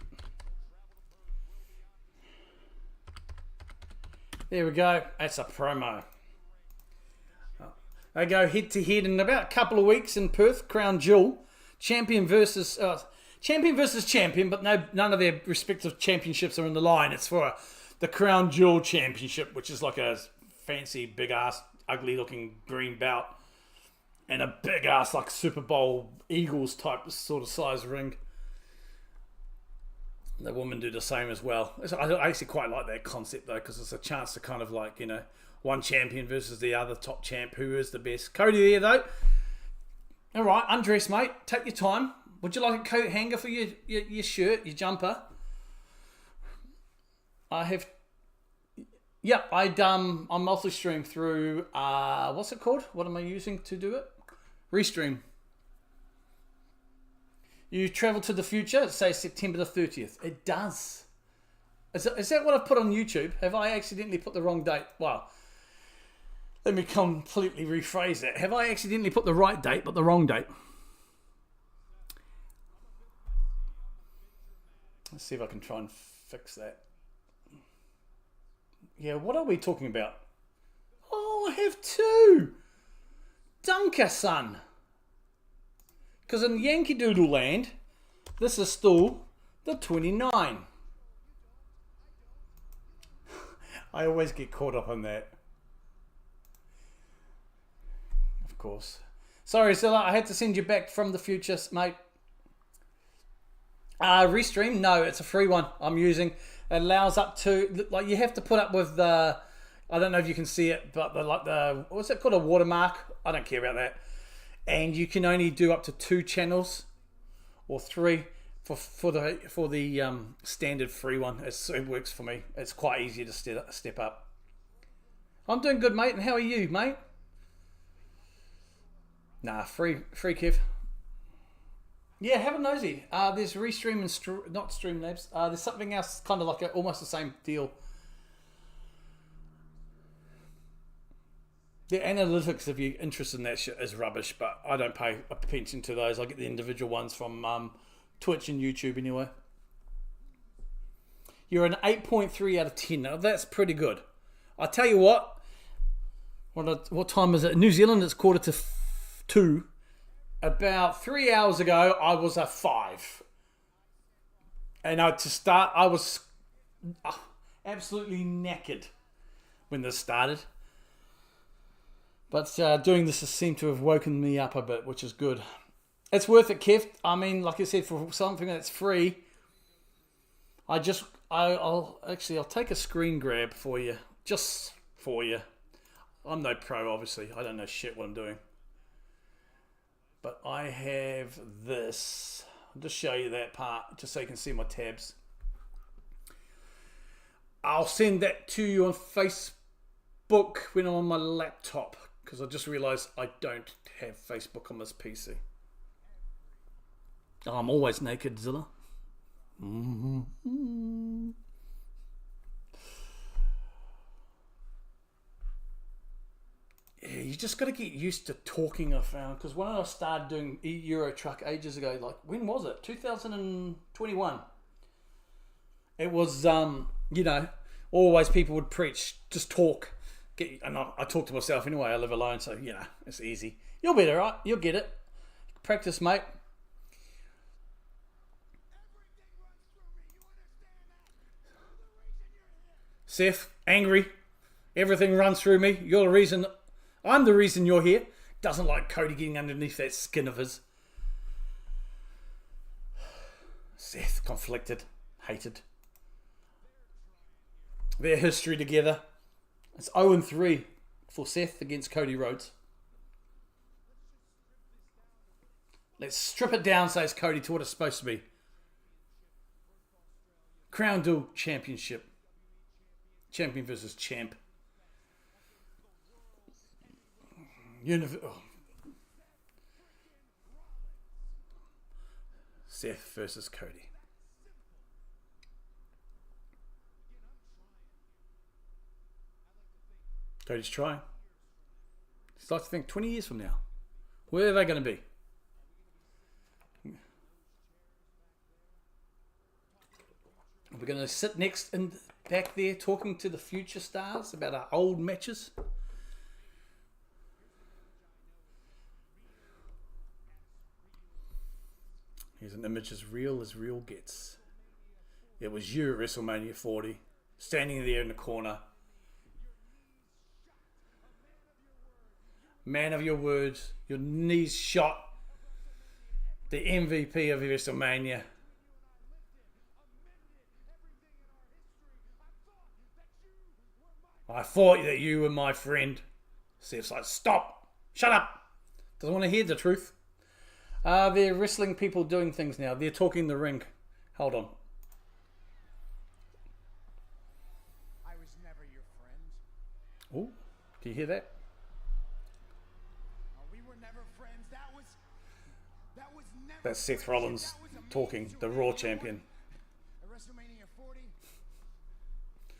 There we go. That's a promo. They go head to head in about a couple of weeks in Perth. Crown Jewel. Champion versus champion, but none of their respective championships are in the line. It's for the Crown Jewel Championship, which is like a fancy, big-ass, ugly-looking green belt. And a big-ass, like, Super Bowl Eagles type sort of size ring. The women do the same as well. I actually quite like that concept, though, because it's a chance to kind of, like, you know, one champion versus the other top champ. Who is the best? Cody there, though. All right, undress, mate. Take your time. Would you like a coat hanger for your shirt, your jumper? I have... Yep, I'm multi-stream through, what's it called? What am I using to do it? Restream. You travel to the future, it says September the 30th. It does. Is that what I've put on YouTube? Have I accidentally put the wrong date? Well, let me completely rephrase that. Have I accidentally put the right date, but the wrong date? Let's see if I can try and fix that. Yeah, what are we talking about? Oh, I have two. Dunker, son. Because in Yankee Doodle Land, this is still the 29. I always get caught up on that. Of course. Sorry, Zilla, I had to send you back from the future, mate. Restream? No, it's a free one I'm using. It allows up to, like, you have to put up with the, I don't know if you can see it, but what's it called, a watermark? I don't care about that. And you can only do up to 2 channels or 3 for the standard free one. It works for me. It's quite easy to step up. I'm doing good, mate. And how are you, mate? Nah, free Kev. Yeah, have a nosy. There's Restream and not Streamlabs. There's something else, kind of like almost the same deal. The analytics, if you're interested in that shit, is rubbish, but I don't pay attention to those. I get the individual ones from Twitch and YouTube anyway. You're an 8.3 out of 10. Now, that's pretty good. I tell you what time is it? In New Zealand, it's 2:45. About 3 hours ago, I was a 5. And to start, I was absolutely knackered when this started. But doing this has seemed to have woken me up a bit, which is good. It's worth it, Kev. I mean, like I said, for something that's free, I'll take a screen grab for you. Just for you. I'm no pro, obviously. I don't know shit what I'm doing. But I have this. I'll just show you that part, just so you can see my tabs. I'll send that to you on Facebook when I'm on my laptop, because I just realised I don't have Facebook on this PC. Oh, I'm always naked, Zilla. Mm-hmm. Yeah, you just got to get used to talking, I found. Because when I started doing Euro Truck ages ago, like, when was it? 2021. It was, always people would preach, just talk. And I talk to myself anyway, I live alone, so, it's easy. You'll be alright, you'll get it. Practice, mate. Seth, angry. Everything runs through me. You're the reason... I'm the reason you're here. Doesn't like Cody getting underneath that skin of his. Seth, conflicted, hated. Their history together. It's 0-3 for Seth against Cody Rhodes. Let's strip it down, says Cody, to what it's supposed to be. Crown Jewel Championship. Champion versus champ. Seth versus Cody. Cody's trying. It's like to think 20 years from now. Where are they going to be? We're going to sit next and back there talking to the future stars about our old matches. Here's an image as real gets. It was you at WrestleMania 40, standing there in the corner. Man of your words, your knees shot. The MVP of WrestleMania. I thought that you were my friend. Seth's like, stop! Shut up! Doesn't want to hear the truth. They're wrestling people doing things now. They're talking the ring. Hold on.
I was never your friend.
Oh, do you hear that?
We were never friends. That was never.
That's Seth Rollins talking, the Raw champion.
At WrestleMania 40,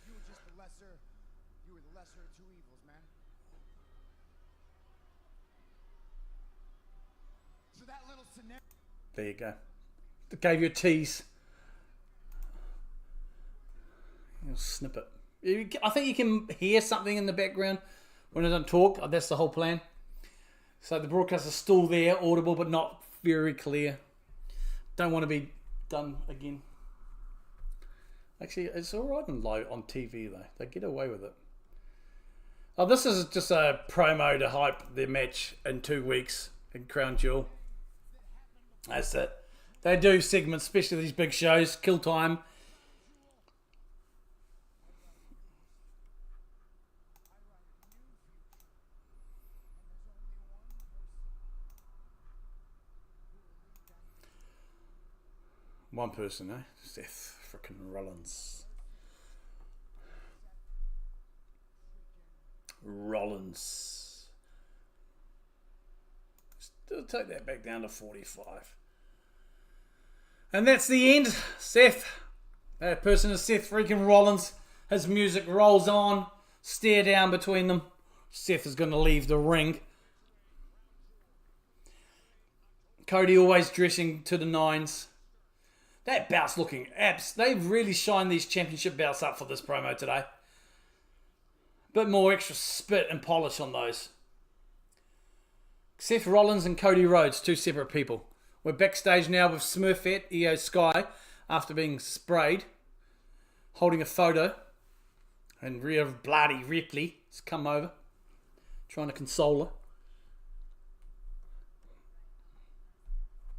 you were just the lesser. You were the lesser of two evils, man. So that little scenario.
There you go. Gave you a tease. You'll snip it. I think you can hear something in the background when I don't talk. That's the whole plan. So the broadcast is still there, audible, but not very clear. Don't want to be done again. Actually, it's all right on TV, though. They get away with it. Oh, this is just a promo to hype their match in 2 weeks in Crown Jewel. That's it. They do segments, especially these big shows, kill time. One person, eh? Seth frickin' Rollins. Still take that back down to 45. And that's the end. Seth. That person is Seth freaking Rollins. His music rolls on. Stare down between them. Seth is going to leave the ring. Cody always dressing to the nines. That bout's looking abs. They've really shined these championship bouts up for this promo today. Bit more extra spit and polish on those. Seth Rollins and Cody Rhodes, two separate people. We're backstage now with Smurfette, Io Sky, after being sprayed, holding a photo. And Rhea Bloody Ripley has come over, trying to console her.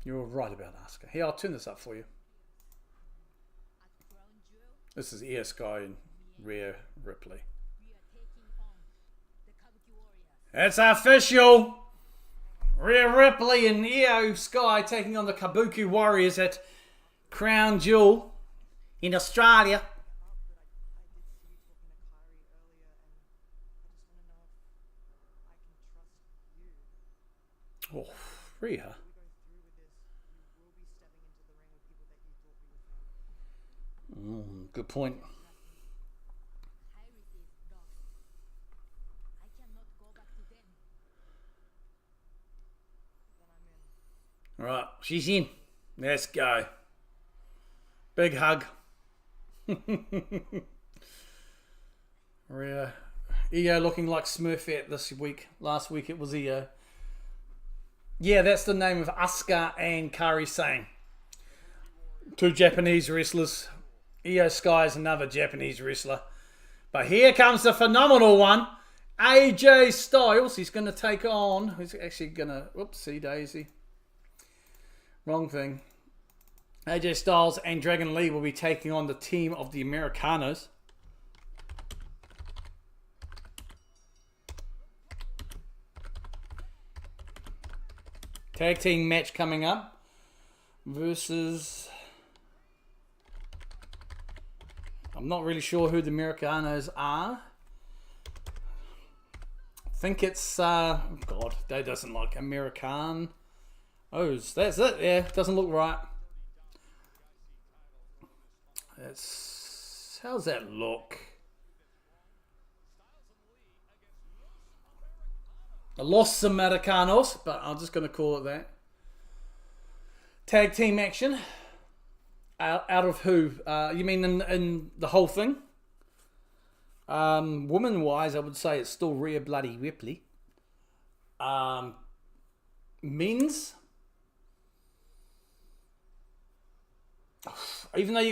You're all right about Asuka. Here, I'll turn this up for you. This is Io Sky and Rhea Ripley. It's official! Rhea Ripley and Io Sky taking on the Kabuki Warriors at Crown Jewel in Australia. Oh, Rhea. Good point. All right, she's in. Let's go. Big hug. Rhea. Io looking like Smurfette this week. Last week it was Io. Yeah, that's the name of Asuka and Kairi Sane. Two Japanese wrestlers. Io Sky is another Japanese wrestler. But here comes the phenomenal one. AJ Styles. He's going to take on... He's actually going to... Whoopsie daisy. Wrong thing. AJ Styles and Dragon Lee will be taking on the team of the Americanos. Tag team match coming up. Versus... I'm not really sure who the Americanos are. I think it's... God, that doesn't look American. Oh, that's it. Yeah, doesn't look right. How's that look? Los Americanos, but I'm just going to call it that. Tag team action. Out of who? You mean in the whole thing? Woman-wise, I would say it's still Rhea Bloody Ripley. Men's, even though you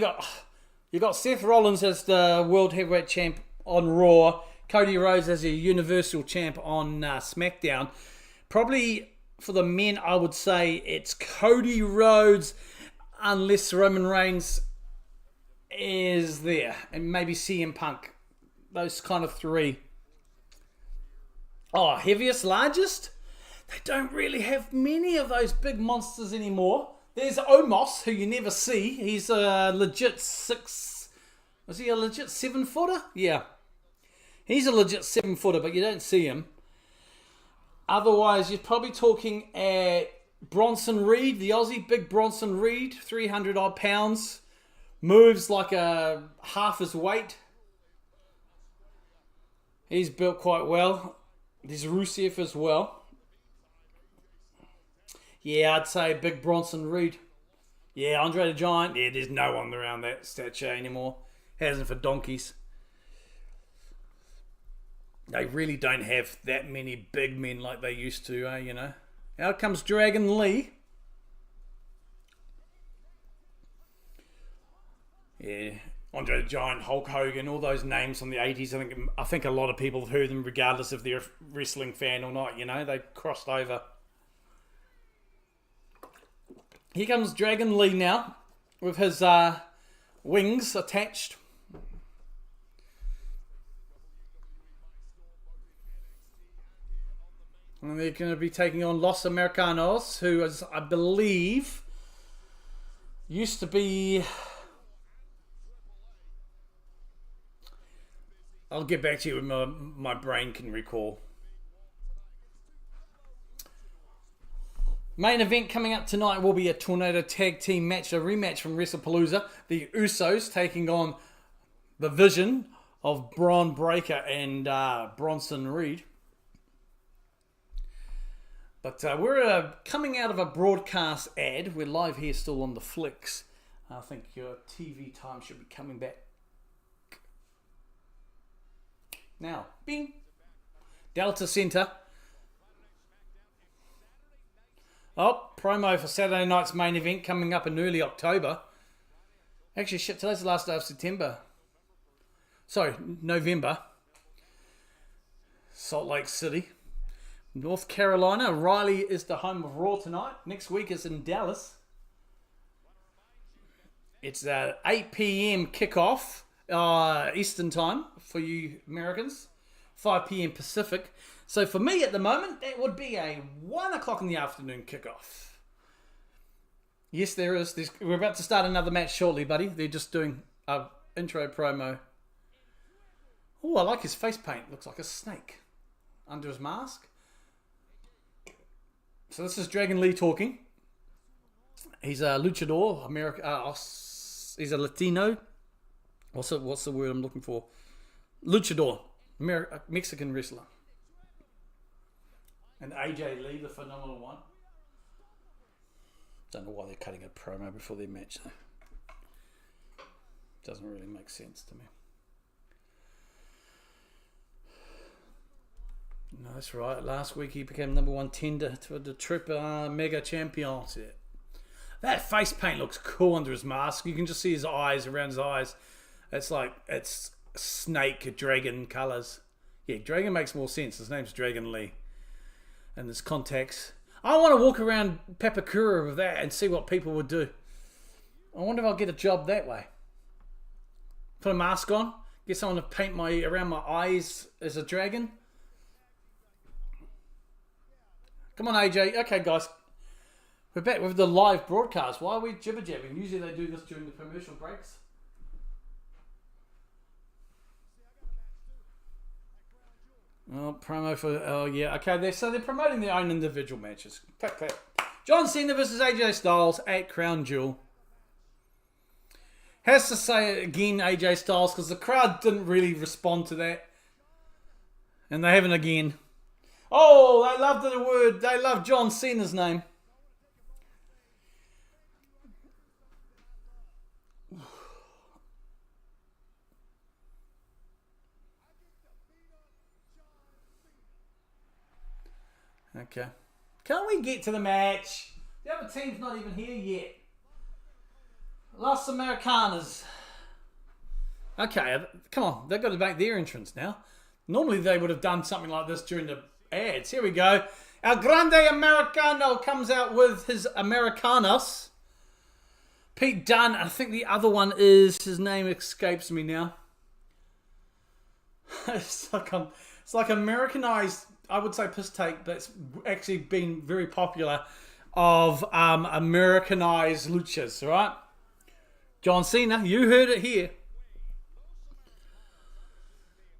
got Seth Rollins as the World Heavyweight Champ on Raw, Cody Rhodes as a Universal Champ on SmackDown. Probably for the men, I would say it's Cody Rhodes, unless Roman Reigns is there, and maybe CM Punk. Those kind of three. Oh, heaviest, largest? They don't really have many of those big monsters anymore. There's Omos, who you never see. He's a legit 6... Was he a legit 7-footer? Yeah. He's a legit 7-footer, but you don't see him. Otherwise, you're probably talking Bronson Reed, the Aussie, big Bronson Reed, 300 odd pounds. Moves like a half his weight. He's built quite well. There's Rusev as well. Yeah, I'd say big Bronson Reed. Yeah, Andre the Giant. Yeah, there's no one around that stature anymore. Hasn't for donkeys. They really don't have that many big men like they used to, you know. Out comes Dragon Lee. Yeah, Andre the Giant, Hulk Hogan, all those names from the 80s. I think a lot of people have heard them regardless if they're a wrestling fan or not, you know. They crossed over. Here comes Dragon Lee now with his wings attached. And they're going to be taking on Los Americanos, who is, I believe, used to be... I'll get back to you when my brain can recall. Main event coming up tonight will be a Tornado Tag Team match, a rematch from WrestlePalooza. The Usos taking on the Vision of Braun Breaker and Bronson Reed. But we're coming out of a broadcast ad. We're live here still on the Flicks. I think your TV time should be coming back. Now, bing. Delta Center. Oh, promo for Saturday night's main event coming up in early October. Actually, shit, today's the last day of September. Sorry, November. Salt Lake City. North Carolina. Raleigh is the home of Raw tonight. Next week is in Dallas. It's 8 p.m. kickoff Eastern time for you Americans. 5 p.m. Pacific. So for me at the moment, that would be a 1 o'clock in the afternoon kickoff. Yes, there is. We're about to start another match shortly, buddy. They're just doing an intro promo. Oh, I like his face paint. Looks like a snake under his mask. So this is Dragon Lee talking. He's a luchador, he's a Latino. What's the word I'm looking for? Luchador, Mexican wrestler. And AJ Lee, the phenomenal one. Don't know why they're cutting a promo before their match though. Doesn't really make sense to me. No, that's right. Last week he became number 1 tender to the Triple Mega Championship. That face paint looks cool under his mask. You can just see his eyes, around his eyes. It's snake dragon colours. Yeah, dragon makes more sense. His name's Dragon Lee. And there's contacts. I want to walk around Papakura with that and see what people would do. I wonder if I'll get a job that way. Put a mask on. Get someone to paint around my eyes as a dragon. Come on, AJ. Okay, guys. We're back with the live broadcast. Why are we jibber-jabbing? Usually they do this during the commercial breaks. Oh, promo for... Oh, yeah. Okay, they're promoting their own individual matches. Clap. John Cena versus AJ Styles at Crown Jewel. Has to say it again, AJ Styles, because the crowd didn't really respond to that. And they haven't again. Oh, they love the word. They love John Cena's name. Okay. Can't we get to the match? The other team's not even here yet. Los Americanas. Okay, come on. They've got to make their entrance now. Normally they would have done something like this during the ads. Here we go. El Grande Americano comes out with his Americanos. Pete Dunne. I think the other one is, his name escapes me now. It's like Americanized, I would say piss take, but it's actually been very popular of Americanized luchas, right? John Cena, you heard it here.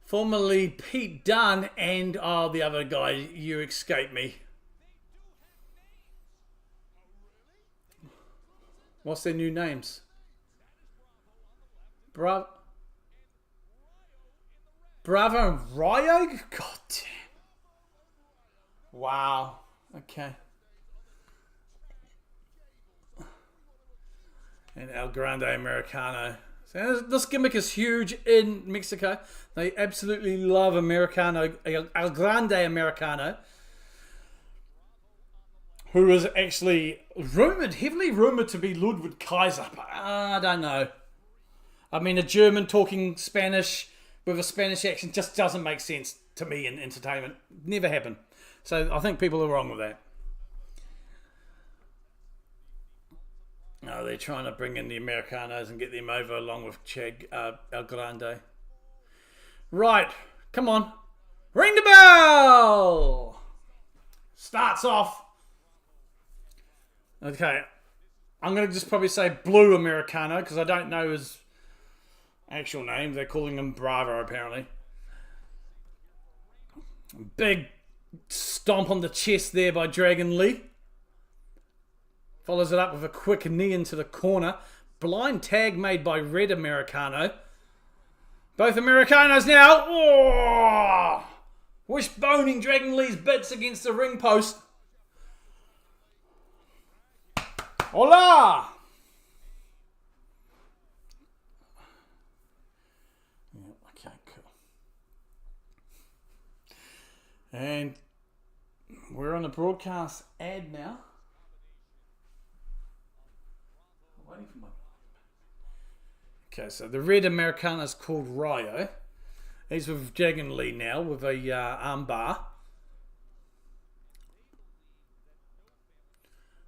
Formerly Pete Dunne and the other guy, you escape me. What's their new names? Bravo and Rayo? God damn. Wow. Okay. And El Grande Americano. So this gimmick is huge in Mexico. They absolutely love Americano, El Grande Americano, who is actually heavily rumored to be Ludwig Kaiser. But I don't know. I mean, a German talking Spanish with a Spanish accent just doesn't make sense to me in entertainment. Never happened. So I think people are wrong with that. No, they're trying to bring in the Americanos and get them over along with El Grande. Right, come on. Ring the bell! Starts off. Okay, I'm going to just probably say Blue Americano because I don't know his actual name. They're calling him Bravo apparently. Big stomp on the chest there by Dragon Lee. Follows it up with a quick knee into the corner. Blind tag made by Red Americano. Both Americanos now. Oh! Wishboning Dragon Lee's bits against the ring post. Hola! Yeah, okay, cool. And we're on the broadcast ad now. Okay, so the Red Americano is called Rayo. He's with Dragon Lee now with a armbar.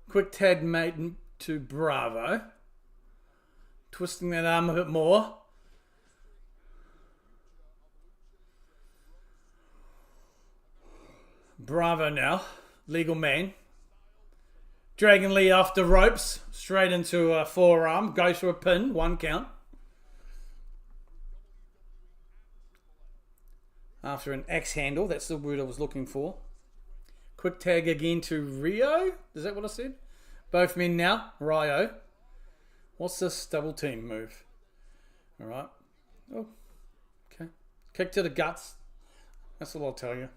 Quick tag made to Bravo. Twisting that arm a bit more. Bravo now. Legal man. Dragon Lee off the ropes. Straight into a forearm. Goes for a pin. 1 count. After an axe handle. That's the word I was looking for. Quick tag again to Rio. Is that what I said? Both men now. Rayo. What's this double team move? Alright. Oh. Okay. Kick to the guts. That's all I'll tell you.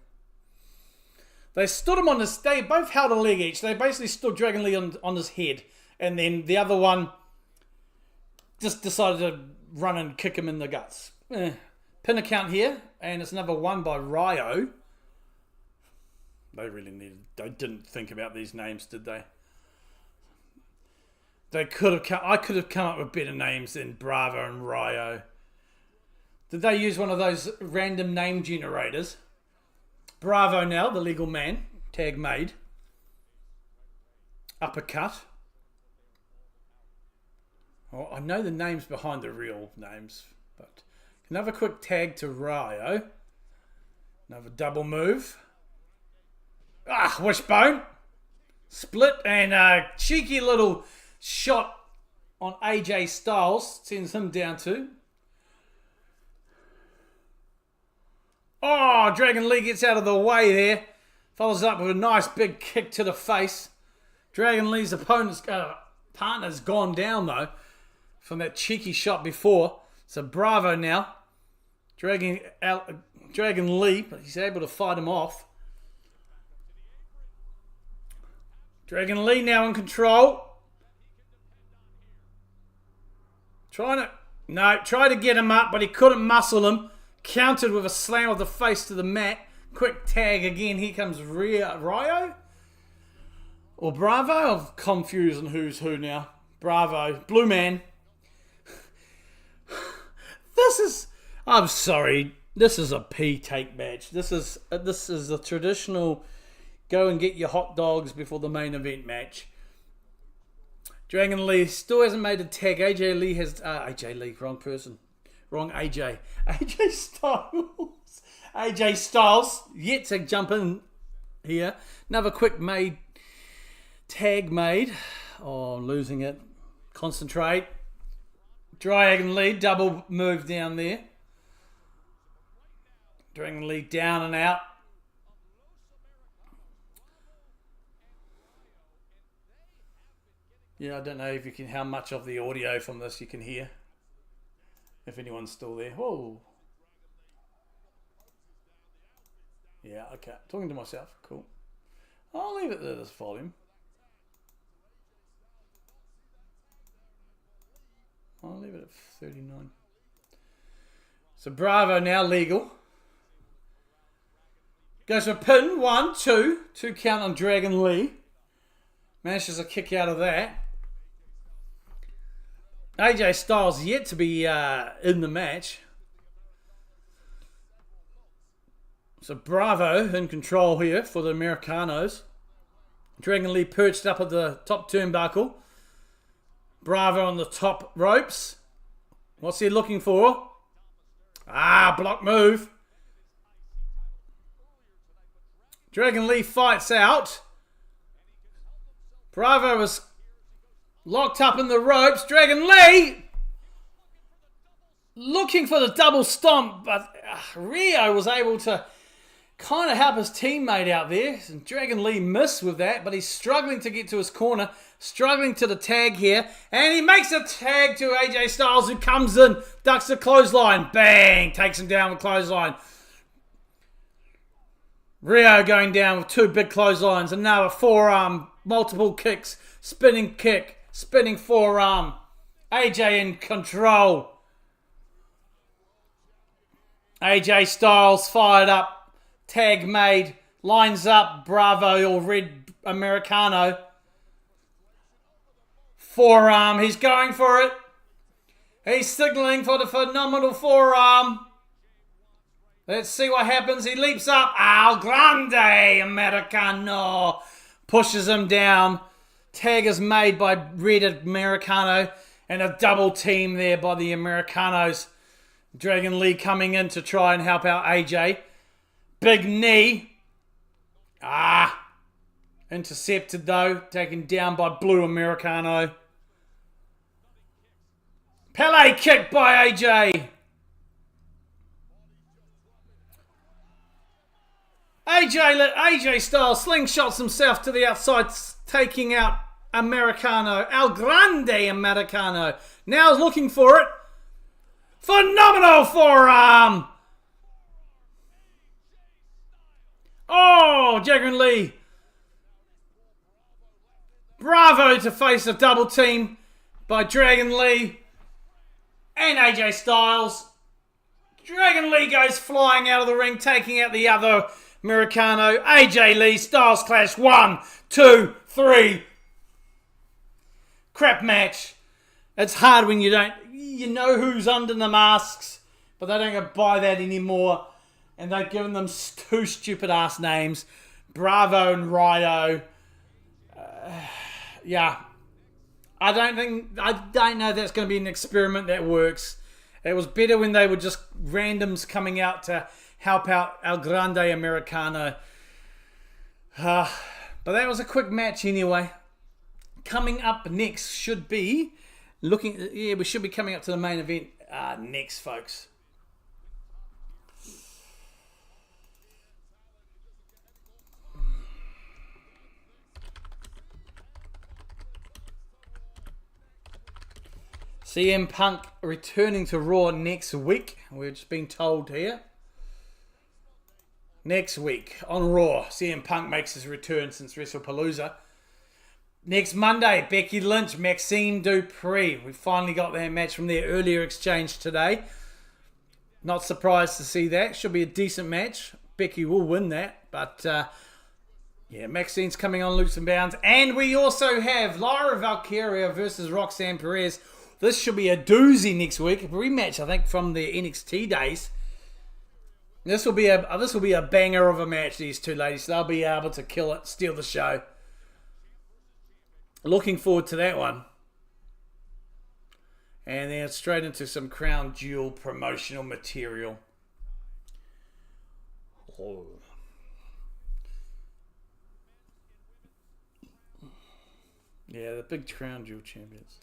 They stood him on his... They both held a leg each. They basically stood Dragon Lee on his head. And then the other one just decided to run and kick him in the guts. Pin account here. And it's number 1 by Rayo. They didn't think about these names, did they? I could have come up with better names than Bravo and Rayo. Did they use one of those random name generators? Bravo now, the legal man. Tag made. Uppercut. Oh, I know the names behind the real names, but another quick tag to Rayo. Another double move. Wishbone. Split and a cheeky little shot on AJ Styles. Sends him down too. Oh, Dragon Lee gets out of the way there. Follows up with a nice big kick to the face. Dragon Lee's partner's gone down though from that cheeky shot before. So Bravo now. Dragging Lee, but he's able to fight him off. Dragon Lee now in control. Try to get him up, but he couldn't muscle him. Countered with a slam of the face to the mat. Quick tag again. Here comes RAW? Or Bravo? I'm confused on who's who now. Bravo. Blue Man. I'm sorry. This is a P-take match. This is a traditional go and get your hot dogs before the main event match. Dragon Lee still hasn't made a tag. AJ Lee has... AJ Lee, wrong person. Wrong AJ. AJ Styles. AJ Styles yet to jump in here. Another quick tag made. Oh, I'm losing it. Concentrate. Dragon Lee, double move down there. Dragon Lee down and out. Yeah, I don't know if you can, how much of the audio from this you can hear. If anyone's still there. Whoa. Yeah, okay. Talking to myself. Cool. I'll leave it at this volume. I'll leave it at 39. So Bravo now legal. Goes for a pin. 1, 2. 2 count on Dragon Lee. Manages a kick out of that. AJ Styles yet to be in the match. So Bravo in control here for the Americanos. Dragon Lee perched up at the top turnbuckle. Bravo on the top ropes. What's he looking for? Block move. Dragon Lee fights out. Bravo was locked up in the ropes. Dragon Lee looking for the double stomp, but Rio was able to kind of help his teammate out there. And Dragon Lee missed with that, but he's struggling to get to his corner, struggling to the tag here, and he makes a tag to AJ Styles, who comes in, ducks the clothesline, bang, takes him down with clothesline. Rio going down with 2 big clotheslines, another forearm, multiple kicks, spinning kick, spinning forearm. AJ in control. AJ Styles fired up, tag made, lines up Bravo or Red Americano. Forearm, he's going for it. He's signaling for the phenomenal forearm. Let's see what happens. He leaps up. Al Grande Americano. Pushes him down. Tag is made by Red Americano. And a double team there by the Americanos. Dragon Lee coming in to try and help out AJ. Big knee. Intercepted though. Taken down by Blue Americano. Pele kick by AJ. AJ Styles slingshots himself to the outside, taking out Americano. El Grande Americano. Now is looking for it. Phenomenal forearm. Oh, Dragon Lee. Bravo to face a double team by Dragon Lee and AJ Styles. Dragon Lee goes flying out of the ring, taking out the other Americano. AJ Lee, Styles clash. 1, 2, 3. Crap match. It's hard when you know who's under the masks, but they don't buy that anymore. And they've given them 2 stupid ass names. Bravo and Rio. Yeah. I don't know if that's going to be an experiment that works. It was better when they were just randoms coming out to help out El Grande Americano. But that was a quick match anyway. Coming up next should be we should be coming up to the main event next, folks. CM Punk returning to Raw next week. We're just being told here. Next week on Raw, CM Punk makes his return since WrestlePalooza. Next Monday, Becky Lynch, Maxine Dupree. We finally got that match from their earlier exchange today. Not surprised to see that. Should be a decent match. Becky will win that. But, yeah, Maxine's coming on leaps and bounds. And we also have Lyra Valkyria versus Roxanne Perez. This should be a doozy next week. A rematch, I think, from the NXT days. This will be a banger of a match, these two ladies. They'll be able to kill it, steal the show. Looking forward to that one. And then straight into some Crown Jewel promotional material. Oh. Yeah, the big Crown Jewel champions.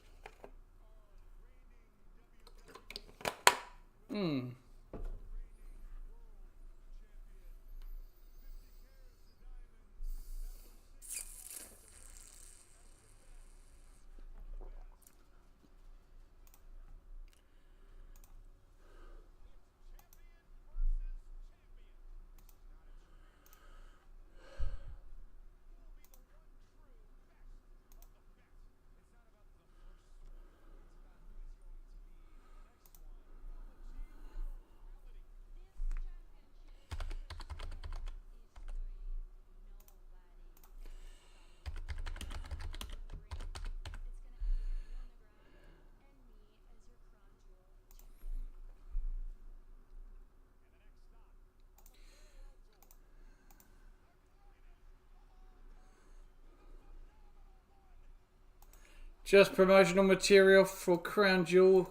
Just promotional material for Crown Jewel.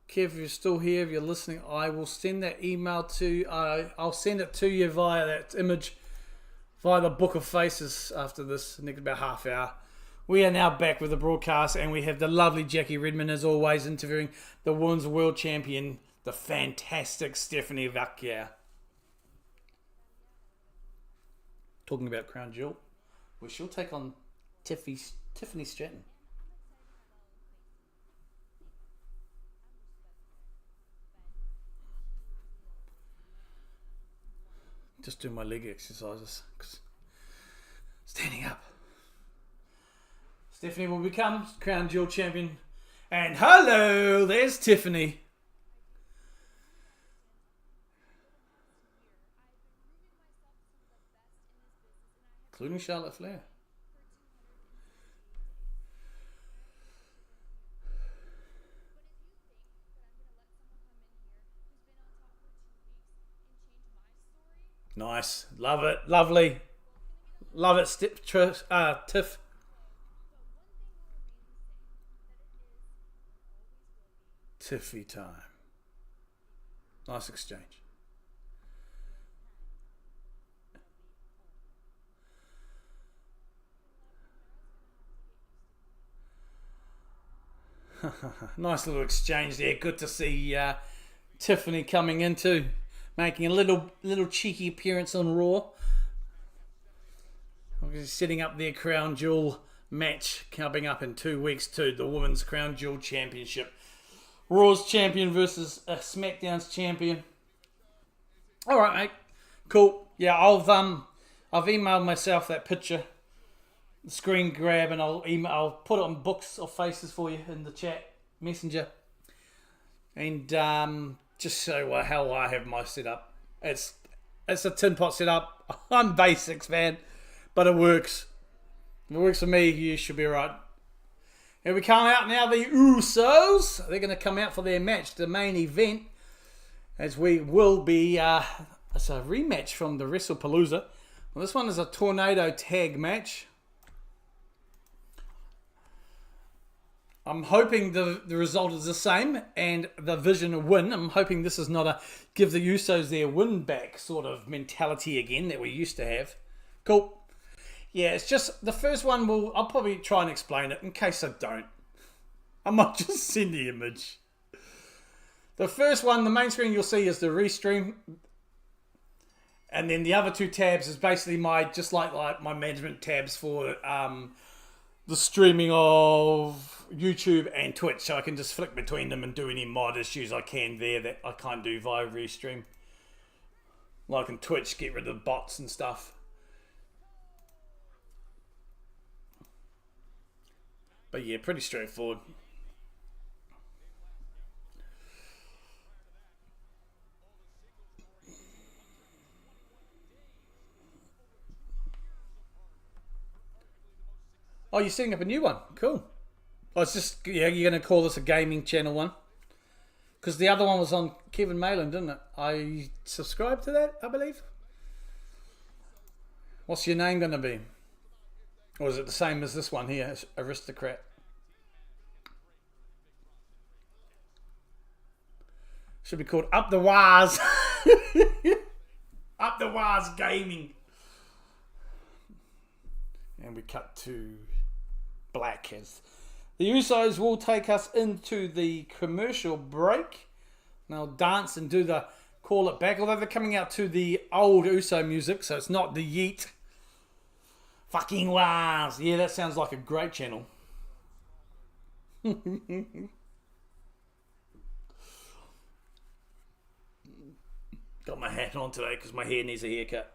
Kev, if you're still here, if you're listening, I will send that email to, I'll send it to you via that image, via the Book of Faces after this, next about half hour. We are now back with the broadcast, and we have the lovely Jackie Redmond, as always, interviewing the Women's World Champion, the fantastic Stephanie Vacchia. Talking about Crown Jewel, well, she'll take on Tiffany Stratton. Just doing my leg exercises. Standing up. Stephanie will become Crown Jewel champion. And hello, there's Tiffany. Including Charlotte Flair. Nice. Love it. Lovely. Love it, Tiff. Tiffy time. Nice exchange. Nice little exchange there. Good to see Tiffany coming into, making a little cheeky appearance on Raw. Setting up their Crown Jewel match coming up in 2 weeks too. The Women's Crown Jewel Championship. Raw's champion versus SmackDown's champion. All right, mate. Cool. Yeah, I've emailed myself that picture. The screen grab, and I'll put it on Books of Faces for you in the chat messenger, and just show how I have my setup. It's a tin pot setup. I'm basics, man, but it works. If it works for me, you should be right. Here we come out now. The Usos. They're going to come out for their match, the main event, as we will be. It's a rematch from the WrestlePalooza. Well, this one is a tornado tag match. I'm hoping the result is the same and the Vision win. I'm hoping this is not a give the Usos their win back sort of mentality again that we used to have. Cool. Yeah, it's just the first one I'll probably try and explain it in case I don't. I might just send the image. The first one, the main screen you'll see is the restream. And then the other two tabs is basically my my management tabs for the streaming of YouTube and Twitch, so I can just flick between them and do any mod issues I can there that I can't do via Restream. Like in Twitch, get rid of the bots and stuff. But yeah, pretty straightforward. Oh, you're setting up a new one. Cool. Oh, it's just, yeah, you're going to call this a gaming channel one? Because the other one was on Kevin Malin, didn't it? I subscribed to that, I believe. What's your name going to be? Or is it the same as this one here, Aristocrat? Should be called Up the Wires. Up the Wires Gaming. And we cut to black as the Usos will take us into the commercial break. They'll dance and do the call it back, although they're coming out to the old Uso music, so it's not the yeet. Fucking Wars. Yeah, that sounds like a great channel. Got my hat on today because my hair needs a haircut.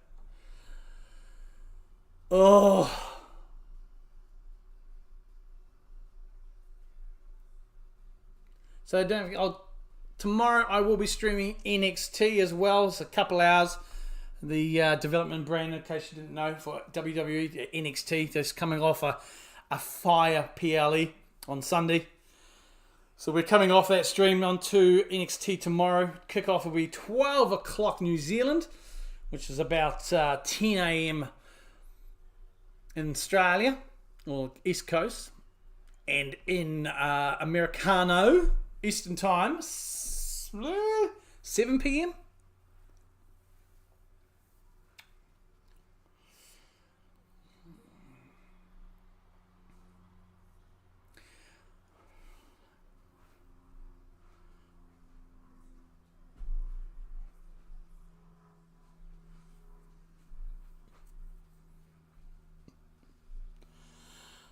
Oh. So tomorrow I will be streaming NXT as well. It's a couple hours. The development brand, in case you didn't know, for WWE NXT. That's coming off a fire PLE on Sunday. So we're coming off that stream onto NXT tomorrow. Kickoff will be 12 o'clock New Zealand, which is about 10 a.m. in Australia, or East Coast. And in Americano, Eastern Time, 7 p.m.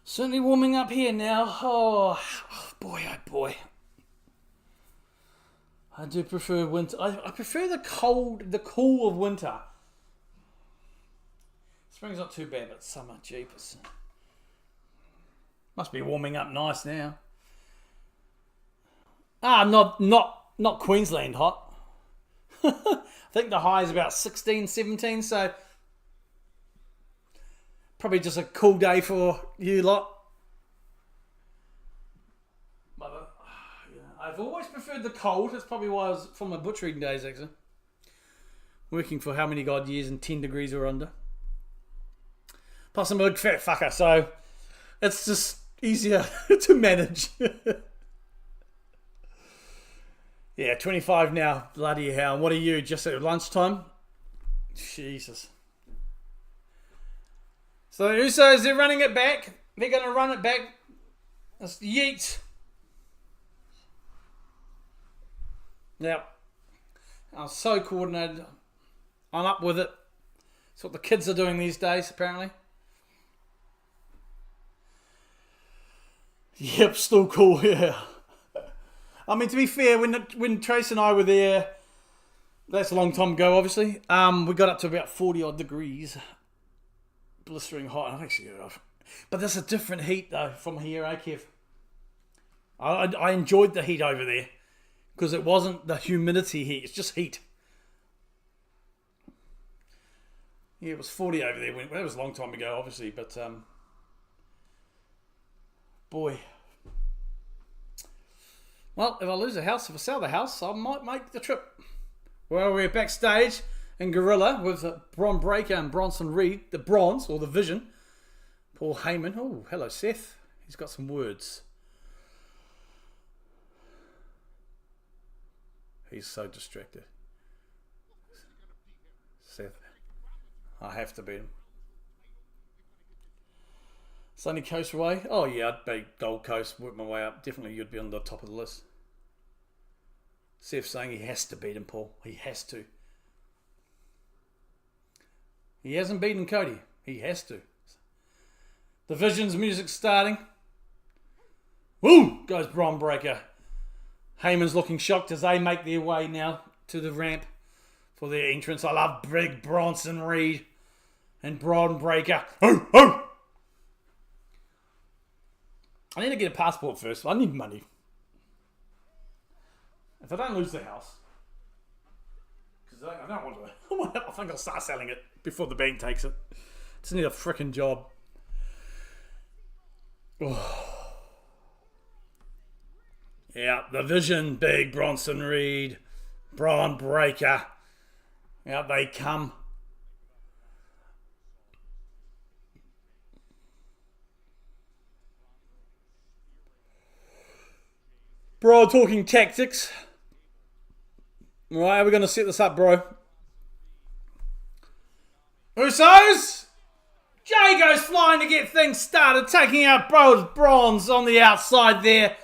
Certainly warming up here now. Oh boy, oh boy. I do prefer winter. I prefer the cool of winter. Spring's not too bad, but summer, jeepers. Must be warming up nice now. Not Queensland hot. I think the high is about 16, 17, so probably just a cool day for you lot. But I've always preferred the cold. That's probably why I was from my butchering days, actually. Working for how many god years and 10 degrees or under. Plus I'm a big fat fucker, so it's just easier to manage. Yeah, 25 now. Bloody hell. What are you, just at lunchtime? Jesus. So the Usos, they're running it back. They're going to run it back. That's yeet. Yep. I'm so coordinated. I'm up with it. That's what the kids are doing these days, apparently. Yep, still cool, yeah. I mean, to be fair, when Trace and I were there, that's a long time ago, obviously, we got up to about 40-odd degrees. Blistering hot. Actually, but that's a different heat, though, from here, eh, Kev? I enjoyed the heat over there because it wasn't the humidity heat. It's just heat. Yeah, it was 40 over there. That was a long time ago, obviously, but boy. Well, if I lose a house, if I sell the house, I might make the trip. Well, we're backstage in Gorilla with Bron Breakker and Bronson Reed, the Bronze, or the Vision. Paul Heyman. Oh, hello, Seth. He's got some words. He's so distracted. Seth. I have to beat him. Sunny Coast Way. Oh, yeah, I'd be Gold Coast, work my way up. Definitely you'd be on the top of the list. Seth's saying he has to beat him, Paul. He has to. He hasn't beaten Cody. He has to. The Vision's music starting. Woo! Goes Bron Breakker. Heyman's looking shocked as they make their way now to the ramp for their entrance. I love Big Bronson Reed and Braun Breaker. Oh, oh! I need to get a passport first. I need money. If I don't lose the house, because I don't want to. I think I'll start selling it before the bank takes it. Just need a freaking job. Oh. Yeah, the Vision, Big Bronson Reed, Braun Breaker. Out they come. Bro, talking tactics. Right, how are we going to set this up, bro? Usos! Jay goes flying to get things started, taking out Bronze on the outside there.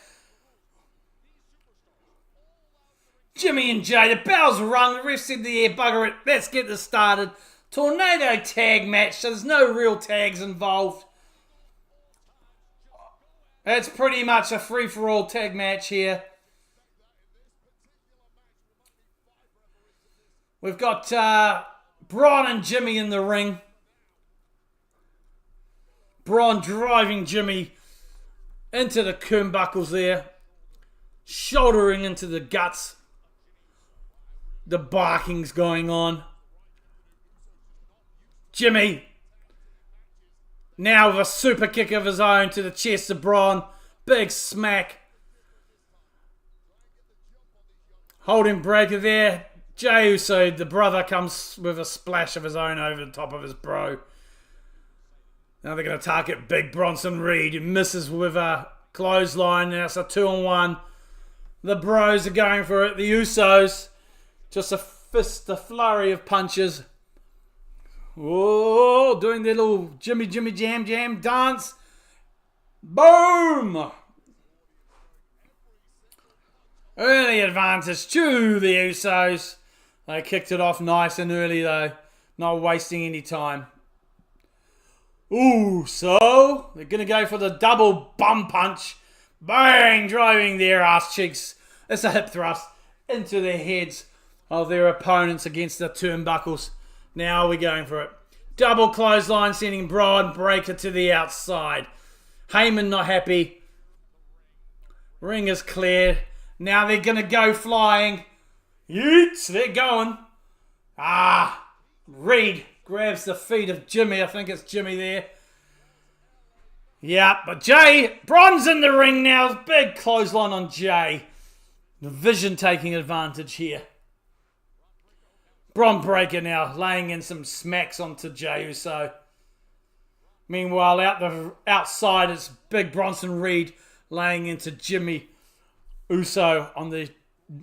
Jimmy and Jay, the bell's rung, the rest in the air, bugger it, let's get this started. Tornado tag match, so there's no real tags involved. It's pretty much a free-for-all tag match here. We've got Braun and Jimmy in the ring. Braun driving Jimmy into the turnbuckles there. Shouldering into the guts. The barking's going on. Jimmy now with a super kick of his own to the chest of Braun. Big smack. Holding breaker there. Jey Uso, the brother, comes with a splash of his own over the top of his bro. Now they're going to target Big Bronson Reed, who misses with a clothesline. Now it's a 2-on-1. The bros are going for it. The Usos, just a flurry of punches. Whoa, doing their little Jimmy Jam dance. Boom! Early advantage to the Usos. They kicked it off nice and early though. Not wasting any time. Ooh, so they're going to go for the double bum punch. Bang! Driving their ass cheeks. It's a hip thrust into the heads of their opponents against the turnbuckles. Now we're going for it. Double clothesline sending Braun Breaker to the outside. Heyman not happy. Ring is cleared. Now they're going to go flying. Yeets, they're going. Reed grabs the feet of Jimmy. I think it's Jimmy there. Yeah, but Jay, Braun's in the ring now. Big clothesline on Jay. The Vision taking advantage here. Braun Breaker now laying in some smacks onto Jey Uso. Meanwhile, outside it's Big Bronson Reed laying into Jimmy Uso on the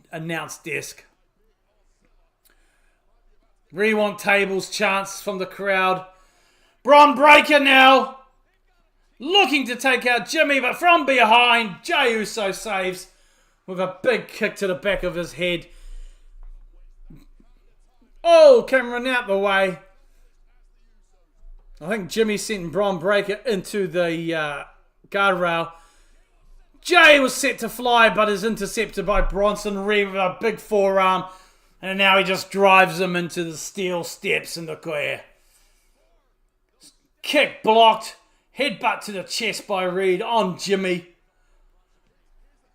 announce desk. Rewind tables chants from the crowd. Braun Breaker now looking to take out Jimmy, but from behind, Jey Uso saves with a big kick to the back of his head. Oh, Cameron out the way. I think Jimmy sent Braun Breaker into the guardrail. Jay was set to fly, but is intercepted by Bronson Reed with a big forearm. And now he just drives him into the steel steps in the square. Kick blocked. Headbutt to the chest by Reed on Jimmy.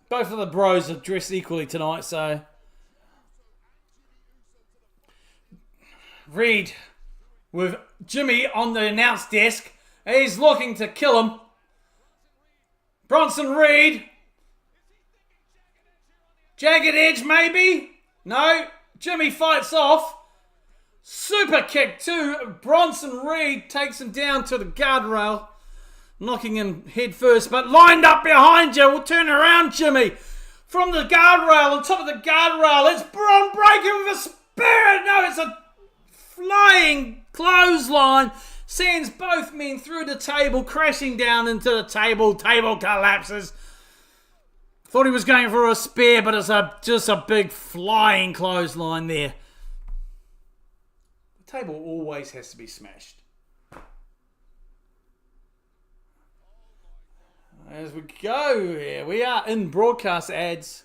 Both of the bros are dressed equally tonight, so... Reed with Jimmy on the announce desk. He's looking to kill him. Bronson Reed. Jagged Edge maybe? No. Jimmy fights off. Super kick to Bronson Reed. Takes him down to the guardrail. Knocking him head first, but lined up behind you. We'll turn around, Jimmy. From the guardrail, on top of the guardrail, it's Braun Breaker with a spear. No, it's a flying clothesline. Sends both men through the table, crashing down into the table. Table collapses. Thought he was going for a spear, but it's just a big flying clothesline there. The table always has to be smashed. As we go here, we are in broadcast ads.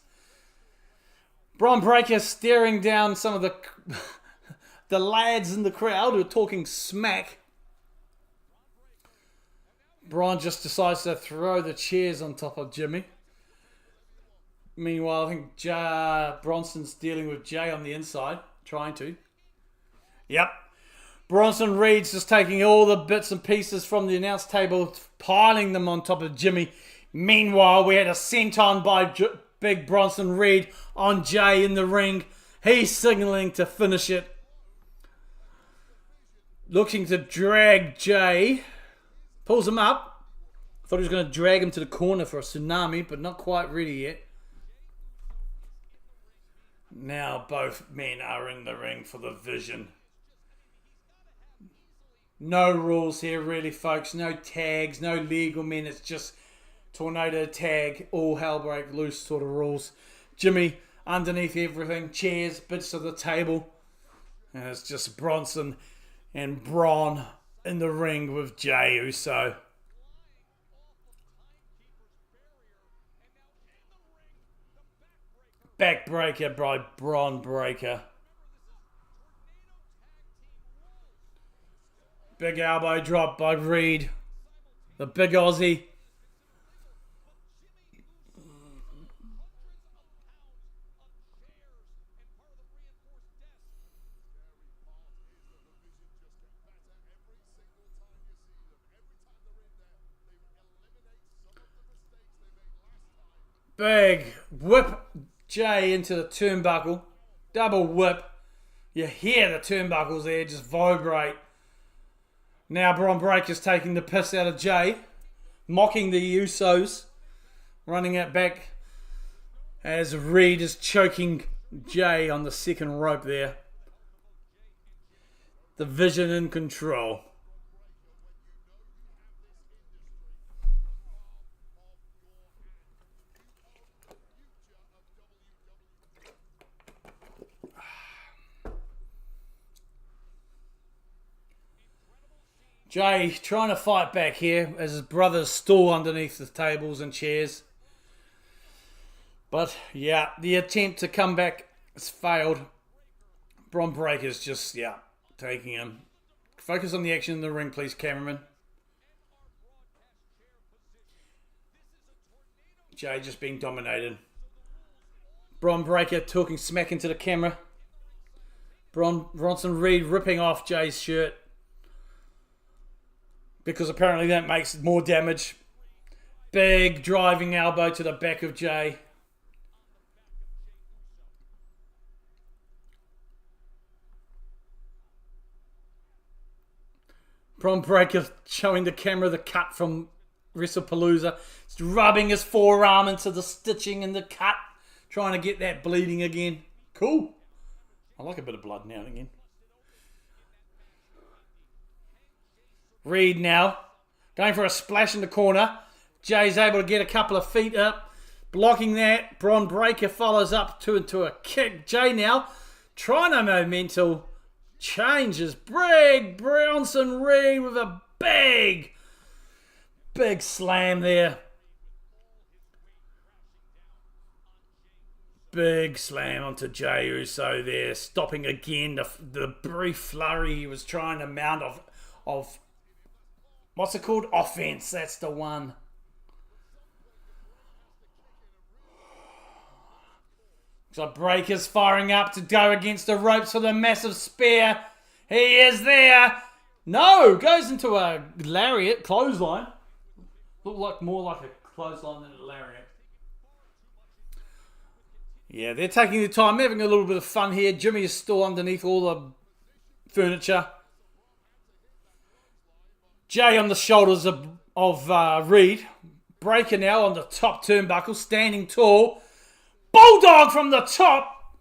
Braun Breaker staring down some of the the lads in the crowd who are talking smack. Braun just decides to throw the chairs on top of Jimmy. Meanwhile, I think Bronson's dealing with Jay on the inside. Trying to. Yep. Bronson Reed's just taking all the bits and pieces from the announce table, piling them on top of Jimmy. Meanwhile, we had a senton by Big Bronson Reed on Jay in the ring. He's signaling to finish it. Looking to drag Jay. Pulls him up. Thought he was going to drag him to the corner for a tsunami, but not quite ready yet. Now both men are in the ring for the Vision. No rules here really, folks. No tags, no legal men. It's just tornado tag, all hell break loose sort of rules. Jimmy underneath everything. Chairs, bits of the table. And it's just Bronson and Braun in the ring with Jey Uso. Backbreaker by Braun Breaker. Big elbow drop by Reed. The big Aussie. Big whip Jay into the turnbuckle. Double whip. You hear the turnbuckles there just vibrate. Now Braun Breaker's taking the piss out of Jay. Mocking the Usos. Running it back as Reed is choking Jay on the second rope there. The Vision in control. Jay trying to fight back here as his brother's still underneath the tables and chairs. But yeah, the attempt to come back has failed. Braun Breaker's just, taking him. Focus on the action in the ring, please, cameraman. Jay just being dominated. Braun Breaker talking smack into the camera. Bronson Reed ripping off Jay's shirt. Because apparently that makes more damage. Big driving elbow to the back of Jay. Braun Breaker showing the camera the cut from WrestlePalooza. He's rubbing his forearm into the stitching and the cut. Trying to get that bleeding again. Cool. I like a bit of blood now and again. Reed now, going for a splash in the corner. Jay's able to get a couple of feet up, blocking that. Braun Breaker follows up into a kick. Jay now trying to momental changes. Big Bronson Reed with a big slam there. Big slam onto Jey Uso there, stopping again the brief flurry he was trying to mount of what's it called? Offense, that's the one. So Breaker's firing up to go against the ropes for the massive spear. He is there. No, goes into a lariat, clothesline. Looked more like a clothesline than a lariat. Yeah, they're taking their time, having a little bit of fun here. Jimmy is still underneath all the furniture. Jay on the shoulders of Reed. Breaker now on the top turnbuckle, standing tall. Bulldog from the top.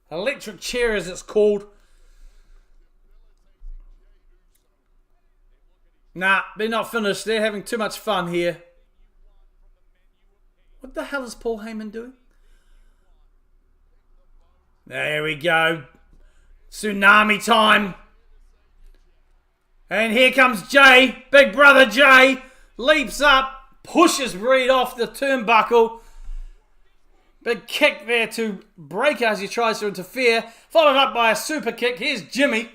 Electric chair as it's called. Nah, they're not finished. They're having too much fun here. What the hell is Paul Heyman doing? There we go. Tsunami time. And here comes Jay. Big brother Jay leaps up, pushes Reed off the turnbuckle. Big kick there to Breaker as he tries to interfere. Followed up by a super kick. Here's Jimmy.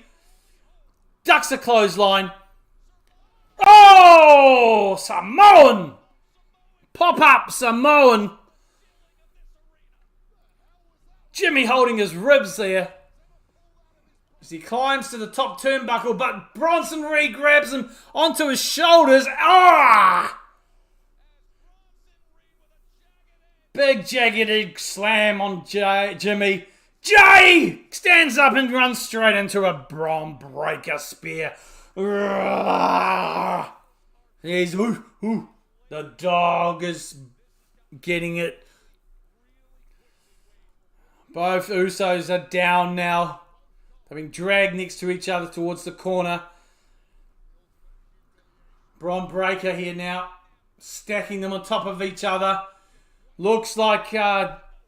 Ducks a clothesline. Oh! Samoan! Pop-up Samoan. Jimmy holding his ribs there. As he climbs to the top turnbuckle, but Bronson Reed grabs him onto his shoulders. Ah! Big jagged slam on Jimmy. Jay stands up and runs straight into a Braun Breaker spear. He's the dog is getting it. Both Usos are down now. They're being dragged next to each other towards the corner. Braun Breaker here now, stacking them on top of each other. Looks like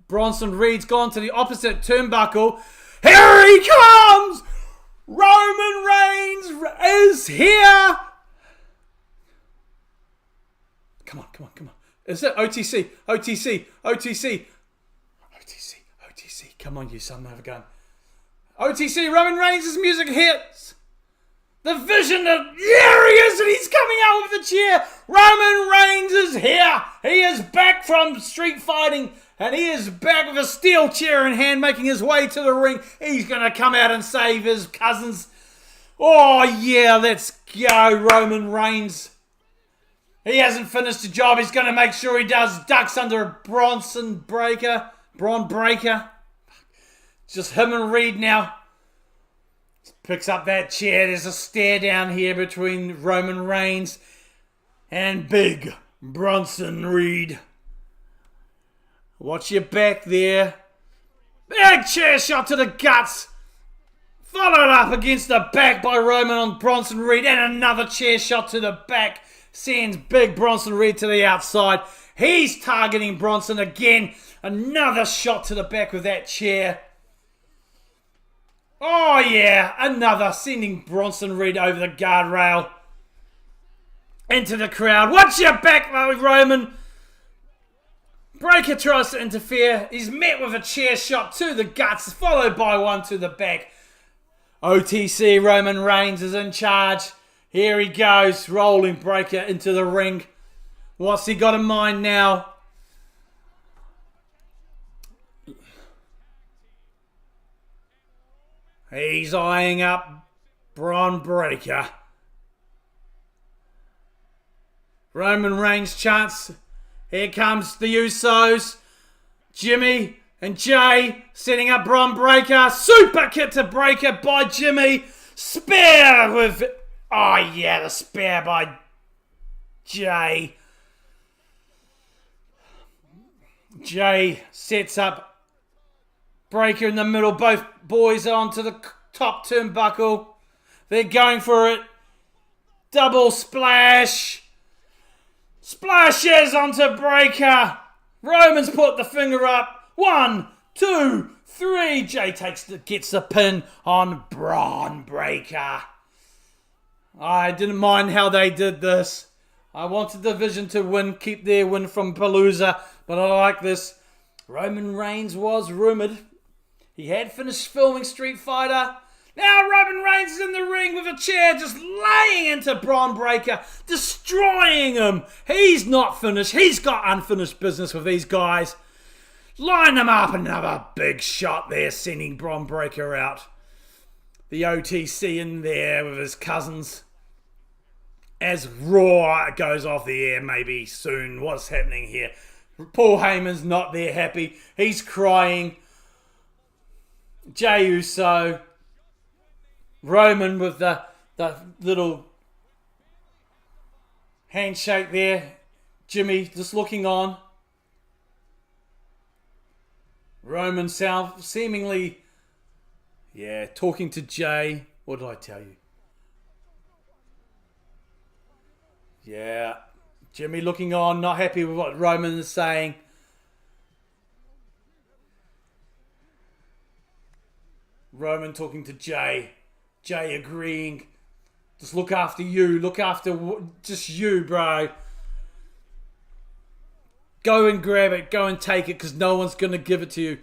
Bronson Reed's gone to the opposite turnbuckle. Here he comes! Roman Reigns is here! Come on. Is it OTC? Come on, you son of a gun. OTC, Roman Reigns' music hits. The vision of, there he is, and he's coming out with the chair. Roman Reigns is here. He is back from street fighting, and he is back with a steel chair in hand, making his way to the ring. He's going to come out and save his cousins. Oh, yeah, let's go, Roman Reigns. He hasn't finished the job. He's going to make sure he does. Ducks under a Braun Breaker. Just him and Reed now. Picks up that chair. There's a stare down here between Roman Reigns and big Bronson Reed. Watch your back there. Big chair shot to the guts. Followed up against the back by Roman on Bronson Reed. And another chair shot to the back. Sends big Bronson Reed to the outside. He's targeting Bronson again. Another shot to the back with that chair. Oh yeah, another, sending Bronson Reed over the guardrail. Into the crowd. Watch your back, Roman. Breaker tries to interfere. He's met with a chair shot to the guts, followed by one to the back. OTC Roman Reigns is in charge. Here he goes, rolling Breaker into the ring. What's he got in mind now? He's eyeing up Braun Breaker. Roman Reigns chants. Here comes the Usos. Jimmy and Jay setting up Braun Breaker. Super kick to Breaker by Jimmy. Spear with... Oh yeah, the spear by Jay. Jay sets up Breaker in the middle. Both boys are onto the top turnbuckle. They're going for it. Double splash. Splashes onto Breaker. Roman's put the finger up. 1, 2, 3. Jay gets the pin on Braun Breaker. I didn't mind how they did this. I wanted the Division to win, keep their win from Palooza, but I like this. Roman Reigns was rumoured. He had finished filming Street Fighter. Now Roman Reigns is in the ring with a chair, just laying into Braun Breaker, destroying him. He's not finished. He's got unfinished business with these guys. Line them up. Another big shot there, sending Braun Breaker out. The OTC in there with his cousins. As Raw goes off the air maybe soon. What's happening here? Paul Heyman's not there happy. He's crying. Jey Uso. Roman with the little handshake there. Jimmy just looking on. Roman seemingly, talking to Jay. What did I tell you? Yeah, Jimmy looking on, not happy with what Roman is saying. Roman talking to Jay. Jay agreeing. Just look after you. Look after just you, bro. Go and grab it. Go and take it, because no one's going to give it to you.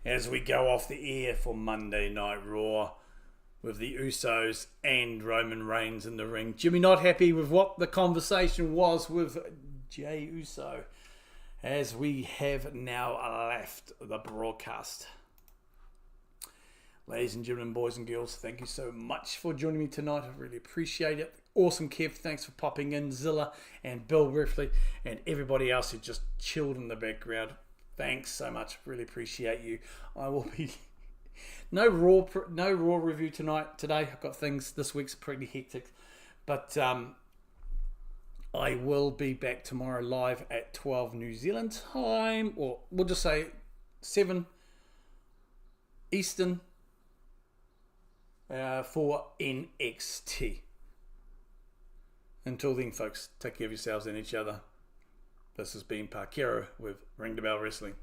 As we go off the air for Monday Night Raw with the Usos and Roman Reigns in the ring. Jimmy not happy with what the conversation was with Jey Uso, as we have now left the broadcast. Ladies and gentlemen, boys and girls, thank you so much for joining me tonight. I really appreciate it. Awesome, Kev. Thanks for popping in. Zilla and Bill Ripley and everybody else who just chilled in the background. Thanks so much. Really appreciate you. I will be... No Raw review today. I've got things. This week's pretty hectic. But I will be back tomorrow live at 12 New Zealand time. Or we'll just say 7 Eastern for NXT. Until then, folks, take care of yourselves and each other. This has been Parkero with Ring the Bell Wrestling.